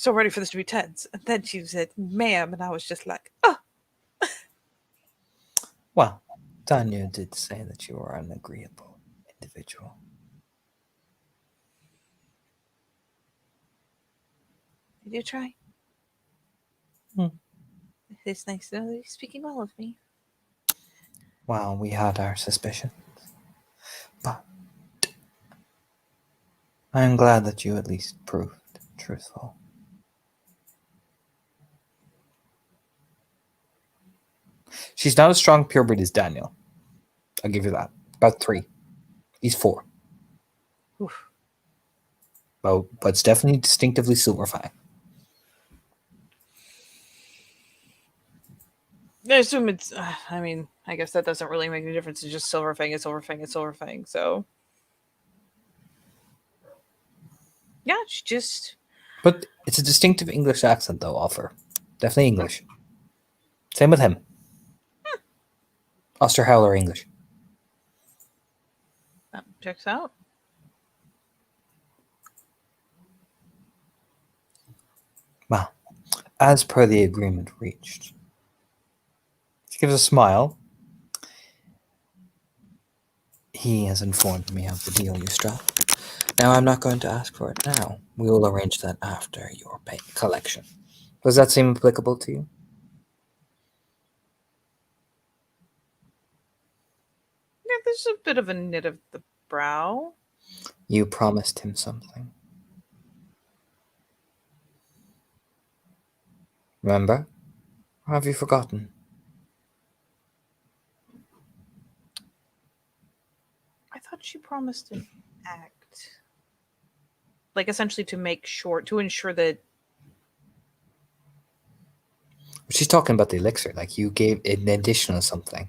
Speaker 2: So ready for this to be tense. And then she said, ma'am, and I was just like, oh.
Speaker 3: well, Tanya did say that you were an agreeable individual.
Speaker 2: Did you try?
Speaker 3: Hmm.
Speaker 2: It's nice to know that you're speaking well of me.
Speaker 3: Well, we had our suspicions, but I am glad that you at least proved truthful. She's not as strong purebred as Daniel. I'll give you that. About 3. He's 4.
Speaker 2: Oof.
Speaker 3: Well, but it's definitely distinctively silver fang.
Speaker 2: I assume it's. I mean, I guess that doesn't really make any difference. It's just Silver Fang. It's Silver Fang. It's Silver Fang. So, yeah, she just.
Speaker 3: But it's a distinctive English accent, though, offer. Definitely English. Same with him. Osterhauer English.
Speaker 2: That checks out.
Speaker 3: Well, as per the agreement reached. She gives a smile. He has informed me of the deal you struck. Now I'm not going to ask for it now. We will arrange that after your pay collection. Does that seem applicable to you?
Speaker 2: Yeah, there's a bit of a knit of the brow.
Speaker 3: You promised him something. Remember? Or have you forgotten?
Speaker 2: I thought she promised an act. Like, essentially to ensure that.
Speaker 3: She's talking about the elixir, like you gave an additional something.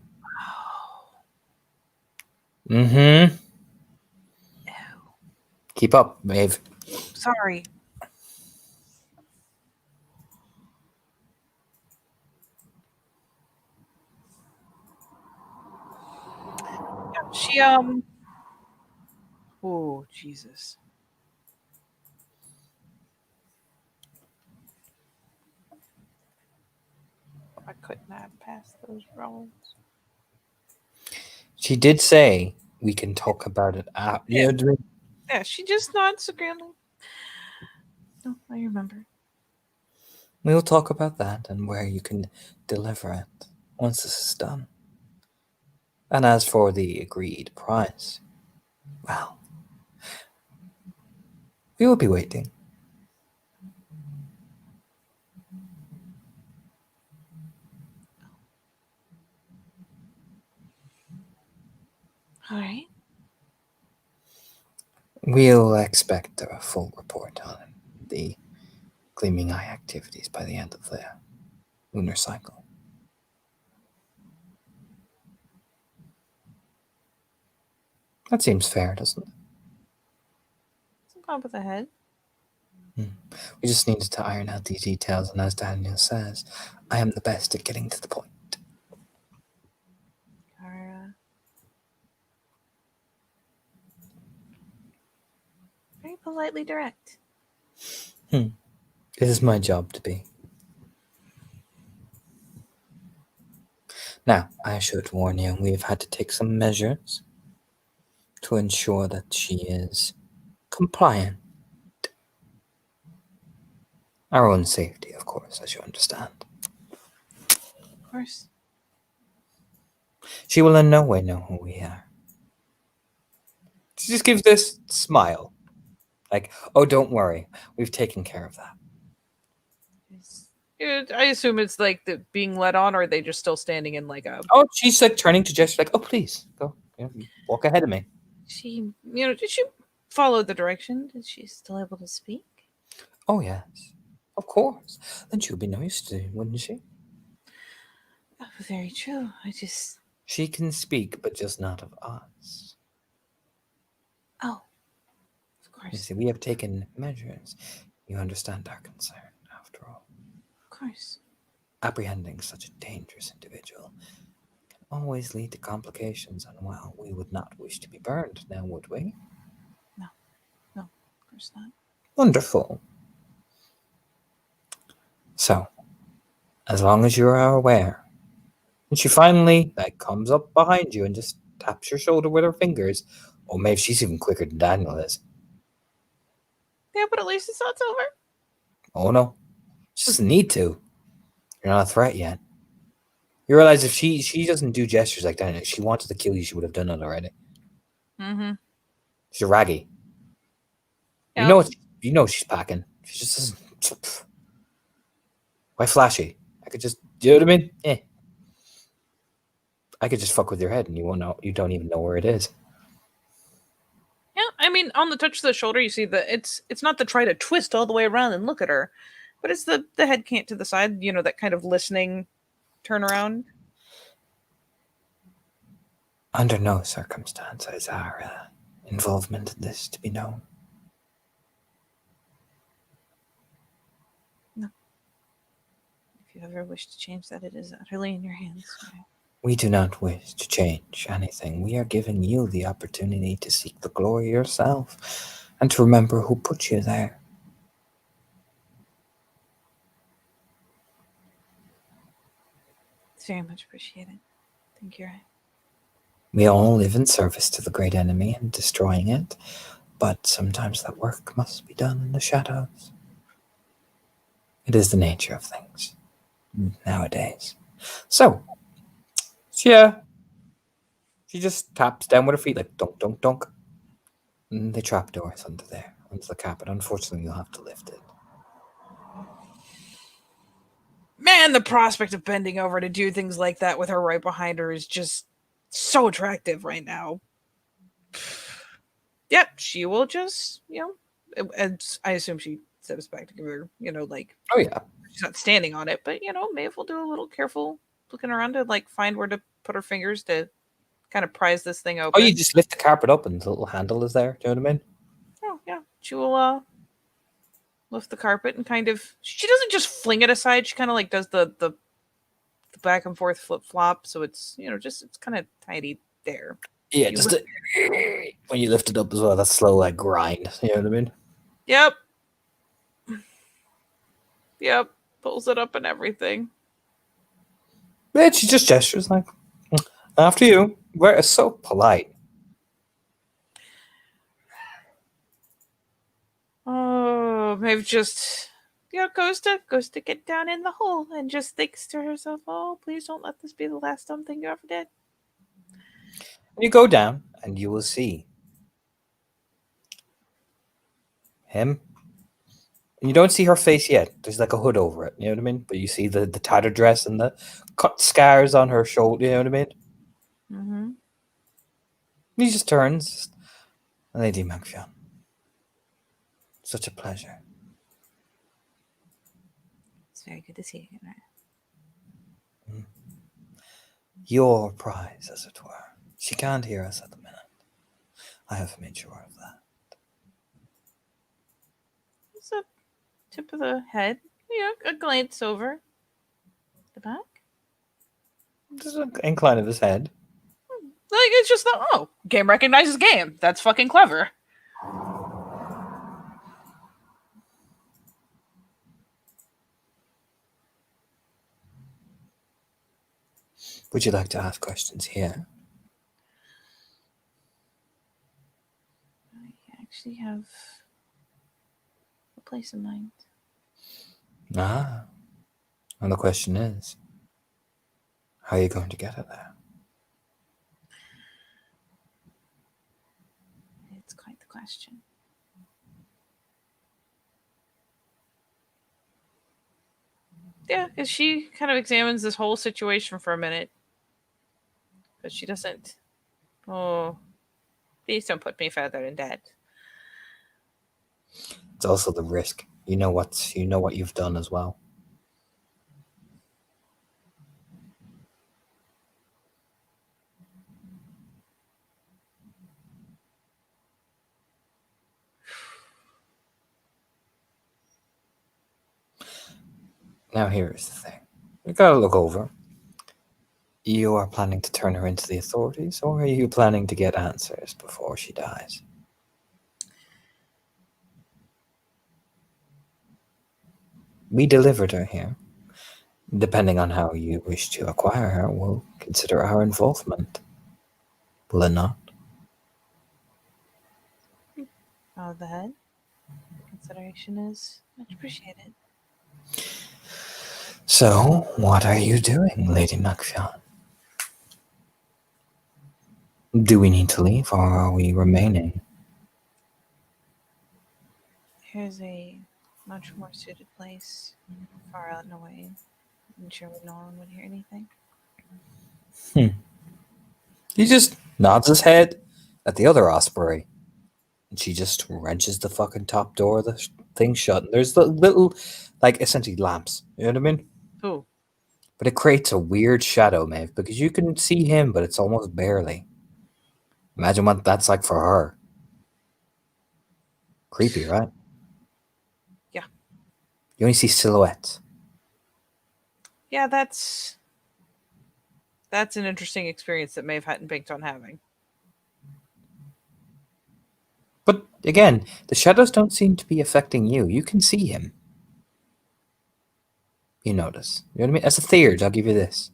Speaker 3: Mm-hmm. Keep up, Maeve.
Speaker 2: Sorry. Yeah, she, oh, Jesus. I couldn't have passed those rolls.
Speaker 3: She did say we can talk about it after.
Speaker 2: Yeah.
Speaker 3: You know,
Speaker 2: Yeah, she just nods agreeably. No, I remember.
Speaker 3: we'll talk about that and where you can deliver it once this is done. And as for the agreed price, well, we will be waiting.
Speaker 2: All right.
Speaker 3: We'll expect a full report on the Gleaming Eye activities by the end of the lunar cycle. That seems fair, doesn't it?
Speaker 2: It's a bob with a head.
Speaker 3: We just needed to iron out these details, and as Daniel says, I am the best at getting to the point.
Speaker 2: Are, very politely direct.
Speaker 3: It is my job to be. Now, I should warn you, we've had to take some measures to ensure that she is compliant. Our own safety, of course, as you understand.
Speaker 2: Of course.
Speaker 3: She will in no way know who we are. She just gives this smile. Like, oh, don't worry. We've taken care of that.
Speaker 2: I assume it's like the being led on, or are they just still standing in like a.
Speaker 3: Oh, she's like turning to gesture, like, oh, please, go. Walk ahead of me.
Speaker 2: She, did she follow the direction? Is she still able to speak?
Speaker 3: Oh, yes. Of course. Then she would be no use to you, wouldn't she?
Speaker 2: Oh, very true.
Speaker 3: She can speak, but just not of us.
Speaker 2: Oh, of
Speaker 3: You
Speaker 2: course.
Speaker 3: see, we have taken measures. You understand our concern, after all.
Speaker 2: Of course.
Speaker 3: Apprehending such a dangerous individual can always lead to complications, and well, we would not wish to be burned now, would we?
Speaker 2: No, of course not.
Speaker 3: Wonderful. So, as long as you are aware, and she finally comes up behind you and just taps your shoulder with her fingers. Oh, maybe she's even quicker than Daniel is.
Speaker 2: Yeah, but at least it's not silver.
Speaker 3: Oh no, she doesn't need to. You're not a threat yet. You realize if she doesn't do gestures like that, if she wanted to kill you, she would have done it already.
Speaker 2: Mm-hmm.
Speaker 3: She's a raggy.
Speaker 2: Yeah.
Speaker 3: You know she's packing. She just doesn't. Why flashy? I could just. Do you know what I mean? I could just fuck with your head, and you won't know. You don't even know where it is.
Speaker 2: Yeah, I mean, on the touch of the shoulder, you see that it's not to try to twist all the way around and look at her, but it's the head cant to the side. You know, that kind of listening turnaround.
Speaker 3: Under no circumstance is our involvement in this to be known.
Speaker 2: No. If you ever wish to change that, it is utterly in your hands.
Speaker 3: We do not wish to change anything. We are giving you the opportunity to seek the glory yourself and to remember who put you there.
Speaker 2: It's very much appreciated. Thank you.
Speaker 3: We all live in service to the great enemy and destroying it, but sometimes that work must be done in the shadows. It is the nature of things nowadays. So, yeah, she just taps down with her feet like dunk, dunk, dunk. And the trapdoor is under there, under the carpet. Unfortunately, you'll have to lift it.
Speaker 2: Man, the prospect of bending over to do things like that with her right behind her is just so attractive right now. Yep, she will just, and I assume she steps back to give her, like,
Speaker 3: Oh, yeah.
Speaker 2: she's not standing on it, but, Maeve will do a little careful looking around to, like, find where to put her fingers to kind of prise this thing
Speaker 3: Oh,
Speaker 2: open.
Speaker 3: you just lift the carpet up and the little handle is there. Do you know what I mean?
Speaker 2: Oh, yeah. She will lift the carpet and kind of, she doesn't just fling it aside. She kind of like does the back and forth flip flop. So it's, it's kind of tidy there.
Speaker 3: Yeah,
Speaker 2: You
Speaker 3: just when you lift it up as well, that slow like grind. You know what I mean?
Speaker 2: Yep. Yep. Pulls it up and everything.
Speaker 3: Yeah, she just gestures like, after you. We're so polite.
Speaker 2: Oh, Maeve just, goes to get down in the hole and just thinks to herself, oh, please don't let this be the last dumb thing you ever did.
Speaker 3: You go down and you will see him. And you don't see her face yet. There's like a hood over it. You know what I mean? But you see the tattered dress and the cut scars on her shoulder. You know what I mean?
Speaker 2: Mm-hmm.
Speaker 3: He just turns. Lady Macfion. Such a pleasure.
Speaker 2: It's very good to see you again.
Speaker 3: Mm. Your prize, as it were. She can't hear us at the minute. I have made sure of that.
Speaker 2: It's a tip of the head. A glance over the back.
Speaker 3: Just an incline of his head.
Speaker 2: Like, it's just game recognizes game. That's fucking clever.
Speaker 3: Would you like to ask questions here?
Speaker 2: I actually have a place in mind.
Speaker 3: Ah. And the question is, how are you going to get it there?
Speaker 2: It's quite the question. Yeah, because she kind of examines this whole situation for a minute. But she doesn't. Oh, please don't put me further in debt.
Speaker 3: It's also the risk. You know what you've done as well. Now here's the thing. You gotta look over. You are planning to turn her into the authorities, or are you planning to get answers before she dies? We delivered her here. Depending on how you wish to acquire her, we'll consider our involvement. Will it not?
Speaker 2: Oh, the head. Consideration is much appreciated.
Speaker 3: So, what are you doing, Lady Macfion? Do we need to leave, or are we remaining?
Speaker 2: Here's a much more suited place, far out and away. I'm sure no one would hear anything.
Speaker 3: He just nods his head at the other osprey, and she just wrenches the fucking top door of the thing shut. And there's the little, like, essentially lamps. You know what I mean?
Speaker 2: Who?
Speaker 3: But it creates a weird shadow, Maeve, because you can see him, but it's almost barely. Imagine what that's like for her. Creepy, right?
Speaker 2: Yeah.
Speaker 3: You only see silhouettes.
Speaker 2: Yeah, that's an interesting experience that Maeve hadn't banked on having.
Speaker 3: But again, the shadows don't seem to be affecting you. You can see him. You notice. You know what I mean? As a theurge, I'll give you this.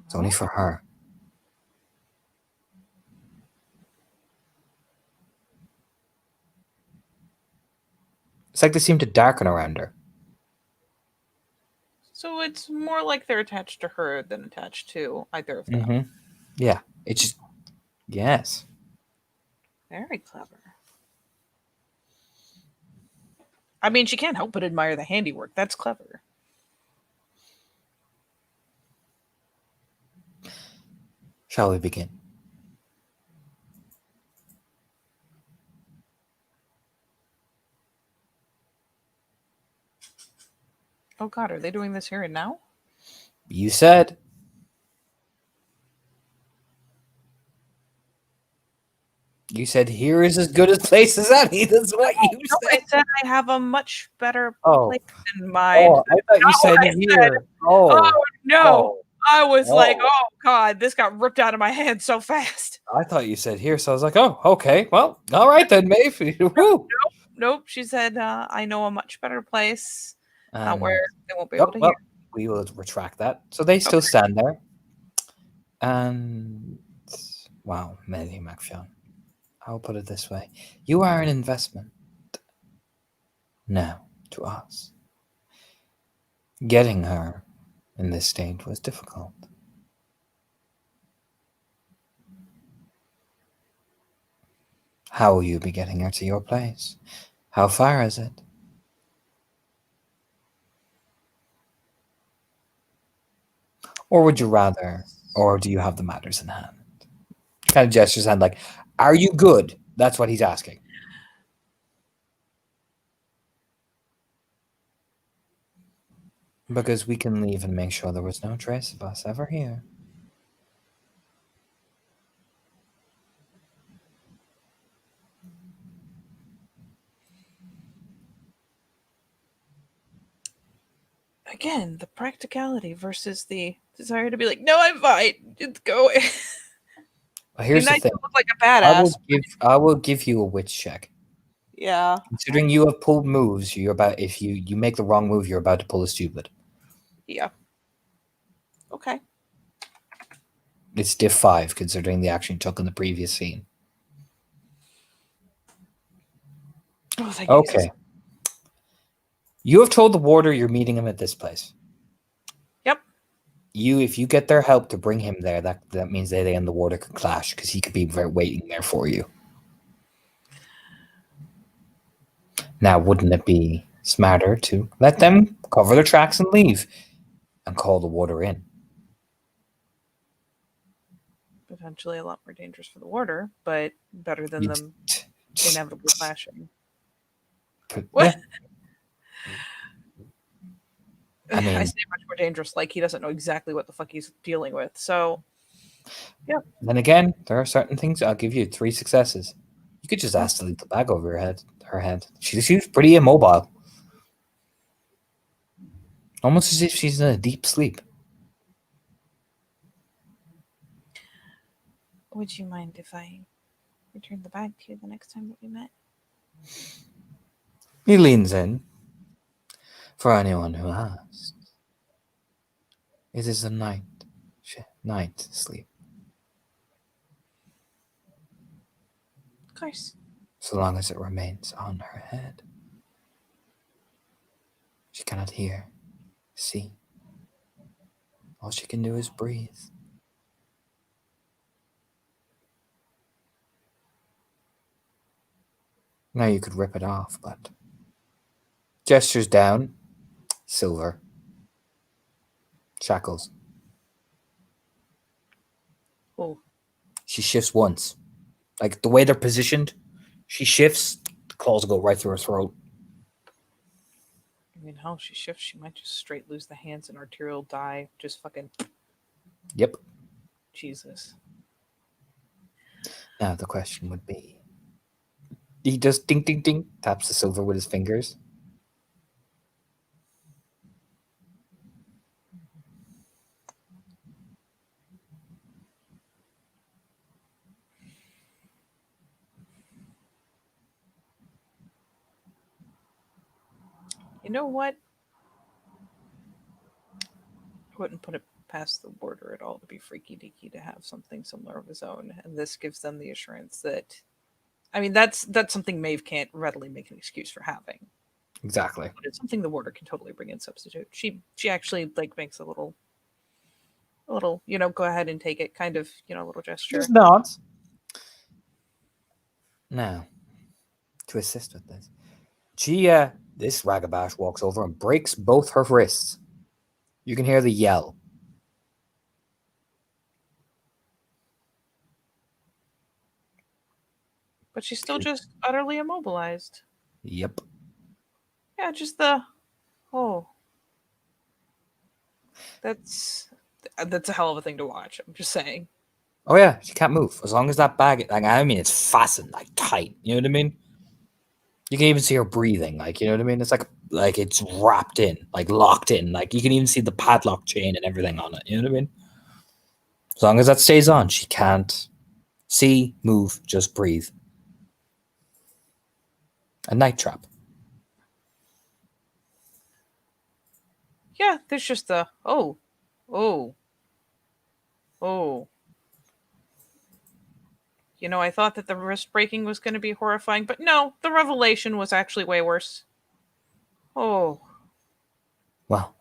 Speaker 3: It's only for her. It's like they seem to darken around her.
Speaker 2: So it's more like they're attached to her than attached to either of them.
Speaker 3: Mm-hmm. Yeah. It's just, yes.
Speaker 2: Very clever. I mean, she can't help but admire the handiwork. That's clever.
Speaker 3: Shall we begin?
Speaker 2: Oh God, are they doing this here and now?
Speaker 3: You said. You said here is as good a place as any. That's what you
Speaker 2: No,
Speaker 3: said.
Speaker 2: I said I have a much better
Speaker 3: Oh.
Speaker 2: place in mind.
Speaker 3: Oh, I thought you
Speaker 2: Not
Speaker 3: said
Speaker 2: what I
Speaker 3: here. Oh.
Speaker 2: Oh no. I was like,
Speaker 3: Oh.
Speaker 2: oh God, this got ripped out of my hand so fast.
Speaker 3: I thought you said here, so I was like, oh, okay. Well, all right then, Maeve. Woo.
Speaker 2: Nope. She said, I know a much better place where they won't be
Speaker 3: Oh,
Speaker 2: able to
Speaker 3: well,
Speaker 2: hear.
Speaker 3: we will retract that. So they still stand there. And wow, Melly McFion. I'll put it this way. You are an investment now to us. Getting her in this state was difficult. How will you be getting her to your place? How far is it? Or would you rather, or do you have the matters in hand? Kind of gestures hand like, are you good? That's what he's asking. Because we can leave and make sure there was no trace of us ever here.
Speaker 2: Again, the practicality versus the desire to be like, no, I'm fine. Just go away.
Speaker 3: Well, here's the
Speaker 2: nice
Speaker 3: thing.
Speaker 2: to look like a badass.
Speaker 3: I will give you a witch check.
Speaker 2: Yeah.
Speaker 3: Considering you have pulled moves, you're about if you make the wrong move, you're about to pull a stupid.
Speaker 2: Yeah. Okay.
Speaker 3: It's diff 5, considering the action you took in the previous scene.
Speaker 2: Oh, thank
Speaker 3: Okay.
Speaker 2: Jesus.
Speaker 3: You have told the warder you're meeting him at this place.
Speaker 2: Yep.
Speaker 3: If you get their help to bring him there, that means they and the warder could clash because he could be waiting there for you. Now, wouldn't it be smarter to let them cover their tracks and leave and call the warder in?
Speaker 2: Potentially a lot more dangerous for the warder, but better than them inevitably clashing. What?
Speaker 3: I mean,
Speaker 2: I say much more dangerous, like he doesn't know exactly what the fuck he's dealing with. So, yeah.
Speaker 3: Then again, there are certain things. I'll give you 3 successes. You could just ask to leave the bag over her head. She's pretty immobile. Almost as if she's in a deep sleep.
Speaker 2: Would you mind if I return the bag to you the next time that we met?
Speaker 3: He leans in. For anyone who asks, it is a night sleep.
Speaker 2: Of course.
Speaker 3: So long as it remains on her head. She cannot hear, see, All she can do is breathe. Now you could rip it off, but gestures down. Silver. Shackles.
Speaker 2: Oh,
Speaker 3: She shifts once. Like the way they're positioned, she shifts, the claws go right through her throat.
Speaker 2: I mean, how she shifts, she might just straight lose the hands and arterial die. Just fucking
Speaker 3: Yep.
Speaker 2: Jesus.
Speaker 3: Now the question would be, he just ding ding ding taps the silver with his fingers.
Speaker 2: You know what? I wouldn't put it past the warder at all to be freaky deaky to have something similar of his own, and this gives them the assurance that. I mean, that's something Maeve can't readily make an excuse for having.
Speaker 3: Exactly.
Speaker 2: But it's something the warder can totally bring in substitute. She actually like makes a little, go ahead and take it kind of, little gesture.
Speaker 3: Just nods. Now, to assist with this, this ragabash walks over and breaks both her wrists. You can hear the yell.
Speaker 2: But she's still just utterly immobilized.
Speaker 3: Yep.
Speaker 2: Yeah, just oh. That's a hell of a thing to watch. I'm just saying.
Speaker 3: Oh yeah, she can't move as long as that bag. Like I mean, it's fastened like tight. You know what I mean? You can even see her breathing. Like you know what I mean? It's like it's wrapped in, like locked in. Like you can even see the padlock chain and everything on it. You know what I mean? As long as that stays on, she can't see, move, just breathe. A night trap.
Speaker 2: Yeah, there's just oh. I thought that the wrist breaking was going to be horrifying, but no, the revelation was actually way worse. Oh.
Speaker 3: Well,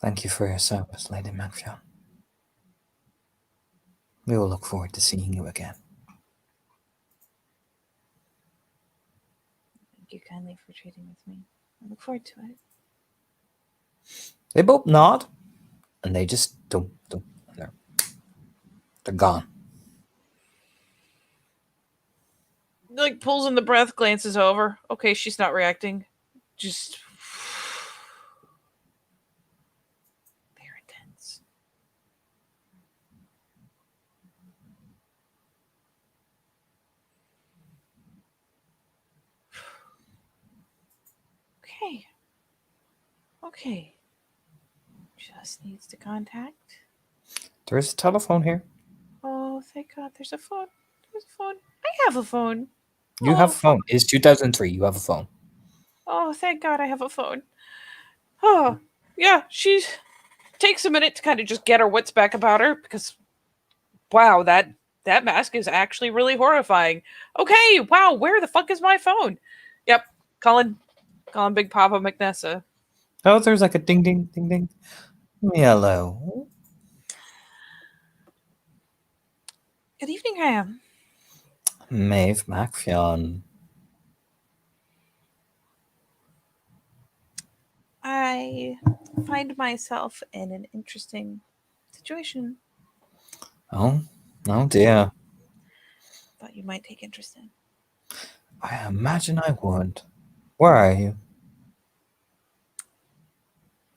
Speaker 3: thank you for your service, Lady Macfion. We will look forward to seeing you again.
Speaker 2: Thank you kindly for treating with me. I look forward to it.
Speaker 3: They both nod, and they just don't. They're gone.
Speaker 2: Like pulls in the breath, glances over. Okay, she's not reacting. Just they're intense. Okay. Just needs to contact.
Speaker 3: There is a telephone here.
Speaker 2: Oh, thank God, there's a phone. There's a phone. I have a phone.
Speaker 3: You have a phone. It's 2003. You have a phone.
Speaker 2: Oh, thank God I have a phone. Oh, yeah, she takes a minute to kind of just get her wits back about her because, wow, that mask is actually really horrifying. Okay, wow, where the fuck is my phone? Yep, calling Big Papa McNessa.
Speaker 3: Oh, there's like a ding ding ding ding. Hello.
Speaker 2: Good evening, Graham.
Speaker 3: Maeve Macfion.
Speaker 2: I find myself in an interesting situation.
Speaker 3: Oh dear.
Speaker 2: Thought you might take interest in.
Speaker 3: I imagine I would. Where are you?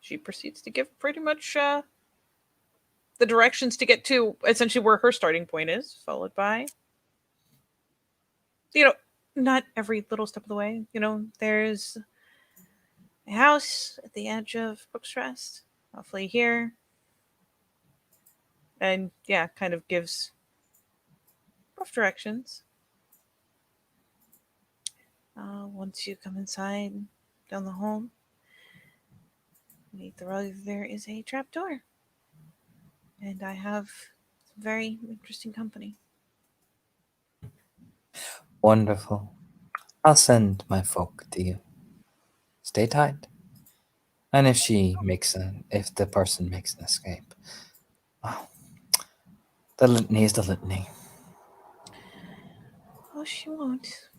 Speaker 2: She proceeds to give pretty much the directions to get to essentially where her starting point is, followed by, not every little step of the way. There's a house at the edge of Brook's Rest, roughly here. And yeah, kind of gives rough directions. Once you come inside, down the hall, beneath the rug, there is a trap door. And I have some very interesting company.
Speaker 3: Wonderful. I'll send my folk to you. Stay tight. And if if the person makes an escape, well, the litany is the litany.
Speaker 2: Oh, she won't.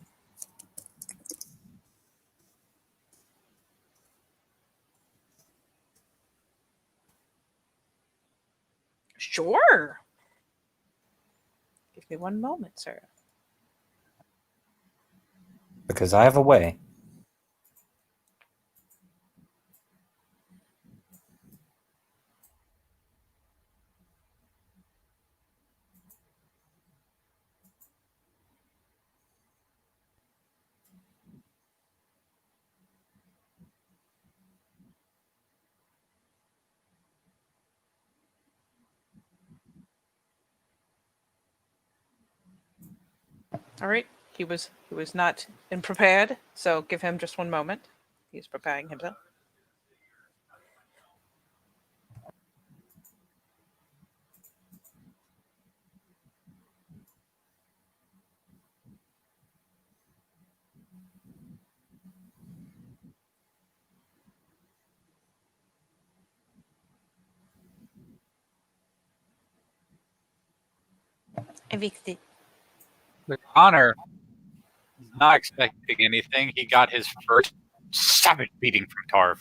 Speaker 2: Sure. Give me one moment, sir.
Speaker 3: Because I have a way.
Speaker 2: All right. He was not prepared, so give him just one moment. He's preparing himself. Evicted.
Speaker 4: Your Honor is not expecting anything. He got his first savage beating from Tarv.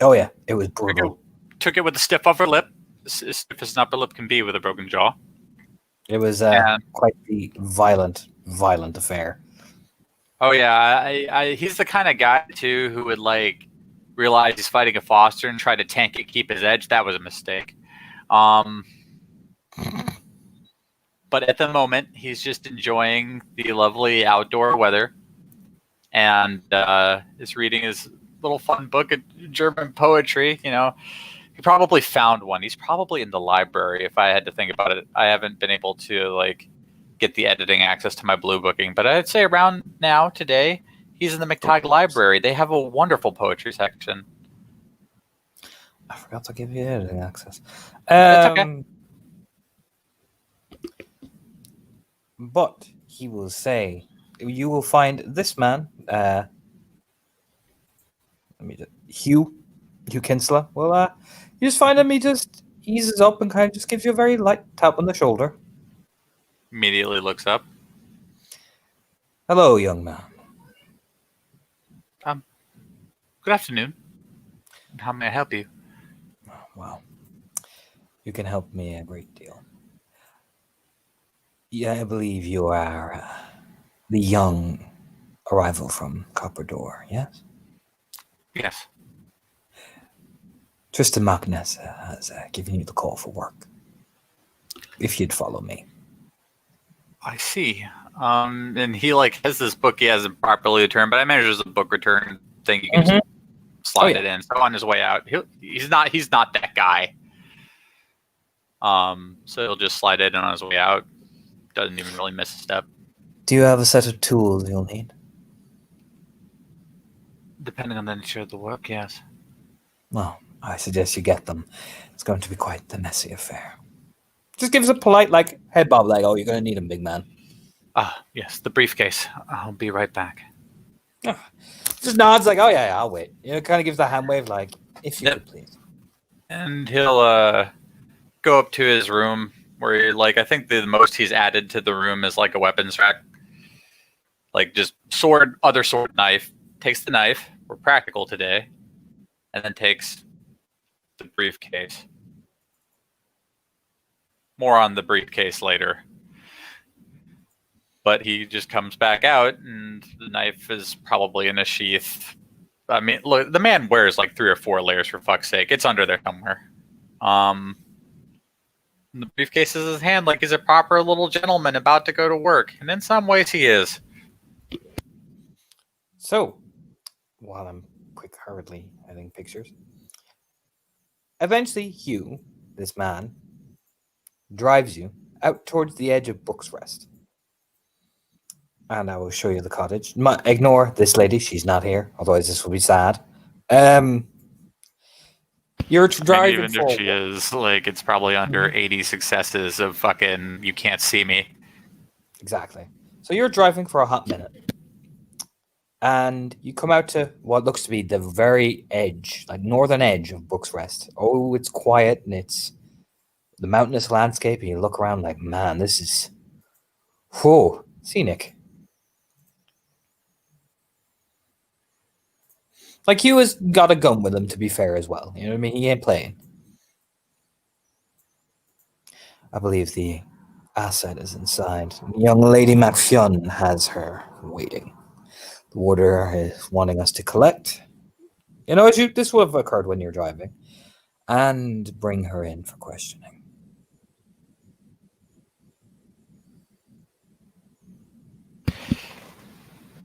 Speaker 3: Oh yeah, it was brutal.
Speaker 4: Took it with a stiff upper lip, as stiff as an upper lip can be with a broken jaw.
Speaker 3: It was
Speaker 4: And-
Speaker 3: quite the violent affair.
Speaker 4: Oh yeah, he's the kind of guy too who would like realize he's fighting a Foster and try to tank it, keep his edge. That was a mistake. But at the moment, he's just enjoying the lovely outdoor weather and is reading his little fun book of German poetry. You know, he probably found one. He's probably in the library. If I had to think about it, I haven't been able to like get the editing access to my blue booking, but I'd say around now today, he's in the McTighe Library. They have a wonderful poetry section.
Speaker 3: I forgot to give you editing access.
Speaker 4: That's okay.
Speaker 3: But he will say, you will find this man, Hugh Kinsler. Well, you just find him. He just eases up and kind of just gives you a very light tap on the shoulder.
Speaker 4: Immediately looks up.
Speaker 3: Hello, young man.
Speaker 4: Good afternoon. How may I help you?
Speaker 3: Well, you can help me a great deal. Yeah, I believe you are the young arrival from Copper Door, yes?
Speaker 4: Yes.
Speaker 3: Tristan Magnus has given you the call for work. If you'd follow me.
Speaker 4: I see. And he like has this book he hasn't properly returned, but I imagine there's a book return thing you can just slide it in. So on his way out, he's not that guy. So he'll just slide it in on his way out. Doesn't even really miss a step.
Speaker 3: Do you have a set of tools you'll need?
Speaker 4: Depending on the nature of the work, yes.
Speaker 3: Well, I suggest you get them. It's going to be quite the messy affair. Just give us a polite, like, head bob, like, oh, you're going to need them, big man.
Speaker 4: Ah, yes, the briefcase. I'll be right back.
Speaker 3: Just nods, like, oh, yeah, I'll wait. You know, kind of gives the hand wave, like, if you could, please.
Speaker 4: And he'll go up to his room where, like, I think the most he's added to the room is, like, a weapons rack. Like, just sword, other sword, knife. Takes the knife. We're practical today. And then takes the briefcase. More on the briefcase later. But he just comes back out, and the knife is probably in a sheath. I mean, look, the man wears like 3 or 4 layers, for fuck's sake. It's under there somewhere. The briefcase is in his hand like he's a proper little gentleman about to go to work. And in some ways he is.
Speaker 3: So, while I'm hurriedly editing pictures, eventually Hugh, this man, drives you out towards the edge of Book's Rest. And I will show you the cottage. Ignore this lady, she's not here, otherwise this will be sad. You're driving
Speaker 4: even if she is, like, it's probably under 80 successes of fucking you can't see me.
Speaker 3: Exactly. So you're driving for a hot minute. and you come out to what looks to be the very edge, like northern edge of Brook's Rest. Oh, it's quiet and it's the mountainous landscape, and you look around like, man, this is whoa, scenic. Like Hugh has got a gun with him, to be fair as well. You know what I mean? He ain't playing. I believe the asset is inside. Young Lady MacFionn has her waiting. The warder is wanting us to collect. You know, this would have occurred when you're driving. And bring her in for questioning.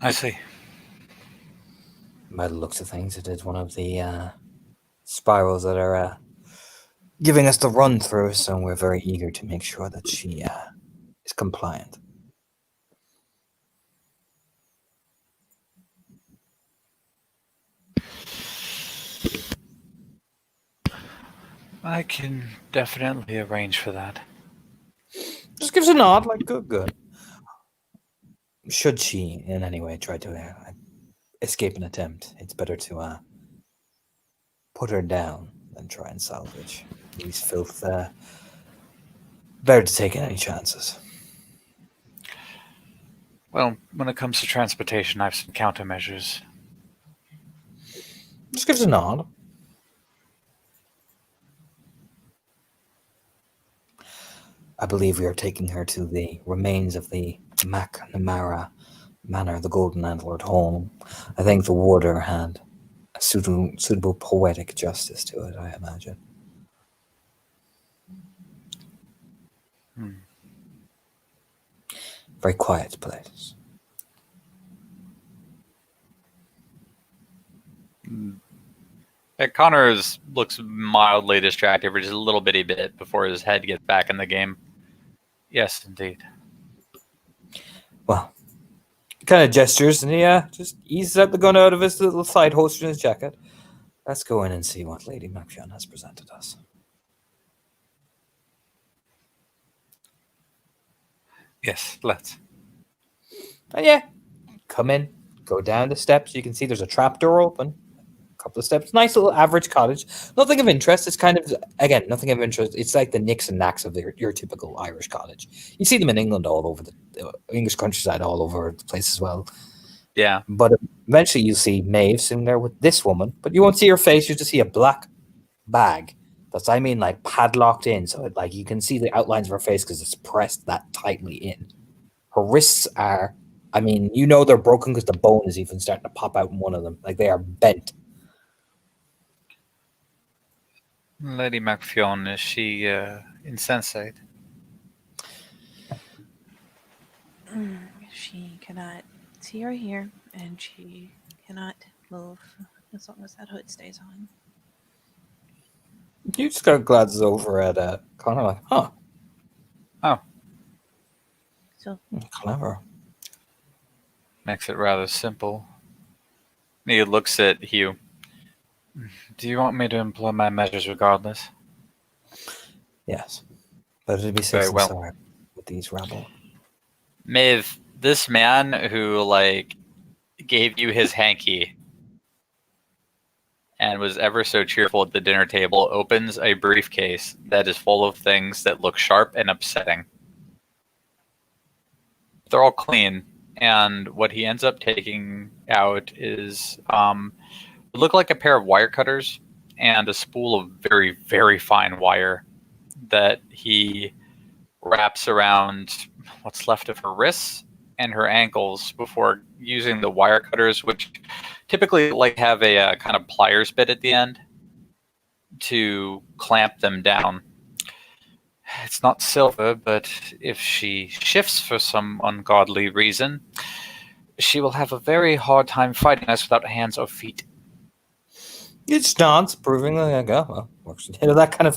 Speaker 4: I see.
Speaker 3: By the looks of things, it is one of the spirals that are giving us the run through, so we're very eager to make sure that she is compliant.
Speaker 4: I can definitely arrange for that.
Speaker 3: Just gives a nod, like good. Should she in any way try to escape an attempt, it's better to put her down than try and salvage. These filth, better to take any chances.
Speaker 4: Well, when it comes to transportation, I have some countermeasures.
Speaker 3: Just gives a nod. I believe we are taking her to the remains of the McNamara Manor, the Golden Antlered Home. I think the warder had a suitable poetic justice to it, I imagine. Very quiet place.
Speaker 4: Connors looks mildly distracted for just a little bitty bit before his head gets back in the game. Yes, indeed.
Speaker 3: Well, kind of gestures, and he just eases out the gun out of his little side holster in his jacket. Let's go in and see what Lady MacFionn has presented us.
Speaker 4: Yes, let's.
Speaker 3: And yeah, come in, go down the steps. You can see there's a trap door open. A couple of steps. Nice little average cottage. Nothing of interest. It's kind of, again, nothing of interest. It's like the nicks and knacks of your typical Irish cottage. You see them in England all over the English countryside, all over the place as well.
Speaker 4: Yeah.
Speaker 3: But eventually you see Maeve sitting there with this woman, but you won't see her face. You just see a black bag that's, I mean, like padlocked in. So it, like you can see the outlines of her face because it's pressed that tightly in. Her wrists are, I mean, you know they're broken because the bone is even starting to pop out in one of them. Like they are bent.
Speaker 4: Lady MacFionn, is she insensate?
Speaker 2: She cannot see or hear, and she cannot move as long as that hood stays on.
Speaker 3: You just got glances over at Connor like, huh.
Speaker 4: Oh.
Speaker 2: So
Speaker 3: Clever.
Speaker 4: Makes it rather simple. He looks at Hugh. Do you want me to employ my measures regardless?
Speaker 3: Yes. But it'd be
Speaker 4: Very
Speaker 3: safe and
Speaker 4: well.
Speaker 3: sorry with these rabble.
Speaker 4: Maeve, this man who, like, gave you his hanky and was ever so cheerful at the dinner table opens a briefcase that is full of things that look sharp and upsetting. They're all clean, and what he ends up taking out is it looked like a pair of wire cutters and a spool of very, very fine wire that he wraps around what's left of her wrists and her ankles before using the wire cutters, which typically like have a kind of pliers bit at the end to clamp them down. It's not silver, but if she shifts for some ungodly reason, she will have a very hard time fighting us without hands or feet.
Speaker 3: It's nods, proving like, oh, well, works into that kind of,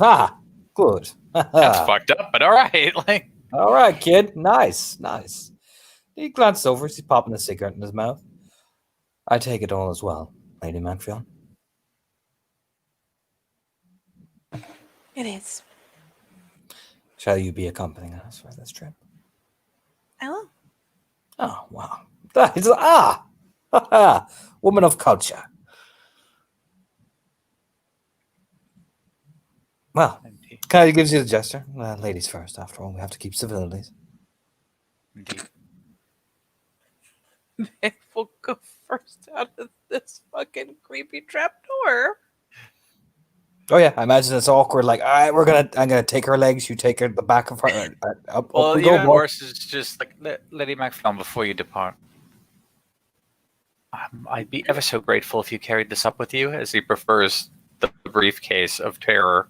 Speaker 3: good.
Speaker 4: That's fucked up, but all right. Like,
Speaker 3: all right, kid. Nice. He glanced over as he's popping a cigarette in his mouth. I take it all as well, Lady MacFionn.
Speaker 2: it is.
Speaker 3: Shall you be accompanying us for this trip?
Speaker 2: I will.
Speaker 3: Oh, wow. That is, Woman of culture. Well,
Speaker 4: Indeed.
Speaker 3: kind of gives you the gesture. Ladies first, after all. We have to keep civilities.
Speaker 4: Indeed.
Speaker 2: They will go first out of this fucking creepy trap door.
Speaker 3: Oh yeah, I imagine it's awkward. Like, all right, I'm gonna take her legs. You take her the back of her. Up
Speaker 4: Well,
Speaker 3: we go,
Speaker 4: even
Speaker 3: boy.
Speaker 4: worse is just like, Lady Macfilm, before you depart, I'd be ever so grateful if you carried this up with you, as he prefers the briefcase of terror.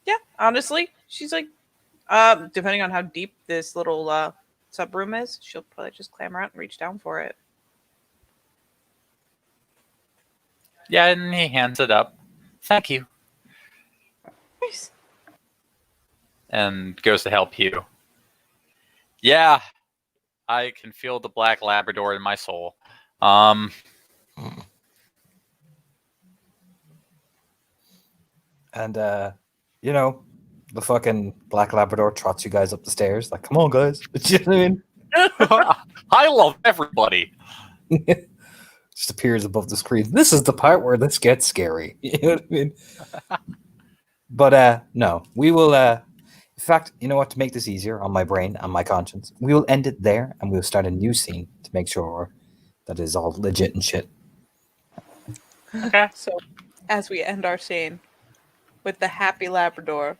Speaker 2: Yeah, honestly, she's like, depending on how deep this little sub room is, she'll probably just clamber out and reach down for it.
Speaker 4: Yeah, and he hands it up. Thank you.
Speaker 2: Nice.
Speaker 4: And goes to help you. Yeah, I can feel the black Labrador in my soul.
Speaker 3: And you know, the fucking black Labrador trots you guys up the stairs. Like, come on, guys. You know what I mean?
Speaker 4: I love everybody.
Speaker 3: Just appears above the screen. This is the part where this gets scary. You know what I mean? But no, we will. In fact, you know what? To make this easier on my brain and my conscience, we will end it there, and we'll start a new scene to make sure that is all legit and shit.
Speaker 4: Okay.
Speaker 2: So, as we end our scene with the happy Labrador